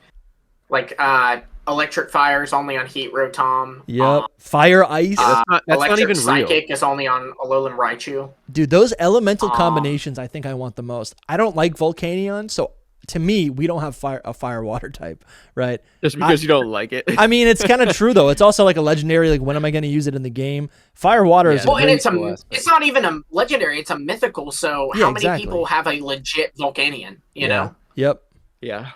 S2: Electric Fire is only on Heat Rotom.
S1: Yep. Fire Ice.
S3: That's not even
S2: Psychic
S3: real.
S2: is only on Alolan Raichu.
S1: Dude, those elemental combinations I think I want the most. I don't like Volcanion, so to me, we don't have a fire water type, right?
S3: Just because you don't like it.
S1: I mean, it's kind of true though. It's also like a legendary. Like, when am I going to use it in the game? Fire water is
S2: and it's not even a legendary. It's a mythical. So how many people have a legit Volcanion? You know?
S1: Yep.
S3: Yeah.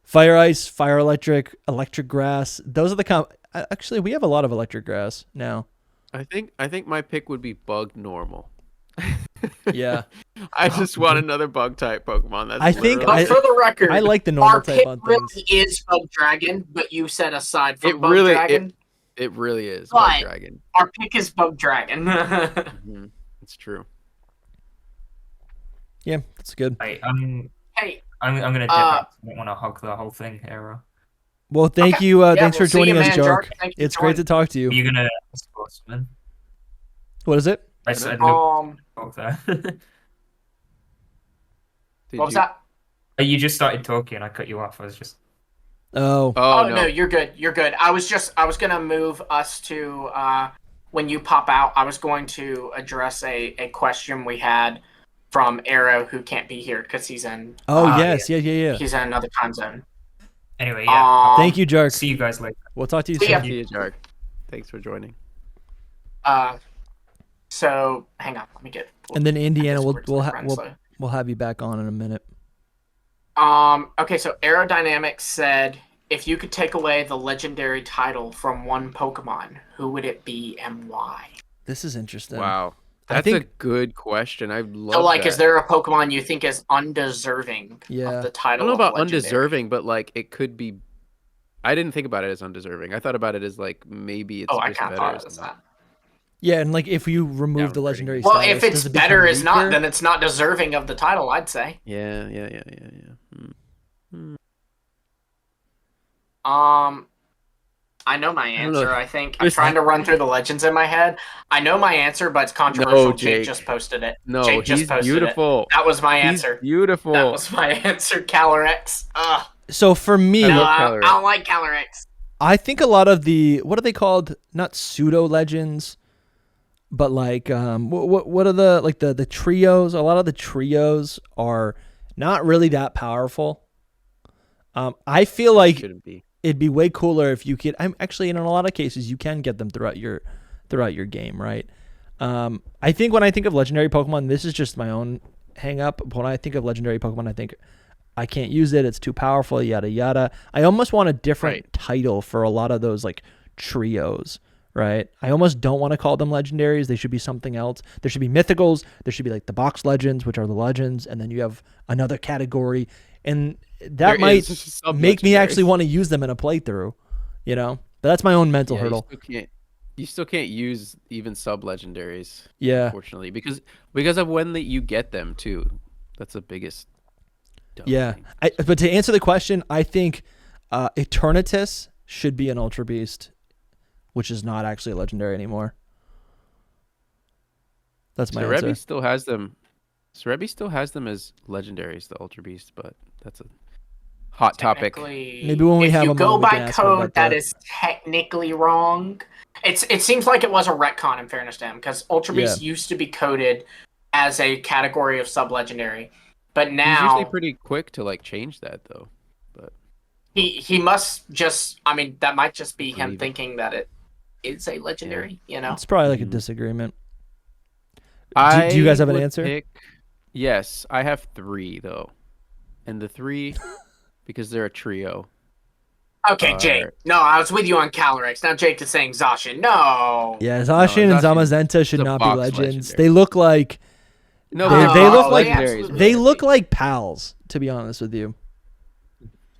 S1: Fire Ice, Fire Electric, Electric Grass. Those are the actually, we have a lot of Electric Grass now.
S3: I think my pick would be Bug Normal.
S1: Yeah.
S3: I just want another bug type Pokemon.
S2: But for the record,
S1: I like the normal type on things.
S2: Our pick really is Bug Dragon, but you said aside from Bug Dragon.
S3: It really is Bug Dragon.
S2: Our pick is Bug Dragon.
S3: It's true.
S1: Yeah, that's good.
S2: Hey,
S8: I'm gonna dip out. I don't want to hug the whole thing, Hero.
S1: Well, thank you. Thanks for joining us, Jark. It's great to talk to you.
S8: Are you gonna sportsman?
S1: What is it?
S8: I said no. There.
S2: What was that?
S8: You just started talking. I cut you off. I was just.
S1: Oh,
S2: no, you're good. You're good. I was gonna move us to when you pop out. I was going to address a question we had from Arrow, who can't be here because he's in.
S1: Yes, yeah.
S2: He's in another time zone.
S8: Anyway, yeah.
S1: Thank you, Jark.
S8: See you guys later.
S1: We'll talk to you
S2: soon.
S1: soon.
S3: See you, Jark. Thanks for joining.
S2: So hang on, let me get.
S1: And then Indiana, we'll have you back on in a minute.
S2: Okay, so Aerodynamics said, if you could take away the legendary title from one Pokemon, who would it be and why?
S1: This is interesting.
S3: Wow. That's a good question. I love that.
S2: Is there a Pokemon you think is undeserving of the title?
S3: I don't know about undeserving, but like it could be. I didn't think about it as undeserving. I thought about it as like maybe it's just better.
S1: Yeah, and like if you remove the legendary
S2: well,
S1: status,
S2: if it's better is not, then it's not deserving of the title, I'd say.
S3: Yeah.
S2: I know my answer. I think I'm trying to run through the legends in my head. I know my answer, but it's controversial.
S3: No, Jake.
S2: Jake just posted it.
S3: No,
S2: Jake just
S3: he's
S2: posted
S3: beautiful.
S2: It. That was my answer.
S3: Beautiful.
S2: That was my answer. Calyrex. Ugh.
S1: So for me,
S2: I don't like Calyrex.
S1: I think a lot of the, what are they called? Not pseudo legends, but like what are the like the trios? A lot of the trios are not really that powerful. I feel like it'd be way cooler if you could. I'm actually, in a lot of cases you can get them throughout your game, right? I think when I think of legendary Pokemon, this is just my own hang up. But when I think of legendary Pokemon, I think I can't use it. It's too powerful. Yada yada. I almost want a different title for a lot of those like trios, right? I almost don't want to call them legendaries. They should be something else. There should be mythicals. There should be like the box legends, which are the legends, and then you have another category, and that might make me actually want to use them in a playthrough, you know. But that's my own mental hurdle.
S3: You still can't use even sub legendaries.
S1: Yeah,
S3: unfortunately, because of when you get them too. That's the biggest.
S1: Yeah, but to answer the question, I think Eternatus should be an Ultra Beast, which is not actually a legendary anymore. That's my answer.
S3: Still has them. Serebii still has them as legendaries, the Ultra Beast, but that's a hot topic.
S1: Maybe when we have
S2: if you
S1: a
S2: go
S1: moment,
S2: by code, that is technically wrong. It seems like it was a retcon, in fairness to him, because Ultra Beast used to be coded as a category of sub-legendary. But now
S3: he's usually pretty quick to like change that though. But
S2: he must just, I mean, that might just be him thinking that it is a legendary, you know.
S1: It's probably like a disagreement. Do you guys have an answer?
S3: Yes, I have 3 though. And the 3 because they're a trio.
S2: Okay, Jake. No, I was with you on Calyrex. Now Jake is saying Zacian. No.
S1: Yeah, Zacian and Zamazenta should not be legends.
S3: Legendary.
S1: They look like
S3: No,
S1: they look like
S3: legendaries.
S1: they look like pals, to be honest with you.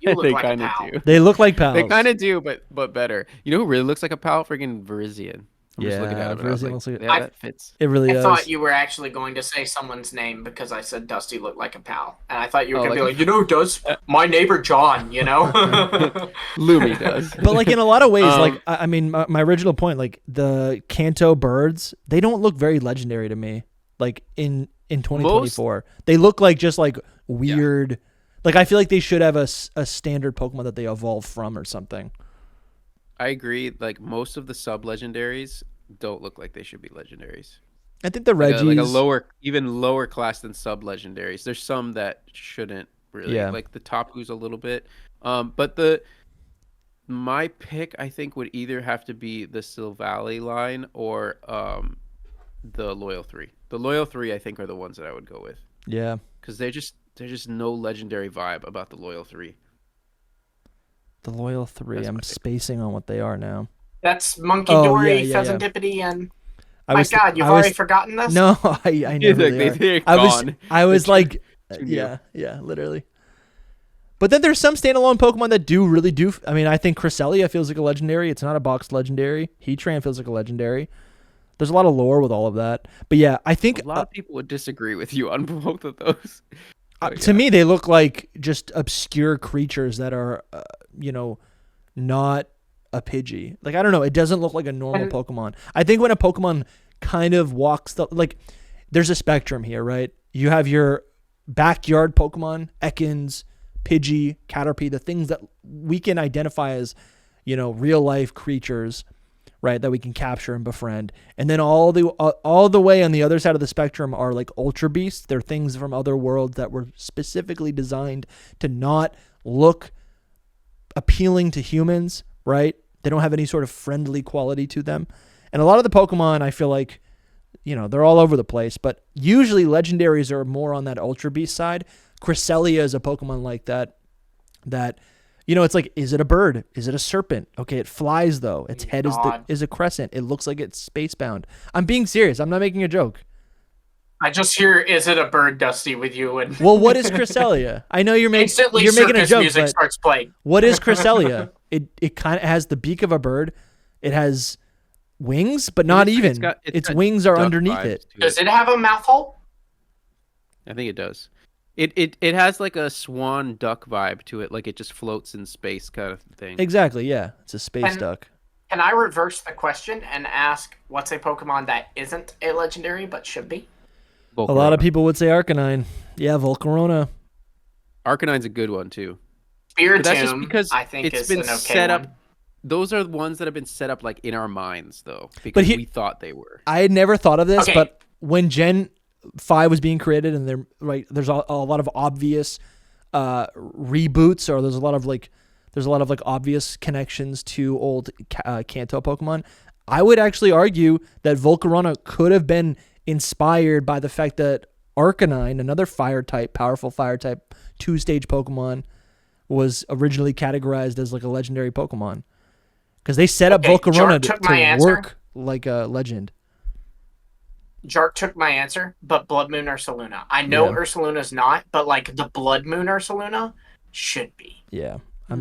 S2: You look
S3: they
S2: like
S3: kind
S2: a
S3: of
S2: pal.
S3: do.
S1: They look like pals.
S3: They kind of do, but better. You know who really looks like a pal? Friggin' Virizion. I'm just looking at him.
S1: Virizion looks like
S3: that fits.
S1: It really
S2: I
S1: is.
S2: thought you were actually going to say someone's name because I said Dusty looked like a pal. And I thought you were going to be like, you know who does? My neighbor John, you know?
S3: Lumi does.
S1: But like in a lot of ways, like, I mean, my original point, like the Kanto birds, they don't look very legendary to me. Like in 2024, they look like just like weird. Like I feel like they should have a standard Pokemon that they evolve from or something.
S3: I agree. Like most of the sub legendaries don't look like they should be legendaries.
S1: I think the Regis,
S3: like a even lower class than sub legendaries. There's some that shouldn't really. Like the Tapu's a little bit. But my pick I think would either have to be the Silvally line or the Loyal 3. The Loyal 3 I think are the ones that I would go with.
S1: Yeah.
S3: Because there's just no legendary vibe about the Loyal 3.
S1: The Loyal 3. I'm spacing on what they are now.
S2: That's Monkey Dory, Pheasantipity, and my God, you've already forgotten this?
S1: No, I never really I was like, yeah, literally. But then there's some standalone Pokemon that really do. I mean, I think Cresselia feels like a legendary. It's not a boxed legendary. Heatran feels like a legendary. There's a lot of lore with all of that. But yeah, I think
S3: a lot of people would disagree with you on both of those.
S1: To me, they look like just obscure creatures that are, not a Pidgey. Like, I don't know. It doesn't look like a normal Pokemon. I think when a Pokemon kind of walks there's a spectrum here, right? You have your backyard Pokemon, Ekans, Pidgey, Caterpie, the things that we can identify as, real life creatures, right? That we can capture and befriend. And then all the way on the other side of the spectrum are like Ultra Beasts. They're things from other worlds that were specifically designed to not look appealing to humans, right? They don't have any sort of friendly quality to them. And a lot of the Pokemon, I feel like, they're all over the place, but usually legendaries are more on that Ultra Beast side. Cresselia is a Pokemon like that, it's like, is it a bird? Is it a serpent? Okay, it flies though. Its head is a crescent. It looks like it's spacebound. I'm being serious. I'm not making a joke.
S2: I just hear, is it a bird, Dusty, with you? And
S1: well, what is Cresselia? I know you're making a joke,
S2: music
S1: but
S2: starts playing.
S1: What is Cresselia? It kind of has the beak of a bird. It has wings, but not even. Its wings are underneath it.
S2: Does it have a mouth hole?
S3: I think it does. It has like a swan duck vibe to it, like it just floats in space kind of thing.
S1: Exactly, yeah. It's a space duck.
S2: Can I reverse the question and ask what's a Pokemon that isn't a legendary but should be?
S1: Volcarona. A lot of people would say Arcanine. Yeah, Volcarona.
S3: Arcanine's a good one too.
S2: Spiritomb,
S3: that's just because
S2: I think
S3: it's
S2: is
S3: been
S2: an okay
S3: set
S2: one.
S3: up. Those are the ones that have been set up like in our minds though, because we thought they were.
S1: I had never thought of this, but when Gen 5 was being created, and there's a lot of obvious reboots, or there's a lot of obvious connections to old Kanto Pokemon. I would actually argue that Volcarona could have been inspired by the fact that Arcanine, another powerful fire type 2-stage Pokemon, was originally categorized as like a legendary Pokemon, because they set up Volcarona to work like a legend.
S2: Jark took my answer, but Blood Moon Ursaluna. I know Ursaluna's not, but like the Blood Moon Ursaluna should be.
S1: Yeah, I'm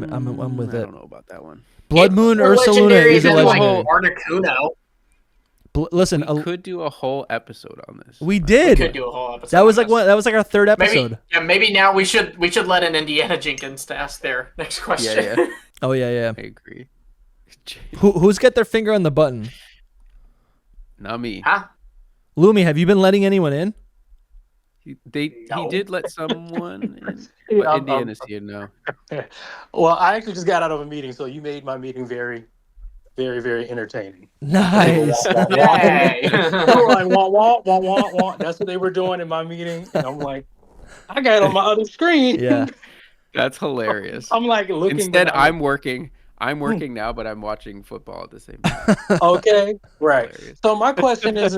S1: with it.
S3: I don't know about that one.
S1: Blood Moon Ursaluna is a legendary.
S2: Like Articuno.
S1: Listen,
S3: we could do a whole episode on this.
S1: We did.
S2: We could do a whole episode.
S1: That was like our third episode.
S2: Maybe now we should let in Indiana Jenkins to ask their next question.
S3: Yeah.
S1: Oh yeah.
S3: I agree.
S1: Who's got their finger on the button?
S3: Not me.
S2: Huh?
S1: Lumi, have you been letting anyone in?
S3: He did let someone in, but Indiana's here now.
S5: Well, I actually just got out of a meeting, so you made my meeting very, very, very entertaining.
S1: Nice.
S5: Yay. They were like, wah, wah, wah, wah, wah. That's what they were doing in my meeting. And I'm like, I got it on my other screen.
S1: Yeah.
S3: That's hilarious.
S5: I'm like looking.
S3: Instead, I'm working. I'm working now, but I'm watching football at the same time.
S5: Okay, right. Hilarious. So my question is,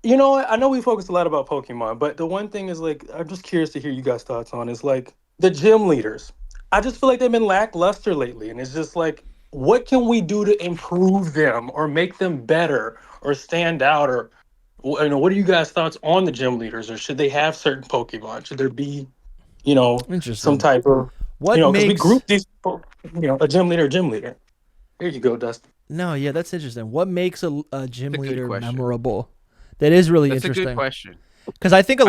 S5: you know what? I know we focus a lot about Pokemon, but the one thing is like, I'm just curious to hear you guys' thoughts on is like the gym leaders. I just feel like they've been lackluster lately, and it's just like, what can we do to improve them or make them better or stand out, or what are you guys' thoughts on the gym leaders, or should they have certain Pokemon? Should there be, some type of because we group these, a gym leader. Here you go, Dustin.
S1: No, yeah, that's interesting. What makes a gym leader memorable? That is really interesting.
S3: That's a good question.
S1: Because I think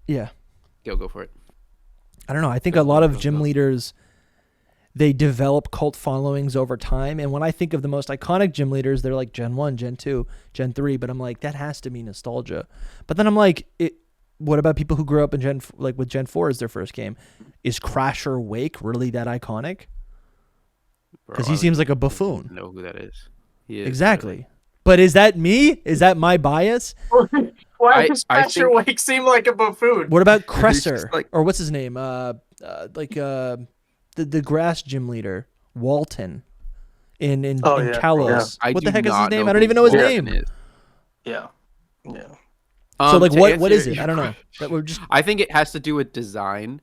S3: yeah. Go for it.
S1: I don't know. I think a lot of gym leaders, they develop cult followings over time. And when I think of the most iconic gym leaders, they're like Gen 1, Gen 2, Gen 3. But I'm like, that has to be nostalgia. But then I'm like, what about people who grew up in with Gen 4 as their first game? Is Crasher Wake really that iconic? Because he seems like a buffoon.
S3: I know who that is.
S1: Exactly. Really. But is that me? Is that my bias?
S2: Why does Crasher Wake seem like a buffoon?
S1: What about Cresser? Or what's his name? The grass gym leader, Walton, in Kalos.
S3: Yeah.
S1: What the heck is his name? I don't even know his name.
S5: Yeah.
S1: So what is it? I don't know.
S3: I think it has to do with design.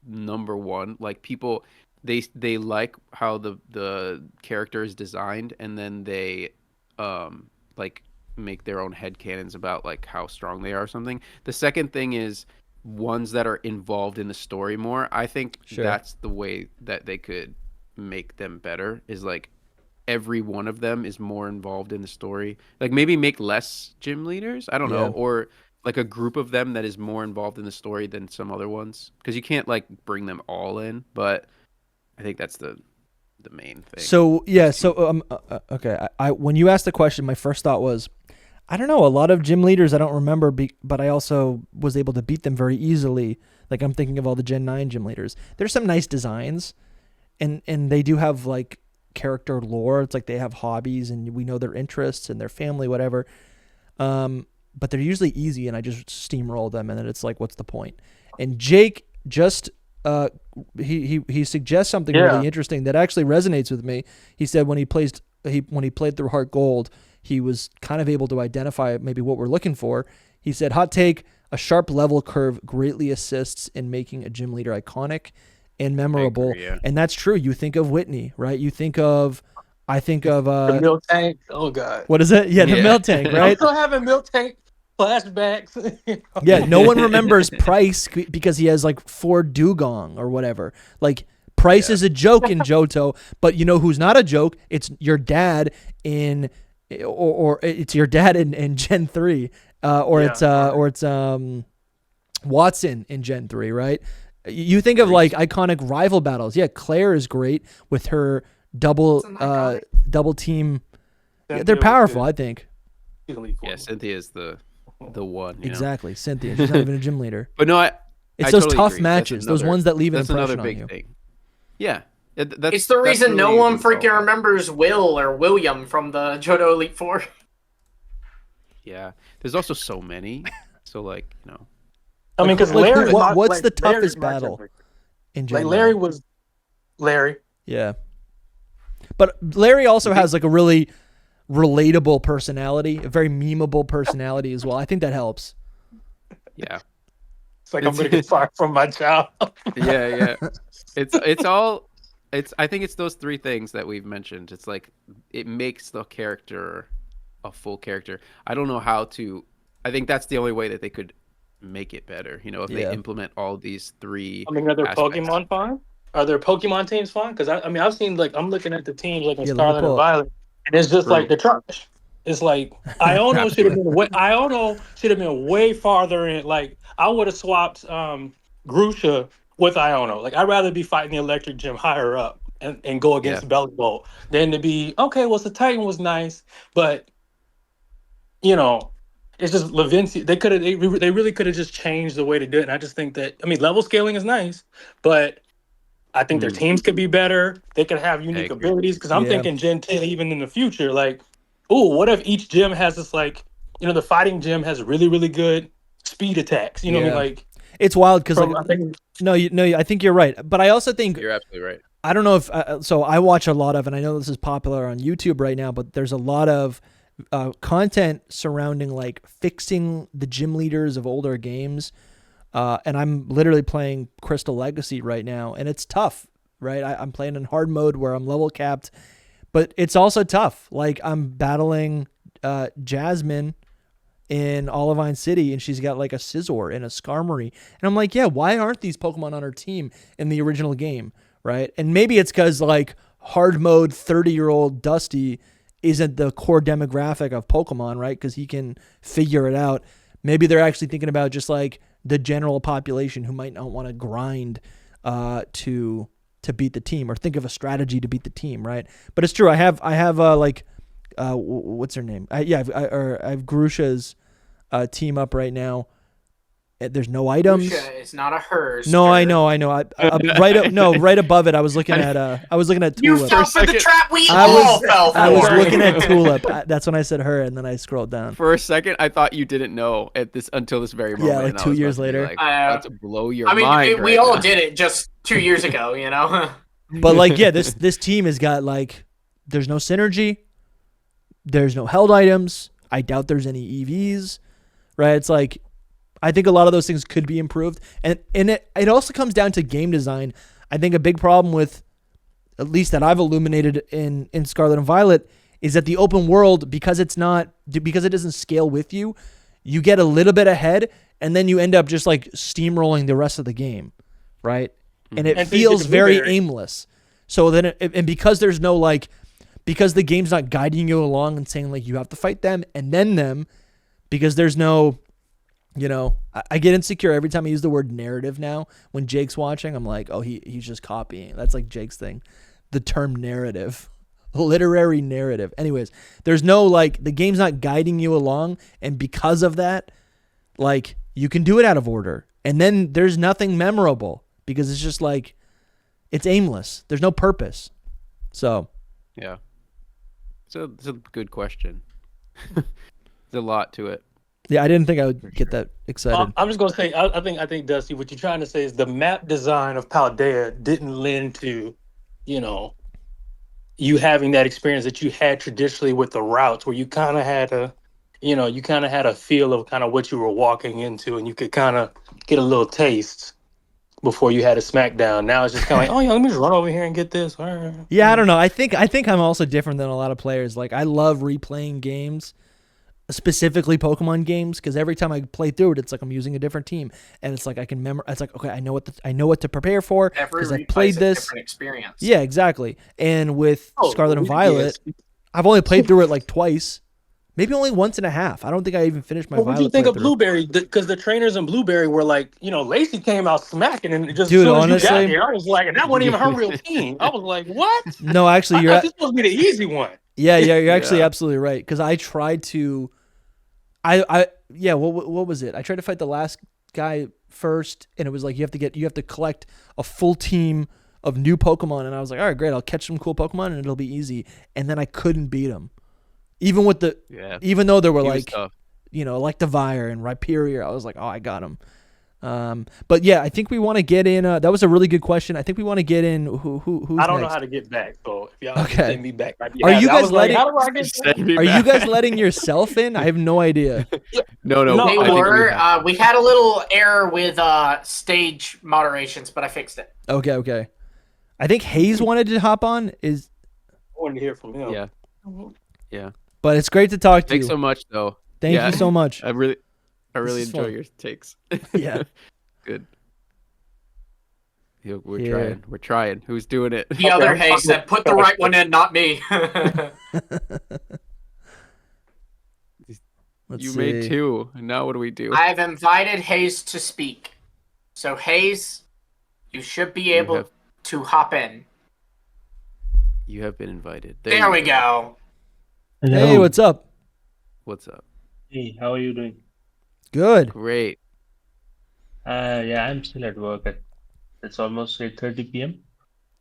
S3: Number one, like people, they like how the character is designed, and then they like make their own headcanons about like how strong they are or something. The second thing is ones that are involved in the story more. I think that's the way that they could make them better, is like every one of them is more involved in the story. Like maybe make less gym leaders, I don't know, or like a group of them that is more involved in the story than some other ones, because you can't like bring them all in. But I think that's the main thing.
S1: So okay. I when you asked the question, my first thought was, I don't know, a lot of gym leaders I don't remember, but I also was able to beat them very easily. Like I'm thinking of all the Gen 9 gym leaders. There's some nice designs, and they do have like character lore. It's like they have hobbies, and we know their interests and their family, whatever. But they're usually easy, and I just steamroll them, and then it's like, what's the point? And Jake just he suggests something really interesting that actually resonates with me. He said when he played through Heart Gold, he was kind of able to identify maybe what we're looking for. He said, hot take, a sharp level curve greatly assists in making a gym leader iconic and memorable.
S3: Agree, yeah.
S1: And that's true. You think of Whitney, right? I think of
S5: the Milk Tank. Oh God.
S1: What is it? Yeah, the Milk Tank, right?
S5: I'm still having Milk Tank flashbacks.
S1: Yeah, no one remembers Price because he has like 4 dugong or whatever. Like Price is a joke in Johto, but you know who's not a joke? It's your dad in, or it's your dad in Gen 3, or it's Watson in Gen 3, right? You think of like iconic rival battles. Yeah, Claire is great with her double team. Yeah, they're powerful, I think.
S3: Yeah, Cynthia is the one.
S1: Exactly, Cynthia. She's not even a gym leader.
S3: But no,
S1: it's those totally tough matches, those ones that leave an impression on you.
S3: Thing. Yeah.
S2: It's the reason really no one freaking remembers Will or William from the Johto Elite Four.
S3: Yeah. There's also so many. So, like, you know.
S5: I mean, because Larry...
S1: What's the toughest battle in Gen 9?
S5: Larry was... Larry.
S1: Yeah. But Larry also has, like, a really relatable personality, a very memeable personality as well. I think that helps.
S3: Yeah.
S5: It's like I'm going to get fired from my job.
S3: Yeah. I think it's those three things that we've mentioned. It's like it makes the character a full character. I don't know how to. I think that's the only way that they could make it better. You know, if they implement all these three.
S5: I mean, are there Pokemon fun? Are there Pokemon teams fun? Because I mean, I've seen like I'm looking at the teams like in Scarlet and Violet, and it's just like the trash. It's like Iono should have been way farther in. Like I would have swapped Grusha with Iono. Like I'd rather be fighting the Electric Gym higher up and go against Belly Bolt than to be well. The Titan was nice, but you know, it's just Levincia. They really could have just changed the way to do it. And I just think that level scaling is nice, but I think their teams could be better. They could have unique abilities because I'm thinking Gen 10 even in the future. Like, what if each gym has this the fighting gym has really really good speed attacks. You know what I mean? Like
S1: it's wild because I think you're right, but I also think
S3: you're absolutely right.
S1: I don't know if so. I watch a lot of, and I know this is popular on YouTube right now, but there's a lot of content surrounding like fixing the gym leaders of older games. And I'm literally playing Crystal Legacy right now, and it's tough, right? I'm playing in hard mode where I'm level capped, but it's also tough. Like I'm battling Jasmine in Olivine City, and she's got like a Scizor and a Skarmory, and I'm like, why aren't these Pokemon on her team in the original game, right? And maybe it's because like hard mode 30-year-old Dusty isn't the core demographic of Pokemon, right? Because he can figure it out. Maybe they're actually thinking about just like the general population who might not want to grind to beat the team or think of a strategy to beat the team, right? But it's true. I have what's her name? I have Grusha's team up right now. There's no items.
S2: Grusha, it's not a hers.
S1: No, I know. Right above it. I was looking at Tulip.
S2: You fell for the trap we all fell for.
S1: I was looking at Tulip. That's when I said her, and then I scrolled down.
S3: For a second, I thought you didn't know until this very moment.
S1: Yeah, like 2 years later.
S3: About to blow your mind.
S2: We all did it just 2 years ago, you know.
S1: But like, this team has got like, there's no synergy. There's no held items. I doubt there's any EVs, right? It's like, I think a lot of those things could be improved. And it also comes down to game design. I think a big problem with, at least that I've illuminated in Scarlet and Violet, is that the open world, because it doesn't scale with you, you get a little bit ahead, and then you end up just like steamrolling the rest of the game, right? And it feels very aimless. So then, and because there's no because the game's not guiding you along and saying like you have to fight them and then them, because there's no, I get insecure every time I use the word narrative now. When Jake's watching, I'm like, oh, he's just copying. That's like Jake's thing. The term narrative, literary narrative. Anyways, there's no the game's not guiding you along, and because of that, like you can do it out of order, and then there's nothing memorable because it's just like it's aimless. There's no purpose. So,
S3: yeah, it's a good question. There's a lot to it.
S1: Yeah, I didn't think I would get that excited.
S5: I'm just gonna say, I think Dusty, what you're trying to say is the map design of Paldea didn't lend to, you having that experience that you had traditionally with the routes, where you kind of had a feel of kind of what you were walking into, and you could kind of get a little taste before you had a smackdown. Now it's just kind of like, let me just run over here and get this.
S1: Yeah, I don't know. I think I'm also different than a lot of players. Like I love replaying games. specifically Pokemon games, because every time I play through it, it's like I'm using a different team, and it's like I can memorize. It's like, okay, I know what to prepare for because I played this.
S2: Different experience.
S1: Yeah, exactly. And with Scarlet and Violet, I've only played through it like twice, maybe only once and a half. I don't think I even finished my.
S5: What would you think of Blueberry? Because the trainers in Blueberry were like, Lacey came out smacking, and just
S1: dude,
S5: as soon
S1: honestly,
S5: as you got here, I was like, and that wasn't even her real team. I was like, what?
S1: No, actually,
S5: this is supposed to be the easy one.
S1: Yeah, you're actually absolutely right. Because I tried to. What was it? I tried to fight the last guy first, and it was like you have to collect a full team of new Pokemon, and I was like, all right, great, I'll catch some cool Pokemon, and it'll be easy. And then I couldn't beat him, even though there were like, Electivire and Rhyperior. I was like, oh, I got him. But yeah, I think we want to get in. That was a really good question. I think we want to get in. Who's
S5: I don't know
S1: next?
S5: how to get back. So if y'all can send me back,
S1: are you guys letting? Are you guys letting yourself in? I have no idea.
S3: No.
S2: They were. We had a little error with stage moderations, but I fixed it.
S1: Okay. I think Hayes wanted to hop on.
S5: I wanted to hear from him.
S3: Yeah.
S1: But it's great to talk to you.
S3: Thanks so much, though.
S1: Thank you so much.
S3: I really enjoy your takes.
S1: Yeah.
S3: Good. We're trying. Who's doing it?
S2: The other Hayes said, "Put the right one in, not me."
S3: You made 2, and now what do we do?
S2: I've invited Hayes to speak. So Hayes, you should be able to hop in.
S3: You have been invited.
S2: There we go.
S10: Hello.
S1: Hey, what's up?
S3: What's up?
S10: Hey, how are you doing?
S1: Good.
S3: Great.
S10: Yeah, I'm still at work. It's almost 8:30 p.m.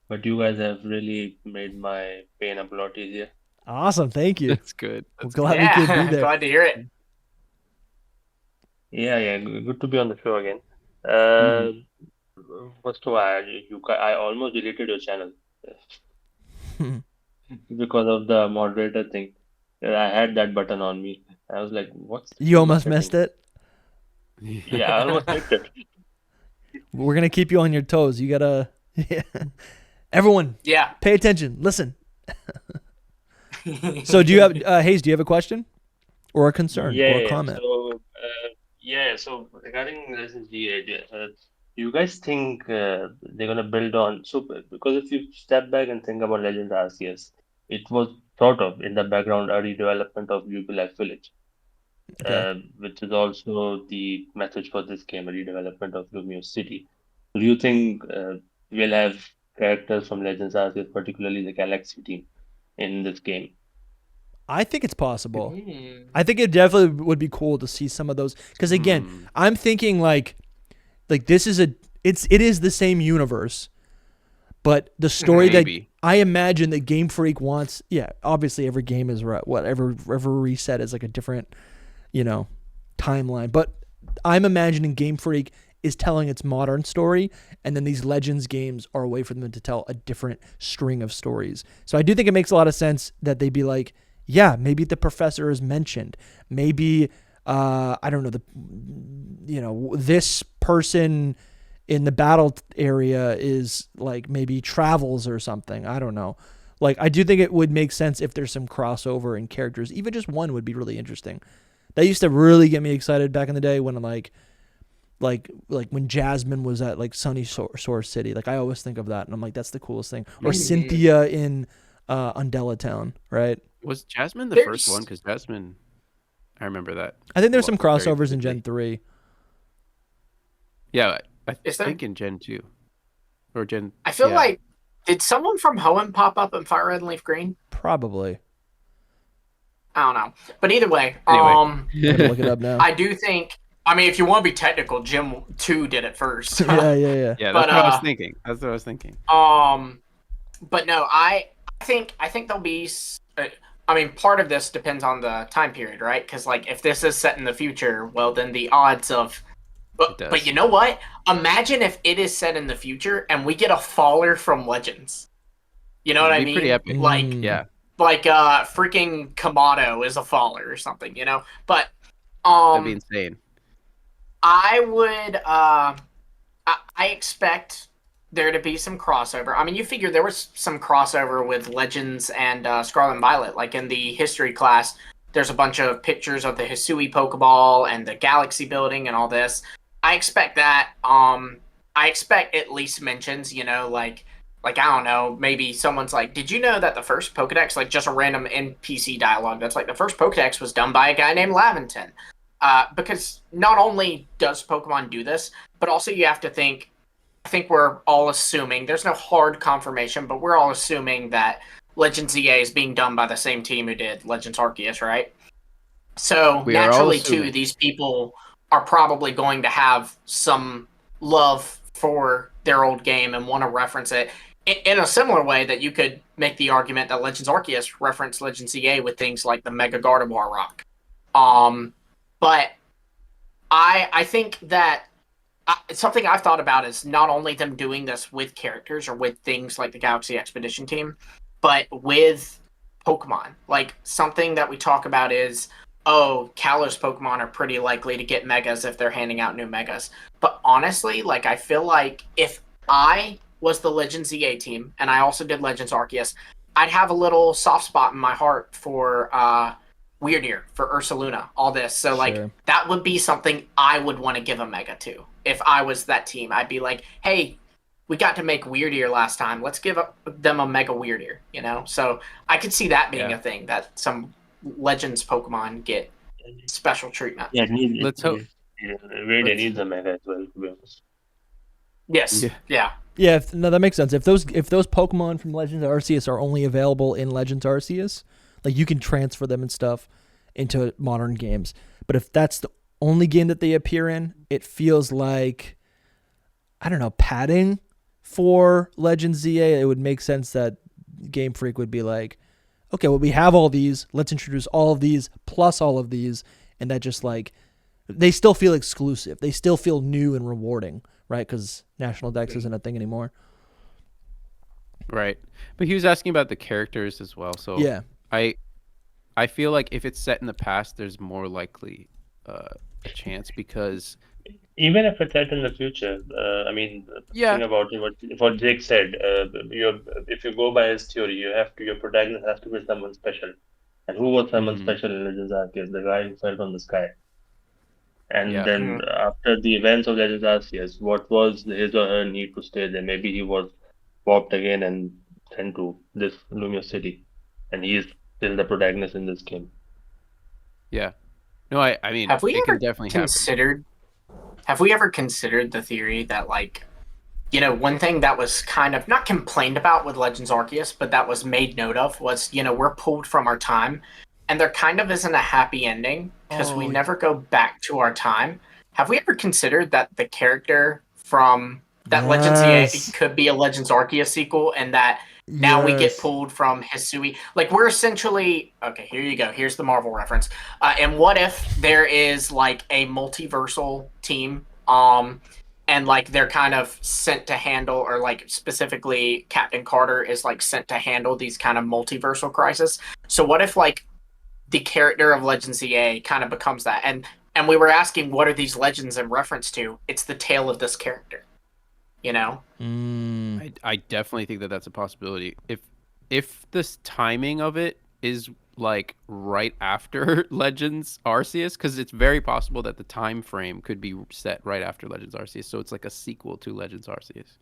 S10: But you guys have really made my pain up a lot easier.
S1: Awesome, thank you.
S3: That's good.
S1: We're glad we could be there.
S2: Glad to hear it.
S10: Yeah, good to be on the show again. First of all, I almost deleted your channel because of the moderator thing. I had that button on me. I was like, "What's?"
S1: You almost missed it.
S10: Yeah, I almost missed it.
S1: We're gonna keep you on your toes. You gotta, everyone.
S2: Yeah.
S1: Pay attention. Listen. So, do you have Hayes? Do you have a question or a concern or a comment?
S10: So regarding Resident Evil 8, do you guys think they're gonna build on? So because if you step back and think about Legends Arceus, it was sort of in the background a redevelopment of Jubilife Village. Which is also the message for this game, a redevelopment of Lumiose City. Do you think we'll have characters from Legends Arceus, particularly the Galaxy team, in this game?
S1: I think it's possible. I think it definitely would be cool to see some of those. Because again, I'm thinking like this is it is the same universe, but the story that I imagine that Game Freak wants. Yeah, obviously every game is whatever reset is like a different, timeline. But I'm imagining Game Freak is telling its modern story, and then these Legends games are a way for them to tell a different string of stories. So I do think it makes a lot of sense that they'd be like, yeah, maybe the professor is mentioned. Maybe I don't know, this person in the battle area is like maybe travels or something. I don't know. Like I do think it would make sense if there's some crossover in characters. Even just one would be really interesting. That used to really get me excited back in the day when like when Jasmine was at like Sunny Source City. Like I always think of that, and I'm like, that's the coolest thing. Or Cynthia in Undella Town, right?
S3: Was Jasmine the first one? Because Jasmine, I remember that.
S1: I think there's some crossovers in Gen 3.
S3: Yeah, I think in Gen 2. Or Gen...
S2: I feel like, did someone from Hoenn pop up in Fire Red and Leaf Green?
S1: Probably.
S2: I don't know. But either way,
S1: gotta look it up now.
S2: I do think, if you want to be technical, Gen 2 did it first.
S1: Yeah.
S3: Yeah, that's what I was thinking.
S2: But no, I think there'll be... part of this depends on the time period, right? Because, if this is set in the future, well, then the odds of... But you know what? Imagine if it is set in the future and we get a faller from Legends. You know what I mean?
S3: Pretty epic.
S2: Freaking Kamado is a faller or something, But,
S3: that'd be insane.
S2: I would, I expect there to be some crossover. You figure there was some crossover with Legends and Scarlet and Violet, like in the history class. There's a bunch of pictures of the Hisui Pokeball and the Galaxy building and all this. I expect that. I expect at least mentions, like I don't know, maybe someone's like, did you know that the first Pokedex, like just a random NPC dialogue, that's like the first Pokedex was done by a guy named Laventon. Because not only does Pokemon do this, but also you have to think, I think we're all assuming, there's no hard confirmation, but we're all assuming that Legends EA is being done by the same team who did Legends Arceus, right? So naturally, too, these people are probably going to have some love for their old game and want to reference it in a similar way that you could make the argument that Legends Arceus referenced Legends EA with things like the Mega Gardevoir Rock. But I think that something I've thought about is not only them doing this with characters or with things like the Galaxy Expedition team, but with Pokemon. Like, something that we talk about is, Kalos Pokemon are pretty likely to get Megas if they're handing out new Megas. But honestly, like, I feel like if I was the Legends EA team, and I also did Legends Arceus, I'd have a little soft spot in my heart for Weirdeer, for Ursaluna, all this. So, like, that would be something I would want to give a Mega to. If I was that team, I'd be like, hey, we got to make Weirdeer last time. Let's give them a Mega Weirdeer, So I could see that being a thing, that some Legends Pokemon get special treatment.
S10: Yeah, let's hope. Weirdeer needs a Mega as well, to be honest.
S2: Yes. Yeah.
S1: Yeah. No, that makes sense. If those Pokemon from Legends Arceus are only available in Legends Arceus, like, you can transfer them and stuff into modern games. But if that's the only game that they appear in, it feels like, I don't know, padding for Legends ZA. It would make sense that Game Freak would be like, okay, well, we have all these. Let's introduce all of these plus all of these. And that just, like, they still feel exclusive. They still feel new and rewarding, right? Because National Dex isn't a thing anymore.
S3: Right. But he was asking about the characters as well. So
S1: yeah.
S3: I feel like if it's set in the past, there's more likely a chance, because
S10: even if it's set in the future, think about what Jake said. If you go by his theory, your protagonist has to be someone special. And who was someone special in Legends Arceus? The guy who fell from the sky. And then after the events of Legends Arceus, what was his or her need to stay there? Maybe he was warped again and sent to this Lumio city, and he is still the protagonist in this game.
S3: Yeah. No, I mean,
S2: have we ever
S3: definitely
S2: considered? Have we ever considered the theory that, like, one thing that was kind of not complained about with Legends Arceus, but that was made note of was, we're pulled from our time, and there kind of isn't a happy ending because we never go back to our time. Have we ever considered that the character from that Legends EA could be a Legends Arceus sequel, and that now we get pulled from Hisui? Like, we're essentially, okay, here you go. Here's the Marvel reference. And what if there is, like, a multiversal team, and, like, they're kind of sent to handle, or, like, specifically Captain Carter is, like, sent to handle these kind of multiversal crises. So what if, like, the character of Legends EA kind of becomes that? And we were asking, what are these legends in reference to? It's the tale of this character.
S3: I definitely think that that's a possibility. If this timing of it is, like, right after Legends Arceus, because it's very possible that the time frame could be set right after Legends Arceus, so it's like a sequel to Legends Arceus.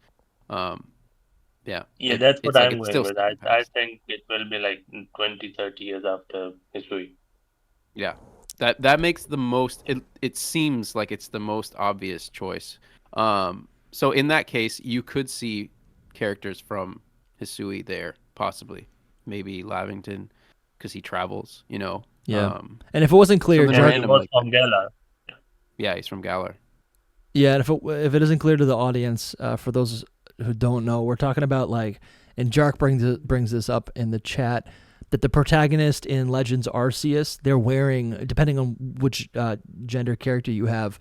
S10: Yeah, that's what I'm going with. I think it will be like 20, 30 years after Hisui.
S3: Yeah, that makes the most. It seems like it's the most obvious choice. So in that case, you could see characters from Hisui there, possibly. Maybe Lavington, because he travels,
S1: Yeah. And if it wasn't clear,
S10: he was from Galar.
S3: Yeah, he's from Galar.
S1: Yeah, and if it isn't clear to the audience, for those who don't know, we're talking about, like, and Jark brings this up in the chat, that the protagonist in Legends Arceus, they're wearing, depending on which gender character you have,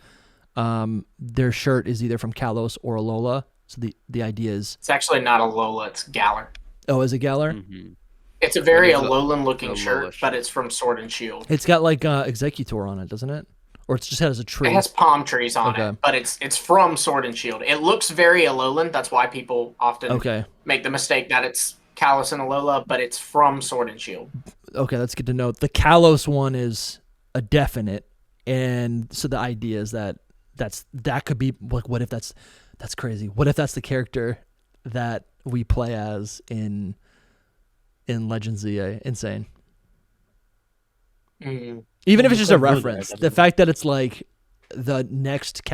S1: their shirt is either from Kalos or Alola. So the idea is,
S2: it's actually not Alola, it's Galar.
S1: Oh, is it Galar?
S2: Mm-hmm. It's a very Alolan looking shirt, but it's from Sword and Shield.
S1: It's got, like, Executor on it, doesn't it? Or it's just has a tree.
S2: It has palm trees on it, but it's from Sword and Shield. It looks very Alolan. That's why people often make the mistake that it's Kalos and Alola, but it's from Sword and Shield.
S1: okay, that's good to know. The Kalos one is a definite, and so the idea is that that could be like, what if that's crazy? What if that's the character that we play as in Legends ZA? Insane. Even if it's just a reference, the fact that it's like the next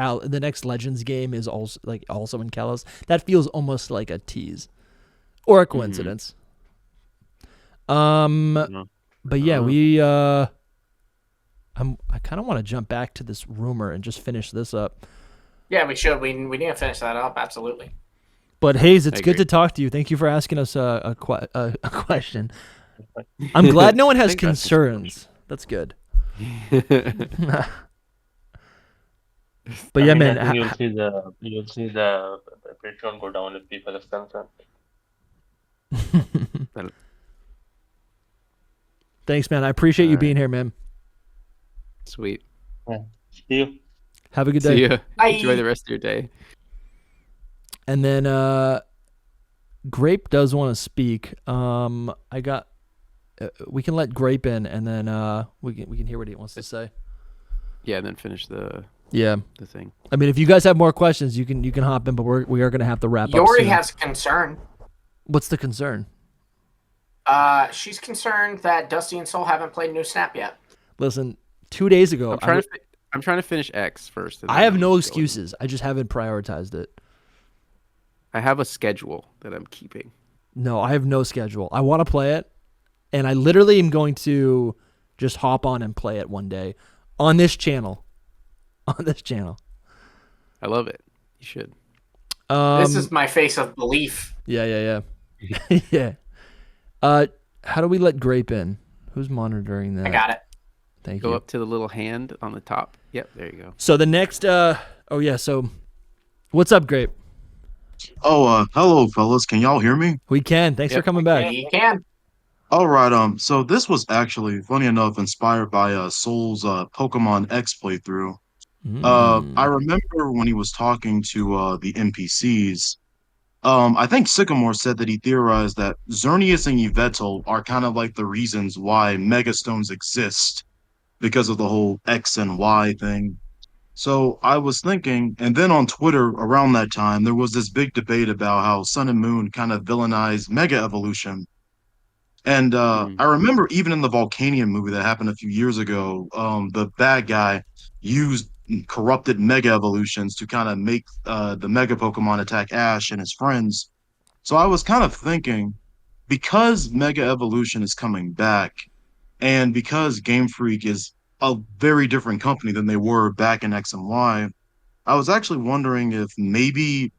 S1: Legends game is also in Kalos, that feels almost like a tease or a coincidence. But yeah, I kind of want to jump back to this rumor and just finish this up.
S2: Yeah, we should. We need to finish that up. Absolutely.
S1: But Hayes, it's good to talk to you. Thank you for asking us a question. I'm glad no one has concerns. That's good. But yeah, man.
S10: I think you'll see the Patreon go down if people have concern.
S1: Thanks, man. I appreciate you being here, man.
S3: Sweet.
S10: Yeah. See you.
S1: Have a good day.
S3: See you. Enjoy the rest of your day.
S1: And then Grape does want to speak. We can let Grape in, and then we can hear what he wants to say.
S3: Yeah, and then finish the thing.
S1: I mean, if you guys have more questions, you can hop in, but we are going to have to wrap up.
S2: Yori has concern. What's
S1: the concern?
S2: She's concerned that Dusty and Soul haven't played New Snap yet.
S1: Listen, 2 days ago,
S3: I'm trying to finish X first.
S1: I have no excuses. I just haven't prioritized it.
S3: I have a schedule that I'm keeping.
S1: No, I have no schedule. I want to play it, and I literally am going to just hop on and play it one day on this channel. I
S3: love it. You should.
S2: This is my face of belief.
S1: Yeah. Yeah. How do we let Grape in? Who's monitoring that?
S2: I got it.
S1: Thank you.
S3: Go up to the little hand on the top. Yep, there you go.
S1: So the next, so what's up, Grape?
S4: Oh, hello, fellas. Can y'all hear me?
S1: We can. Thanks for coming back.
S2: Yeah, you can.
S4: All right. So this was actually, funny enough, inspired by Soul's Pokemon X playthrough. I remember when he was talking to the NPCs. I think Sycamore said that he theorized that Xerneas and Yveltal are kind of like the reasons why Megastones exist because of the whole X and Y thing. So I was thinking, and then on Twitter around that time, there was this big debate about how Sun and Moon kind of villainized Mega Evolution. And I remember even in the Volcanion movie that happened a few years ago, the bad guy used corrupted Mega Evolutions to kind of make the Mega Pokemon attack Ash and his friends. So I was kind of thinking, because Mega Evolution is coming back, and because Game Freak is a very different company than they were back in X and Y, I was actually wondering if maybe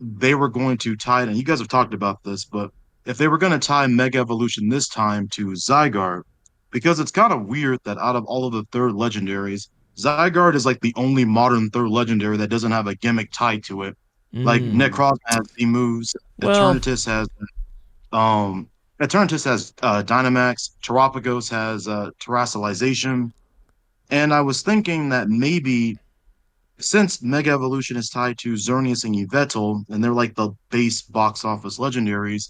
S4: they were going to tie it, and you guys have talked about this, but if they were going to tie Mega Evolution this time to Zygarde, because it's kind of weird that out of all of the third legendaries, Zygarde is like the only modern third legendary that doesn't have a gimmick tied to it. Like Necrozma has Z moves, Eternatus has Dynamax, Terapagos has Terrasolization. And I was thinking that maybe since Mega Evolution is tied to Xerneas and Yveltal, and they're like the base box office legendaries,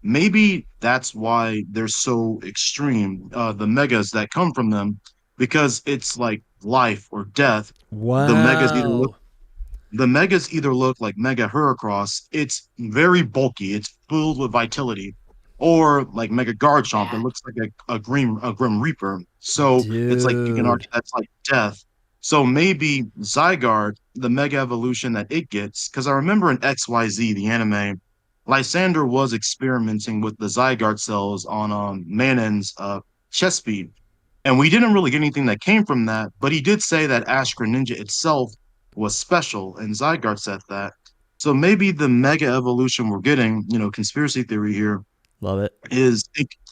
S4: maybe that's why they're so extreme, the megas that come from them, because it's like life or death.
S1: Wow.
S4: The megas either look like Mega Heracross, it's very bulky, it's filled with vitality, or like Mega Garchomp, it looks like a Grim Reaper. So it's like you can argue that's like death. So maybe Zygarde, the Mega Evolution that it gets, because I remember in XYZ, the anime, Lysander was experimenting with the Zygarde cells on Manon's chest speed. And we didn't really get anything that came from that, but he did say that Ash Greninja itself was special, and Zygarde said that. So maybe the Mega Evolution we're getting, conspiracy theory here,
S1: love it,
S4: is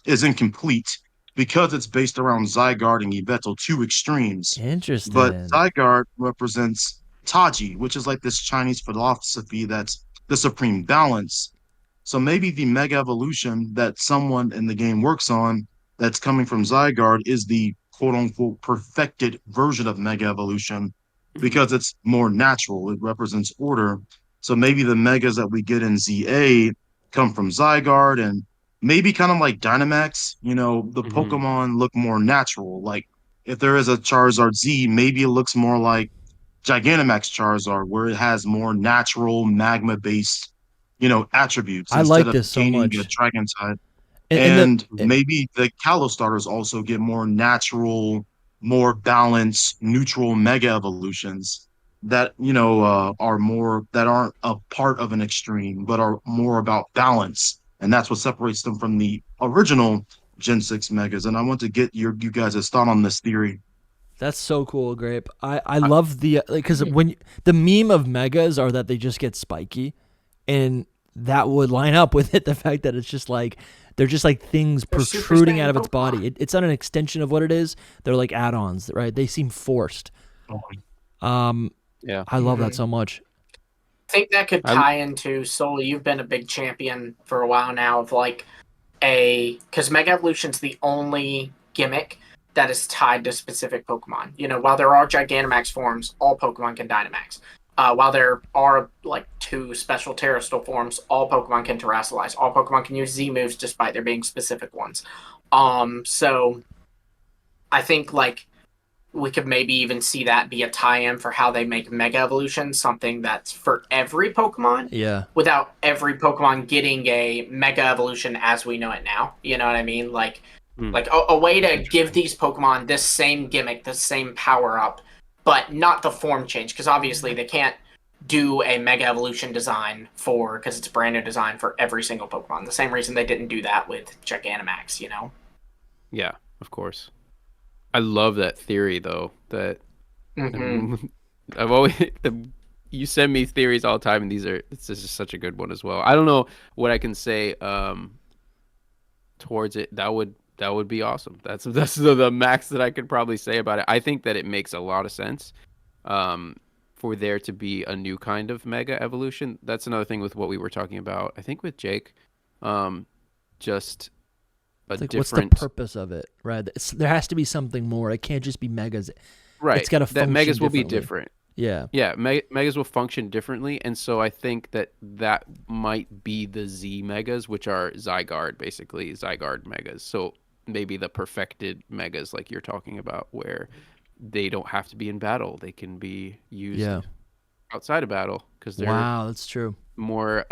S4: incomplete because it's based around Zygarde and Yveltal, two extremes.
S1: Interesting.
S4: But Zygarde represents Taiji, which is like this Chinese philosophy that's the supreme balance. So maybe the Mega Evolution that someone in the game works on that's coming from Zygarde is the quote-unquote perfected version of Mega Evolution because it's more natural. It represents order. So maybe the Megas that we get in ZA come from Zygarde, and maybe kind of like Dynamax, the Pokemon look more natural. Like if there is a Charizard Z, maybe it looks more like Gigantamax Charizard, where it has more natural magma-based, attributes
S1: I
S4: instead
S1: like
S4: of
S1: this so
S4: gaining a
S1: much.
S4: Dragon type.
S1: And
S4: And maybe the Kalos starters also get more natural, more balanced, neutral mega evolutions that aren't a part of an extreme, but are more about balance, and that's what separates them from the original Gen 6 megas. And I want to get you guys' thought on this theory.
S1: That's so cool, Grape. I love the because when the meme of megas are that they just get spiky, and that would line up with it. The fact that it's just like they're just like things protruding out of its body. It's not an extension of what it is. They're like add-ons, right? They seem forced.
S3: Yeah,
S1: I love that so much.
S2: I think that could tie into Soul. You've been a big champion for a while now of like because Mega Evolution's the only gimmick that is tied to specific Pokemon. While there are Gigantamax forms, all Pokemon can Dynamax. While there are like 2 special Terrestrial forms, all Pokemon can Terrasilize. All Pokemon can use Z moves despite there being specific ones. So I think like we could maybe even see that be a tie-in for how they make Mega Evolution something that's for every Pokemon.
S1: Yeah.
S2: Without every Pokemon getting a Mega Evolution as we know it now. You know what I mean? Like a way to give these Pokemon this same gimmick, this same power-up, but not the form change, because obviously they can't do a Mega Evolution design because it's a brand new design for every single Pokemon. The same reason they didn't do that with Gigantamax,
S3: Yeah, of course. I love that theory though. That I've always you send me theories all the time, and this is such a good one as well. I don't know what I can say towards it. That would be awesome. That's the max that I could probably say about it. I think that it makes a lot of sense for there to be a new kind of Mega Evolution. That's another thing with what we were talking about. I think with Jake, just.
S1: What's the purpose of it, right? There has to be something more. It can't just be megas.
S3: Right.
S1: It's got to function.
S3: That megas will be different.
S1: Yeah.
S3: Yeah. Megas will function differently, and so I think that might be the Z megas, which are Zygarde, basically Zygarde megas. So maybe the perfected megas, like you're talking about, where they don't have to be in battle; they can be used outside of battle because they're
S1: that's true.
S3: More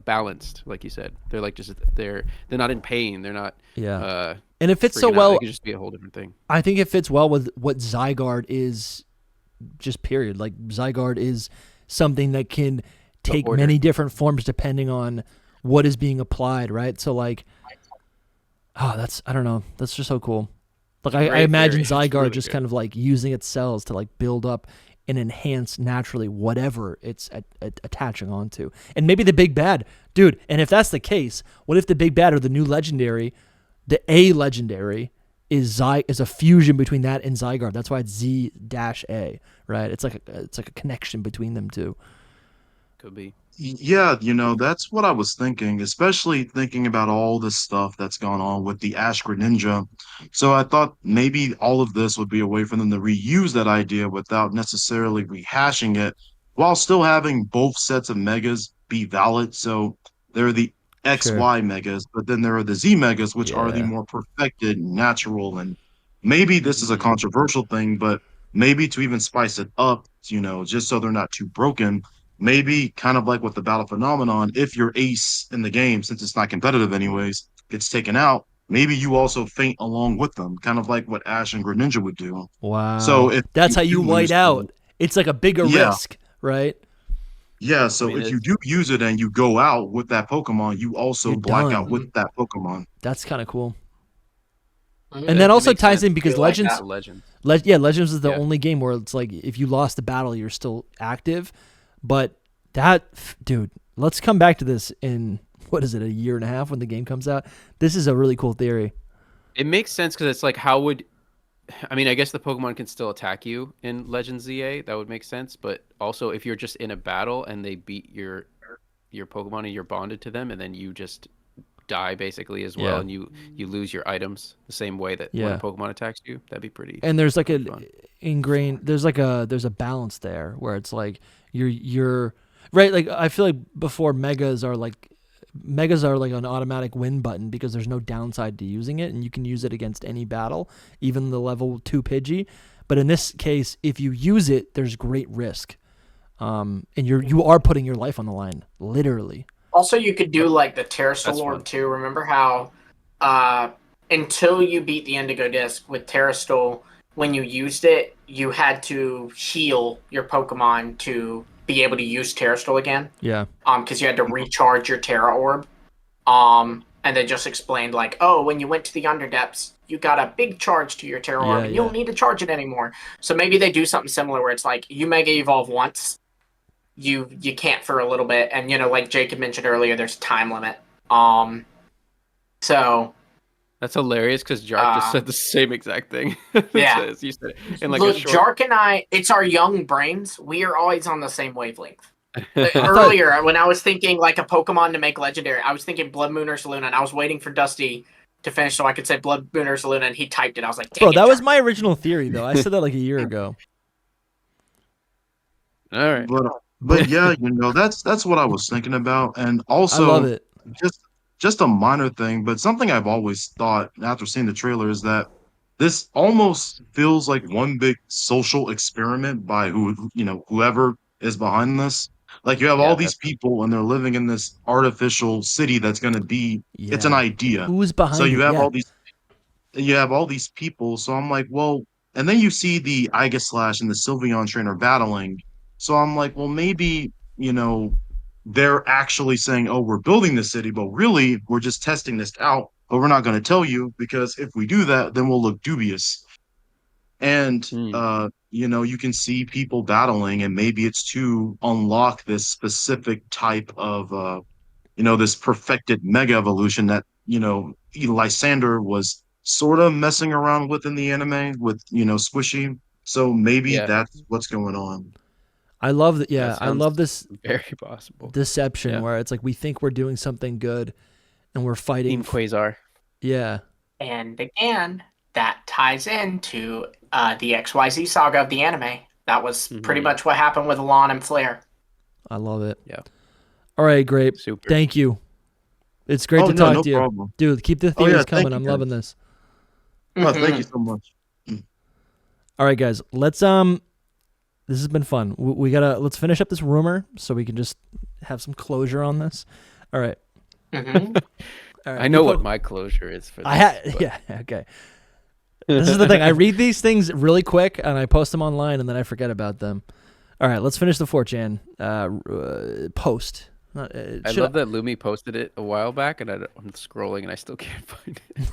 S3: balanced, like you said. They're like they're not in pain. They're not.
S1: Yeah. And it fits so well.
S3: It could just be a whole different thing.
S1: I think it fits well with what Zygarde is. Just period. Like Zygarde is something that can take many different forms depending on what is being applied, right? So like, I don't know. That's just so cool. Like I imagine Zygarde really just kind of like using its cells to like build up and enhance naturally whatever it's attaching onto. And maybe the big bad, dude, and if that's the case, what if the big bad or the new legendary, the A legendary, is a fusion between that and Zygarde? That's why it's Z-A, right? It's like a connection between them two.
S3: Could be.
S4: Yeah, that's what I was thinking, especially thinking about all this stuff that's gone on with the Ash Greninja. So I thought maybe all of this would be a way for them to reuse that idea without necessarily rehashing it, while still having both sets of megas be valid. So there are the XY megas, but then there are the Z megas, which are the more perfected, natural, and maybe this is a controversial thing, but maybe to even spice it up, just so they're not too broken. Maybe kind of like with the battle phenomenon, if your ace in the game, since it's not competitive anyways, gets taken out, maybe you also faint along with them, kind of like what Ash and Greninja would do.
S1: Wow.
S4: So
S1: that's how you white out. It's like a bigger risk, right?
S4: Yeah, so if you do use it and you go out with that Pokemon, you also black out with that Pokemon.
S1: That's kind of cool. And that also ties in because Legends. Legends is the only game where it's like if you lost the battle, you're still active. But dude, let's come back to this in, what is it, a year and a half when the game comes out? This is a really cool theory.
S3: It makes sense because it's like, I guess the Pokemon can still attack you in Legends ZA. That would make sense. But also, if you're just in a battle and they beat your Pokemon and you're bonded to them, and then you just die basically as well, and you lose your items the same way that when a Pokemon attacks you, that'd be pretty.
S1: And there's like there's a balance there where it's like you're right. Like I feel like before megas are like Megas are like an automatic win button because there's no downside to using it, and you can use it against any battle, even the level 2 Pidgey. But in this case, if you use it, there's great risk. And you are putting your life on the line, literally.
S2: Also, you could do like the Terrasol Orb too. Remember how until you beat the Indigo Disc with Terrasol, when you used it, you had to heal your Pokemon to be able to use Terrasol again.
S1: Yeah.
S2: Because you had to recharge your Terra Orb. And they just explained like, oh, when you went to the Underdepths, you got a big charge to your Terra Orb, and you don't need to charge it anymore. So maybe they do something similar where it's like you Mega Evolve once, you can't for a little bit, and like Jacob mentioned earlier, there's a time limit. So
S3: that's hilarious because Jark just said the same exact thing.
S2: Yeah,
S3: you said it in like
S2: look, Jark and I, it's our young brains. We are always on the same wavelength. Earlier, when I was thinking like a Pokemon to make legendary, I was thinking Blood Moon or Saloon, and I was waiting for Dusty to finish so I could say Blood Moon or Saloon, and he typed it. I was like,
S1: bro, that was my original theory, though. I said that like a year ago.
S3: All right.
S4: But yeah, that's what I was thinking about. And also,
S1: I love it.
S4: Just a minor thing, but something I've always thought after seeing the trailer is that this almost feels like one big social experiment by whoever is behind this. Like you have all these people and they're living in this artificial city that's going to be, it's an idea.
S1: Who's behind it?
S4: So you have all these people. So I'm like, well, and then you see the Aegislash and the Sylveon trainer battling. So I'm like, well, maybe, they're actually saying, oh, we're building this city, but really we're just testing this out, but we're not going to tell you because if we do that, then we'll look dubious. And, you can see people battling, and maybe it's to unlock this specific type of, this perfected mega evolution that, Lysander was sort of messing around with in the anime with, Squishy. So maybe that's what's going on.
S1: I love that. Yeah, I love this
S3: very possible
S1: deception where it's like we think we're doing something good, and we're fighting
S3: Team Quasar.
S1: Yeah,
S2: and again, that ties into the XYZ saga of the anime. That was pretty much what happened with Alon and Flare.
S1: I love it.
S3: Yeah.
S1: All right, great.
S3: Super.
S1: Thank you. It's great to talk to you,
S4: problem.
S1: dude. Keep the theories coming. I'm loving this.
S4: Oh, thank you so much.
S1: All right, guys. Let's This has been fun. Let's finish up this rumor so we can just have some closure on this. All right.
S2: All
S1: right.
S3: I know what my closure is for this.
S1: Yeah, okay. This is the thing. I read these things really quick and I post them online and then I forget about them. All right, let's finish the 4chan post.
S3: I love that Lumi posted it a while back, and I'm scrolling and I still can't find it.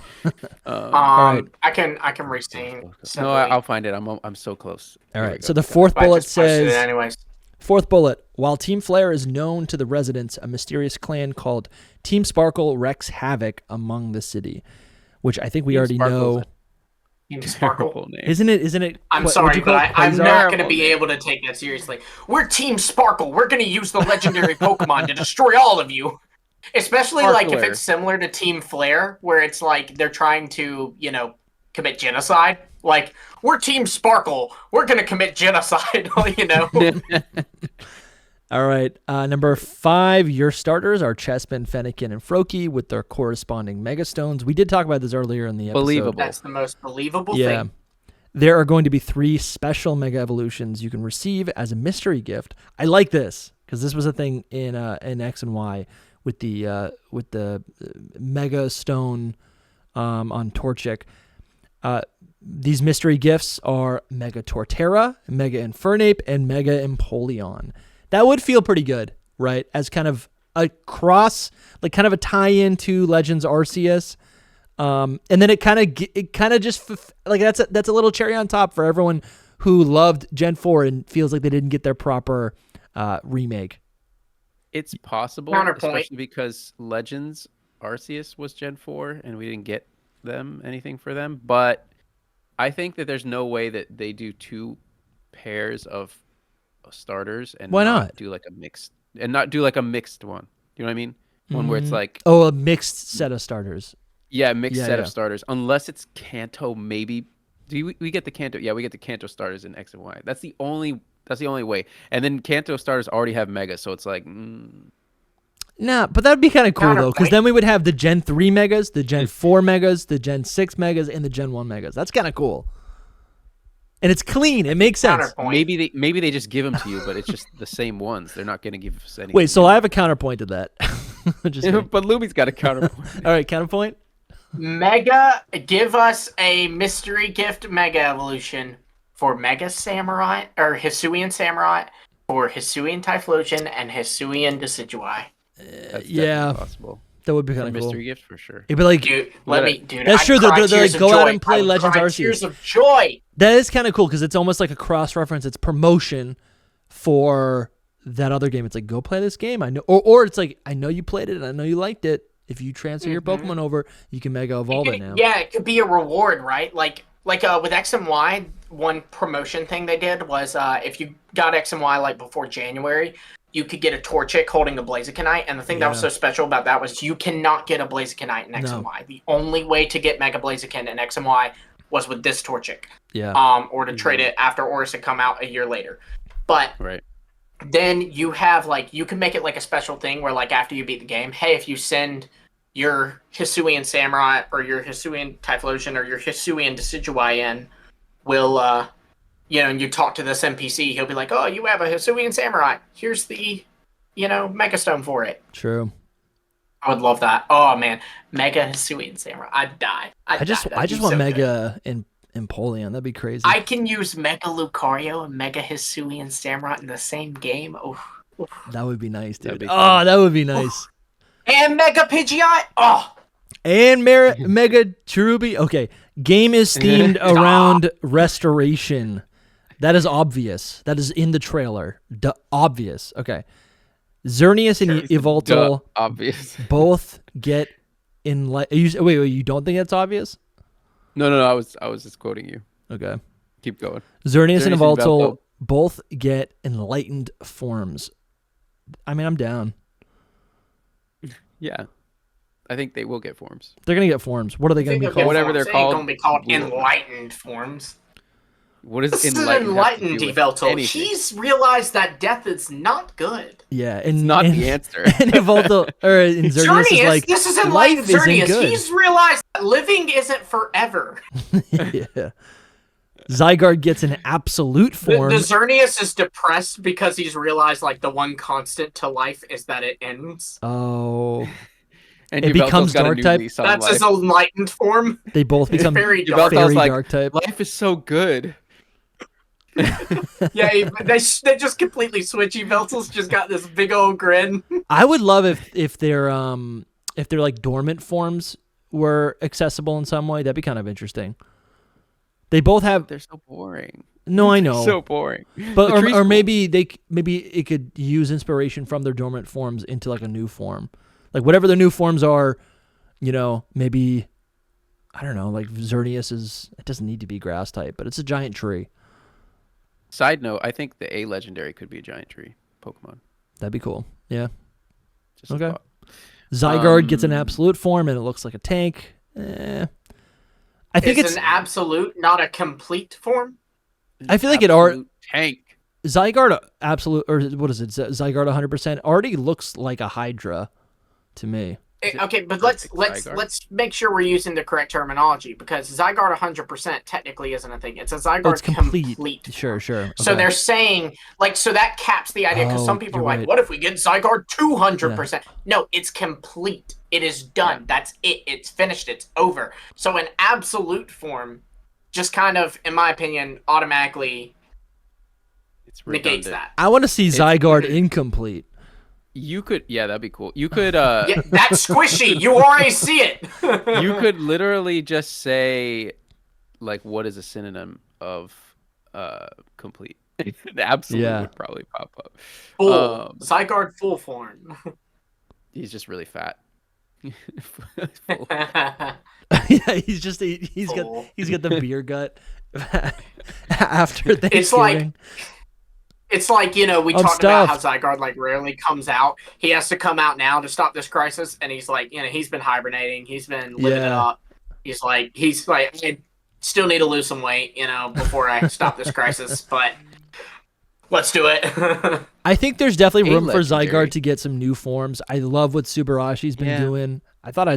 S1: All right.
S2: I can restate.
S3: No, I'll find it. I'm so close.
S1: All right. So the fourth bullet says.
S2: Anyways.
S1: Fourth bullet. While Team Flare is known to the residents, a mysterious clan called Team Sparkle wreaks havoc among the city, which I think we already know.
S2: Team Sparkle.
S1: Isn't it?
S2: I'm sorry, but I'm not going to be able to take that seriously. We're Team Sparkle. We're going to use the legendary Pokemon to destroy all of you. Especially like if it's similar to Team Flare, where it's like they're trying to, commit genocide. Like, we're Team Sparkle. We're going to commit genocide,
S1: All right. Number 5, your starters are Chespin, Fennekin, and Froakie with their corresponding Megastones. We did talk about this earlier in the episode.
S3: Believable.
S2: That's the most believable thing.
S1: There are going to be 3 special Mega Evolutions you can receive as a mystery gift. I like this because this was a thing in X and Y with the Mega Stone on Torchic. These mystery gifts are Mega Torterra, Mega Infernape, and Mega Empoleon. That would feel pretty good, right? As kind of a cross, like kind of a tie-in to Legends Arceus. And then it kind of just like that's a little cherry on top for everyone who loved Gen 4 and feels like they didn't get their proper remake.
S3: It's possible,
S2: Counterpoint.
S3: especially because Legends Arceus was Gen 4 and we didn't get anything for them. But I think that there's no way that they do 2 pairs of starters and
S1: why not
S3: do like a mixed one. You know what I mean? One where it's like
S1: a mixed set of starters.
S3: Yeah, mixed set of starters. Unless it's Kanto, maybe. We get the Kanto? Yeah, we get the Kanto starters in X and Y. That's the only way. And then Kanto starters already have Mega, so it's like
S1: Nah, but that'd be kind of cool though, because then we would have the Gen 3 megas, the Gen 4 megas, the Gen 6 megas, and the Gen 1 megas. That's kind of cool. And it's clean. It makes sense.
S3: Maybe they just give them to you, but it's just the same ones. They're not going to give us anything.
S1: Wait, so I have a counterpoint to that.
S3: But Luby's got a counterpoint.
S1: All right, counterpoint.
S2: Mega, give us a mystery gift Mega Evolution for Mega Samurai or Hisuian Samurai for Hisuian Typhlosion and Hisuian Decidueye.
S1: Yeah,
S3: possible.
S1: That would be kind of cool.
S3: Mystery gift for sure.
S1: It'd be like,
S2: dude,
S1: that's true. They're like, go out and play Legends Arceus.
S2: Tears of joy.
S1: That is kind of cool because it's almost like a cross reference. It's promotion for that other game. It's like, go play this game. I know, or it's like, I know you played it and I know you liked it. If you transfer your Pokemon over, you can Mega Evolve it now.
S2: Yeah, it could be a reward, right? Like with X and Y, one promotion thing they did was if you got X and Y like before January, you could get a Torchic holding a Blazikenite, and the thing that was so special about that was you cannot get a Blazikenite in X and Y. The only way to get Mega Blaziken in X and Y was with this Torchic.
S1: Yeah.
S2: Or to trade it after Oris had come out a year later. But
S3: right.
S2: Then you have like you can make it like a special thing where like after you beat the game, hey, if you send your Hisuian Samurai or your Hisuian Typhlosion or your Hisuian Decidueye in, will and you talk to this NPC, he'll be like, oh, you have a Hisuian Samurai. Here's the, Megastone for it.
S1: True.
S2: I would love that. Oh, man. Mega Hisuian Samurai. I'd die.
S1: I just want Mega in Empoleon. That'd be crazy.
S2: I can use Mega Lucario and Mega Hisuian Samurai in the same game. Oh,
S1: that would be nice, dude. That would be nice.
S2: And Mega Pidgeot. Oh.
S1: And Mega Cherubi. Okay. Game is themed around restoration. That is obvious. That is in the trailer. Obvious. Okay. Xerneas and Yveltal
S3: obvious.
S1: Both get in. Wait, you don't think that's obvious?
S3: No. I was just quoting you.
S1: Okay.
S3: Keep going.
S1: Xerneas and Yveltal both get enlightened forms. I mean, I'm down.
S3: Yeah. I think they will get forms.
S1: They're going to get forms. What are they going to be called?
S3: Whatever they're called.
S2: They're going to be called enlightened forms.
S3: What is
S2: this
S3: enlightened?
S2: Enlightened Yveltal. He's realized that death is not good.
S1: Yeah,
S3: it's not the answer.
S1: And Yveltal or in Xerneas is like,
S2: this is enlightened Xerneas. He's realized that living isn't forever.
S1: Yeah. Zygarde gets an absolute form.
S2: The Xerneas is depressed because he's realized like the one constant to life is that it ends.
S1: Oh.
S3: And
S1: it becomes dark type.
S2: That's his enlightened form.
S1: They both become
S2: very
S1: dark type.
S3: Life is so good.
S2: Yeah, they just completely switch. Yveltal's just got this big old grin.
S1: I would love if their like dormant forms were accessible in some way. That'd be kind of interesting. They both have.
S3: They're so boring.
S1: No, I know.
S3: So boring.
S1: But or maybe it could use inspiration from their dormant forms into like a new form. Like whatever their new forms are, maybe I don't know, like Xerneas it doesn't need to be grass type, but it's a giant tree.
S3: Side note, I think the A legendary could be a giant tree Pokemon.
S1: That'd be cool. Yeah.
S3: Just
S1: okay. Zygarde gets an absolute form and it looks like a tank. I think it's
S2: an absolute, not a complete form.
S1: I feel like
S3: tank.
S1: Zygarde absolute, or what is it? Zygarde 100% already looks like a Hydra to me.
S2: Okay, but let's make sure we're using the correct terminology because Zygarde 100% technically isn't a thing. It's a Zygarde complete.
S1: Sure. Okay.
S2: So they're saying so that caps the idea because some people are like, what if we get Zygarde 200%? Yeah. No, it's complete. It is done. Yeah. That's it. It's finished. It's over. So an absolute form just kind of, in my opinion, automatically negates that.
S1: I want to see Zygarde incomplete.
S3: You could, that'd be cool. You could,
S2: that's squishy. You already see it.
S3: You could literally just say, like, what is a synonym of complete? The absolute would probably pop up.
S2: Full. Zygarde full form.
S3: He's just really fat.
S1: Yeah, he's got the beer gut after Thanksgiving.
S2: It's like, we talked about how Zygarde like rarely comes out. He has to come out now to stop this crisis, and he's like, he's been hibernating, he's been living it up. He's like, I still need to lose some weight, before I stop this crisis. But Let's do it.
S1: I think there's definitely room for Zygarde to get some new forms. I love what Subarashi's been doing. I thought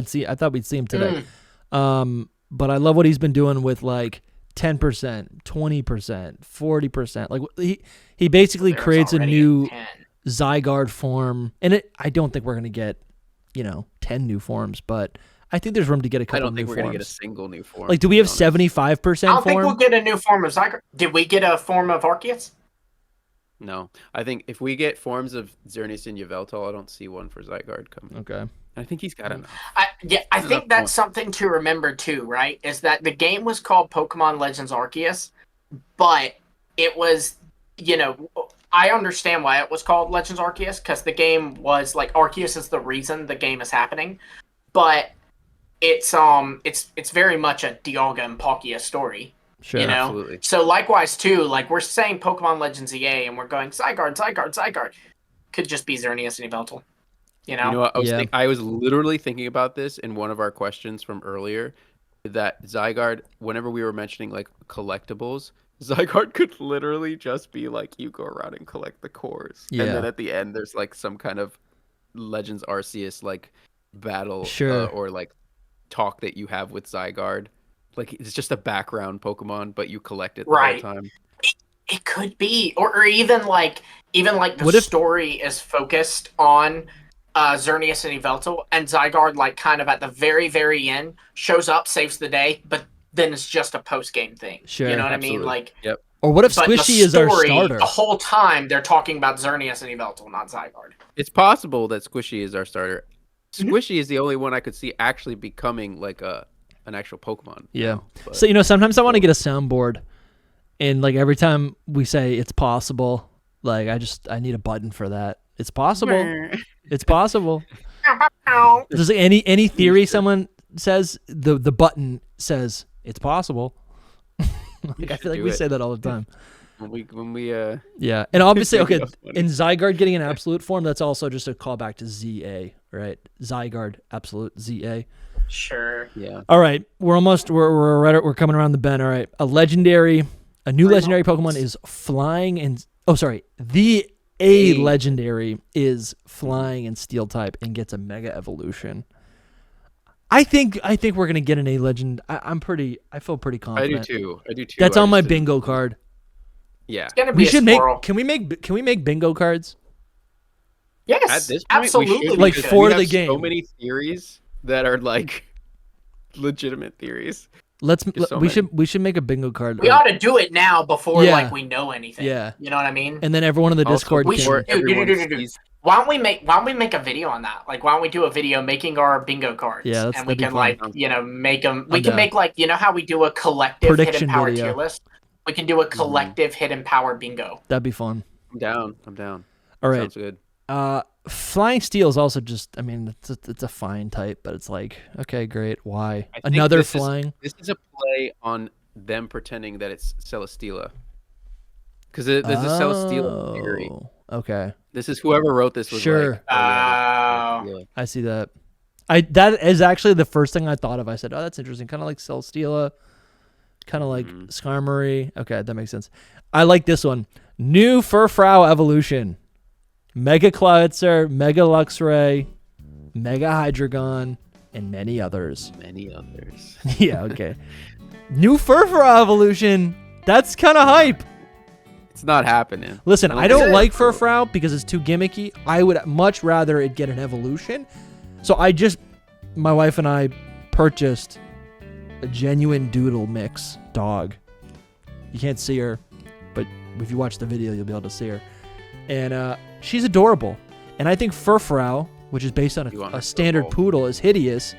S1: we'd see him today. But I love what he's been doing with like 10%, 20%, 40%. Like he basically creates a new Zygarde form, and I don't think we're gonna get 10 new forms, but I think there's room to get a couple new forms. I don't think we're gonna get a
S3: single new form.
S1: Like, do we have 75%
S2: I don't think we'll get a new form of Zygarde. Did we get a form of Arceus?
S3: No, I think if we get forms of Xerneas and Yveltal, I don't see one for Zygarde coming.
S1: Okay.
S3: I think he's got enough.
S2: I think that's something to remember too, right? Is that the game was called Pokemon Legends Arceus, but it was, I understand why it was called Legends Arceus, because the game was like Arceus is the reason the game is happening, but it's very much a Dialga and Palkia story.
S1: Sure,
S3: absolutely.
S2: So likewise too, like we're saying Pokemon Legends EA and we're going Zygarde. Could just be Xerneas and Yveltal. You know
S3: what? I was literally thinking about this in one of our questions from earlier, that Zygarde, whenever we were mentioning like collectibles, Zygarde could literally just be like you go around and collect the cores.
S1: Yeah.
S3: And then at the end there's like some kind of Legends Arceus like battle or like talk that you have with Zygarde. Like it's just a background Pokemon, but you collect it the whole time.
S2: It could be. Or even like the story is focused on Xerneas and Yveltal, and Zygarde, like, kind of at the very, very end, shows up, saves the day, but then it's just a post-game thing.
S1: Sure.
S2: You know what I mean? Like,
S3: yep.
S1: Or what if Squishy is our starter?
S2: The whole time, they're talking about Xerneas and Yveltal, not Zygarde.
S3: It's possible that Squishy is our starter. Squishy is the only one I could see actually becoming, like, an actual Pokemon.
S1: Yeah. So, sometimes I want to get a soundboard, and, like, every time we say it's possible, like, I need a button for that. It's possible. It's possible. Does any theory someone says the button says it's possible? Like, I feel like we say that all the time.
S3: When we
S1: yeah, and obviously in Zygarde getting an absolute form, that's also just a callback to ZA, right? Zygarde absolute ZA.
S2: Sure.
S3: Yeah.
S1: All right, we're coming around the bend. All right, a new legendary Pokemon is flying and A legendary is flying and steel type and gets a mega evolution. I think we're gonna get an A legend. I feel pretty confident.
S3: I do too.
S1: That's on my bingo card.
S3: Yeah.
S2: It's gonna be
S1: Can we make bingo cards?
S2: Yes.
S3: At this point,
S2: absolutely.
S1: Like for the game.
S3: So many theories that are like legitimate theories.
S1: We should make a bingo card.
S2: We ought to do it now before like we know anything.
S1: Yeah.
S2: You know what I mean?
S1: And then everyone in the Discord
S2: Why don't we make a video on that? Like, why don't we do a video making our bingo cards?
S1: Yeah,
S2: and we can make them.
S1: We
S2: can make like how we do a collective hidden power
S1: video.
S2: tier list. We can do a collective hidden power bingo.
S1: That'd be fun.
S3: I'm down.
S1: All right.
S3: Sounds good.
S1: Flying Steel is also just, it's a fine type, but it's like, okay, great. Why? Another flying?
S3: This is a play on them pretending that it's Celesteela. Because there's a Celesteela theory.
S1: Okay.
S3: This is whoever wrote this was
S1: sure.
S3: I
S1: see that. That is actually the first thing I thought of. I said, oh, that's interesting. Kind of like Celesteela. Kind of like Skarmory. Okay, that makes sense. I like this one. New Furfrou evolution. Mega Clawitzer, Mega Luxray, Mega Hydreigon, and many others. Yeah, okay. New Furfrou evolution. That's kind of hype.
S3: It's not happening.
S1: Listen, I don't like Furfrou because it's too gimmicky. I would much rather it get an evolution. So my wife and I purchased a genuine doodle mix dog. You can't see her, but if you watch the video, you'll be able to see her. And she's adorable. And I think Furfrou, which is based on a standard poodle, is hideous.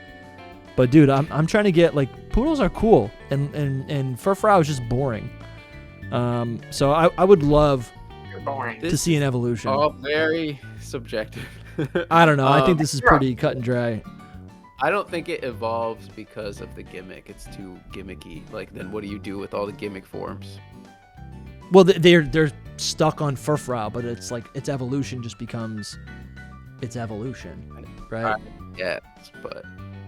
S1: But dude, I'm trying to get, like, poodles are cool, and Furfrou is just boring. So I would love to see an evolution.
S3: All very subjective.
S1: I don't know. I think this is pretty cut and dry.
S3: I don't think it evolves because of the gimmick. It's too gimmicky. Like, then what do you do with all the gimmick forms?
S1: Well, they're stuck on Furfrou, but it's like its evolution just becomes its evolution, right?
S3: Yes, but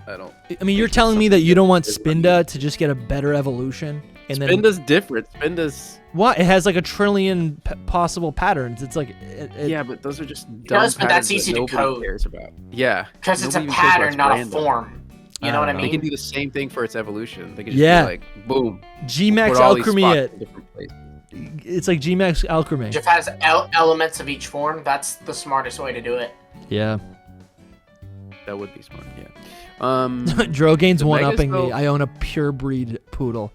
S1: I mean, you're telling me that you don't want Spinda to just get a better evolution, and
S3: Spinda's different. Spinda's
S1: what? It has like a trillion possible patterns. It's like
S3: yeah, but those are just dumb
S2: but that's
S3: patterns
S2: easy
S3: that
S2: to
S3: nobody
S2: code.
S3: cares about. Yeah,
S2: Because it's a
S3: nobody even cares
S2: pattern,
S3: about
S2: not a
S3: random.
S2: form. You know what I mean?
S3: They can do the same thing for its evolution. They can just
S1: Yeah.
S3: be like, boom.
S1: Gmax
S3: put all these
S1: Alchemy
S3: spots
S1: it.
S3: in different places.
S1: It's like Gmax Alchemy.
S2: If it has elements of each form, that's the smartest way to do it.
S1: Yeah.
S3: That would be smart. Yeah.
S1: Drogain's
S3: the
S1: one-upping
S3: Megas,
S1: me.
S3: though-
S1: I own a pure breed poodle.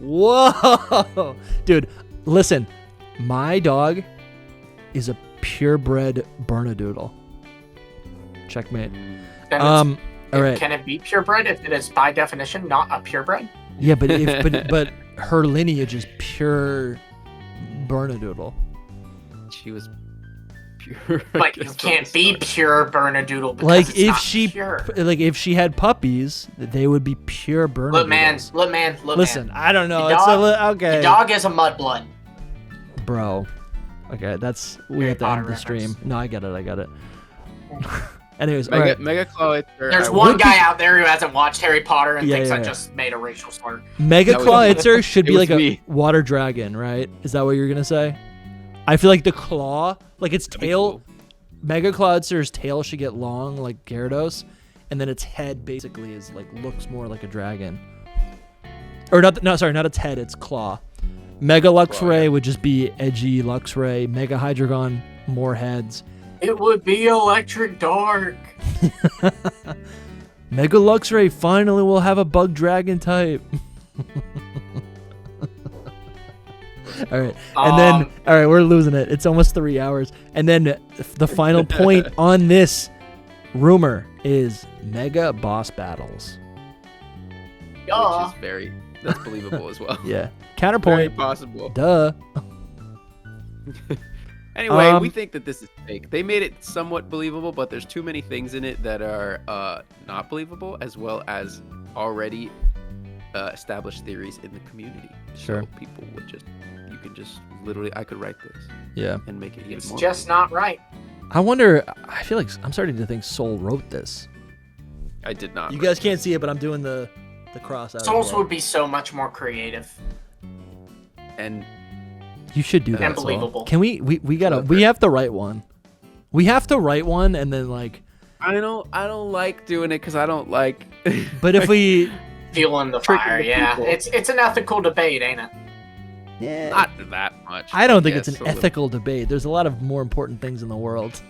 S1: Whoa! Dude, listen. My dog is a purebred Bernedoodle. Checkmate.
S2: Then
S1: all right.
S2: Can it be purebred if it is by definition not a purebred?
S1: Yeah, but but her lineage is pure Bernedoodle.
S3: She was pure.
S2: But you can't be pure Bernedoodle because
S1: Like
S2: it's
S1: if
S2: not
S1: she
S2: pure.
S1: like if she had puppies, they would be pure Bernedoodles.
S2: Look, man.
S1: Listen, I don't know.
S2: Your
S1: It's
S2: dog-
S1: okay.
S2: Your dog is a mudblood.
S1: Bro. Okay, that's we
S2: Harry
S1: have to
S2: Potter
S1: end the
S2: reference.
S1: stream. No, I get it. Anyways, all right.
S3: Mega Claw.
S2: There's one guy out there who hasn't watched Harry Potter and thinks I just made a racial slur.
S1: Mega
S3: That was-
S1: Claw Itzer should be
S3: it was
S1: like
S3: me.
S1: a water dragon, right? Is that what you're gonna say? I feel like the claw, like its tail,
S3: cool.
S1: Mega Claw Itzer's tail should get long like Gyarados, and then its head basically is like looks more like a dragon. Or not? No, sorry, not its head. Its claw. Mega Luxray would just be edgy Luxray. Mega Hydreigon, more heads.
S2: It would be electric dark.
S1: Mega Luxray finally will have a bug dragon type. All right. And then, all right, we're losing it. It's almost 3 hours. And then the final point on this rumor is mega boss battles.
S2: Duh.
S3: Which is that's believable as well.
S1: Yeah.
S3: Very
S1: Counterpoint.
S3: possible.
S1: Duh.
S3: Anyway, we think that this is fake. They made it somewhat believable, but there's too many things in it that are not believable, as well as already established theories in the community.
S1: Sure.
S3: So people would you can just literally, I could write this.
S1: Yeah.
S3: And make it even
S2: It's
S3: more.
S2: just not right.
S1: I wonder, I feel like I'm starting to think Soul wrote this.
S3: I did not.
S1: You guys can't see it, but I'm doing the cross out.
S2: Souls would be so much more creative.
S3: And
S1: you should do that.
S2: And
S1: Saul.
S2: believable.
S1: Can we have to write one. We have to write one and then like.
S3: I don't like doing it because I don't like.
S1: But if we.
S2: Fueling the
S3: Tricking
S2: fire,
S3: the
S2: yeah.
S3: people.
S2: It's an ethical debate, ain't it?
S1: Yeah.
S3: Not that much.
S1: I don't think
S3: Yes,
S1: it's an
S3: a little.
S1: ethical debate. There's a lot of more important things in the world.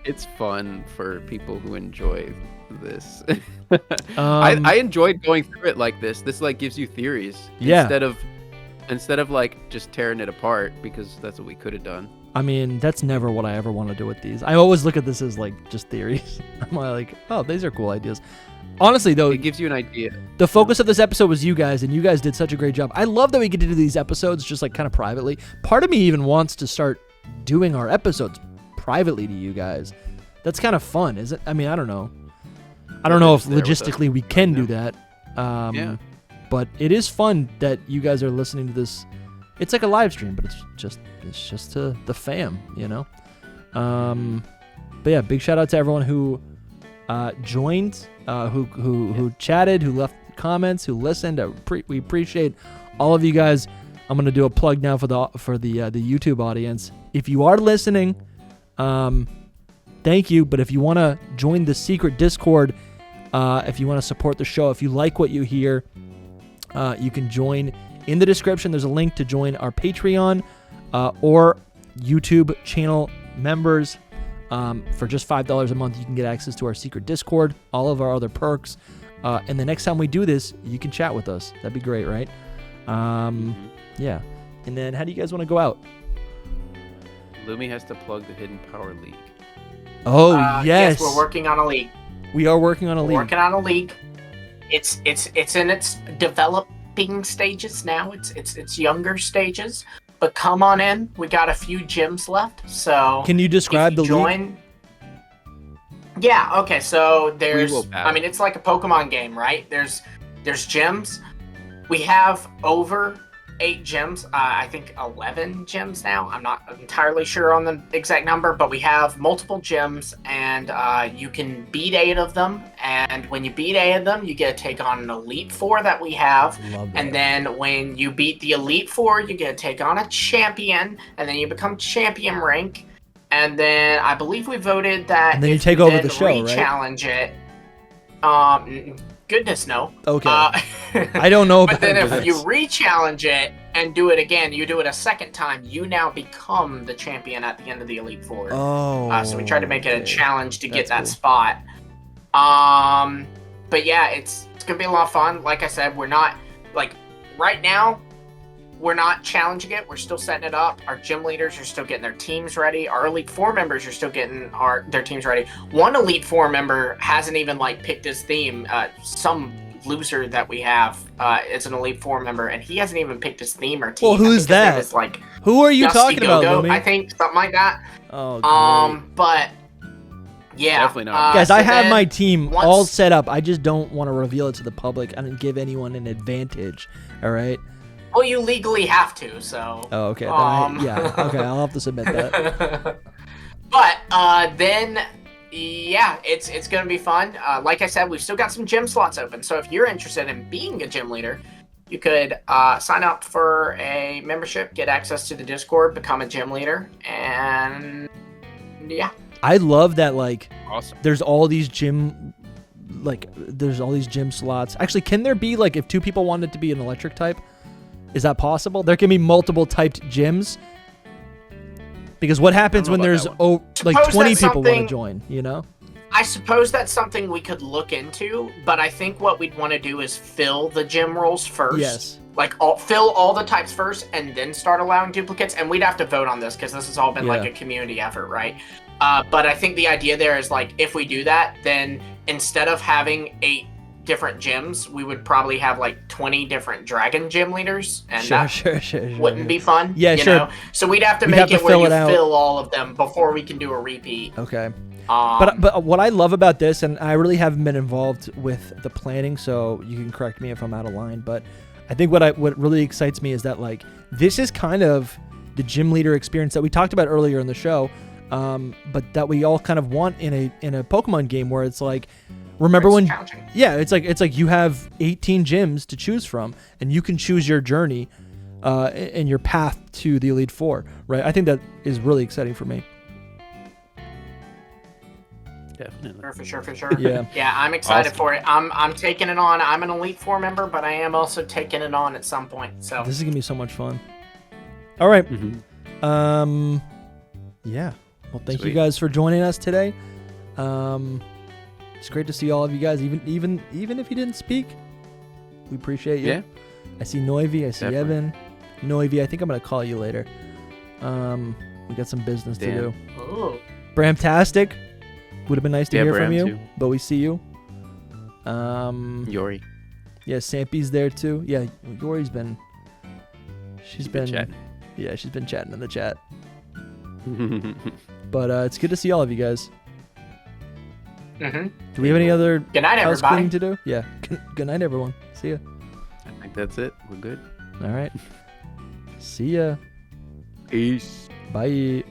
S3: It's fun for people who enjoy this.
S1: Um,
S3: I enjoyed going through it like this. This like gives you theories.
S1: Yeah.
S3: Instead of like just tearing it apart, because that's what we could have done.
S1: I mean, that's never what I ever want to do with these. I always look at this as like just theories. I'm like, oh, these are cool ideas. Honestly, though,
S3: It gives you an idea.
S1: the focus of this episode was you guys, and you guys did such a great job. I love that we get to do these episodes just like kind of privately. Part of me even wants to start doing our episodes privately to you guys. That's kind of fun, isn't? I mean, I don't know. I don't know if
S3: just there with us
S1: logistically we can do
S3: now.
S1: that.
S3: Yeah.
S1: But it is fun that you guys are listening to this. It's like a live stream, but it's just to the fam, you know. But yeah, big shout out to everyone who joined, who chatted, who left comments, who listened. We appreciate all of you guys. I'm gonna do a plug now for the YouTube audience. If you are listening, thank you. But if you want to join the secret Discord, if you want to support the show, if you like what you hear, you can join. In the description, there's a link to join our Patreon or YouTube channel members. For just $5 a month, you can get access to our secret Discord, all of our other perks. And the next time we do this, you can chat with us. That'd be great, right? Yeah. And then how do you guys want to go out?
S3: Lumi has to plug the Hidden Power League.
S1: Oh,
S2: Yes, we're working on a league.
S1: We are working on a league.
S2: Working on a league. It's in its developing stages now. It's younger stages. But come on in. We got a few gyms left. So
S1: Can you describe the
S2: join,
S1: league?
S2: Yeah, okay, so there's
S3: will battle.
S2: I mean it's like a Pokemon game, right? There's gyms. We have over 8 gyms. I think 11 gyms now. I'm not entirely sure on the exact number, but we have multiple gyms, and you can beat 8 of them. And when you beat 8 of them, you get to take on an Elite Four that we have. And then when you beat the Elite Four, you get to take on a champion, and then you become champion rank. And then I believe we voted that
S1: and then you take over the show, right?
S2: Challenge it. Goodness, no.
S1: Okay. I don't know about
S2: But then if
S1: this.
S2: you re-challenge it and do it again, you do it a second time, you now become the champion at the end of the Elite Four.
S1: Oh.
S2: So we tried to make it a challenge to get that
S1: cool.
S2: spot. But yeah, it's gonna be a lot of fun. Like I said, we're not right now. We're not challenging it. We're still setting it up. Our gym leaders are still getting their teams ready. Our Elite Four members are still getting their teams ready. One Elite Four member hasn't even picked his theme. Some loser that we have is an Elite Four member, and he hasn't even picked his theme or team.
S1: Well, who's that? Who are you talking about, Lumi?
S2: I think something like that.
S1: Oh,
S2: but yeah,
S3: definitely not.
S1: Guys, I have my team all set up. I just don't want to reveal it to the public. I didn't give anyone an advantage. All right.
S2: Well, you legally have to, so.
S1: Oh, okay. Then okay, I'll have to submit that.
S2: But then, yeah, it's gonna be fun. Like I said, we've still got some gym slots open. So if you're interested in being a gym leader, you could sign up for a membership, get access to the Discord, become a gym leader, and yeah.
S1: I love that.
S3: Awesome.
S1: There's all these gym. There's all these gym slots. Actually, can there be if 2 people wanted to be an electric type? Is that possible? There can be multiple typed gyms. Because what happens when there's 20 people want to join, you know?
S2: I suppose that's something we could look into, but I think what we'd want to do is fill the gym roles first.
S1: Yes.
S2: Fill all the types first and then start allowing duplicates. And we'd have to vote on this because this has all been a community effort, right? But I think the idea there is if we do that, then instead of having 8 different gyms, we would probably have 20 different dragon gym leaders, and
S1: sure,
S2: wouldn't be fun.
S1: Yeah,
S2: you
S1: sure.
S2: know? So we'd have to make it where you fill all of them before we can do a repeat.
S1: Okay. But what I love about this, and I really haven't been involved with the planning, so you can correct me if I'm out of line, but I think what really excites me is that this is kind of the gym leader experience that we talked about earlier in the show, but that we all kind of want in a Pokemon game where it's remember when challenging. Yeah, it's like you have 18 gyms to choose from, and you can choose your journey and your path to the Elite Four, right? I think that is really exciting for me.
S3: Definitely.
S2: For sure.
S1: Yeah.
S2: Yeah, I'm excited for it. I'm taking it on. I'm an Elite Four member, but I am also taking it on at some point. So
S1: this is gonna be so much fun. All right.
S3: Mm-hmm.
S1: Yeah. Well, thank you guys for joining us today. It's great to see all of you guys, even if you didn't speak. We appreciate you.
S3: Yeah.
S1: I see Noivy. I see Evan. Noivy, I think I'm gonna call you later. We got some business to do.
S2: Oh.
S1: Bramtastic. Would have been nice to hear
S3: Bram
S1: from you,
S3: too.
S1: but we see you.
S3: Yori.
S1: Yeah, Sampy's there too. Yeah, Yori's been. She's been
S3: chatting.
S1: Yeah, she's been chatting in the chat. But it's good to see all of you guys.
S2: Mm-hmm.
S1: Do we have any other
S2: good night,
S1: house
S2: everybody.
S1: cleaning to do? Yeah. Good night, everyone. See ya.
S3: I think that's it. We're good.
S1: All right. See ya.
S3: Peace.
S1: Bye.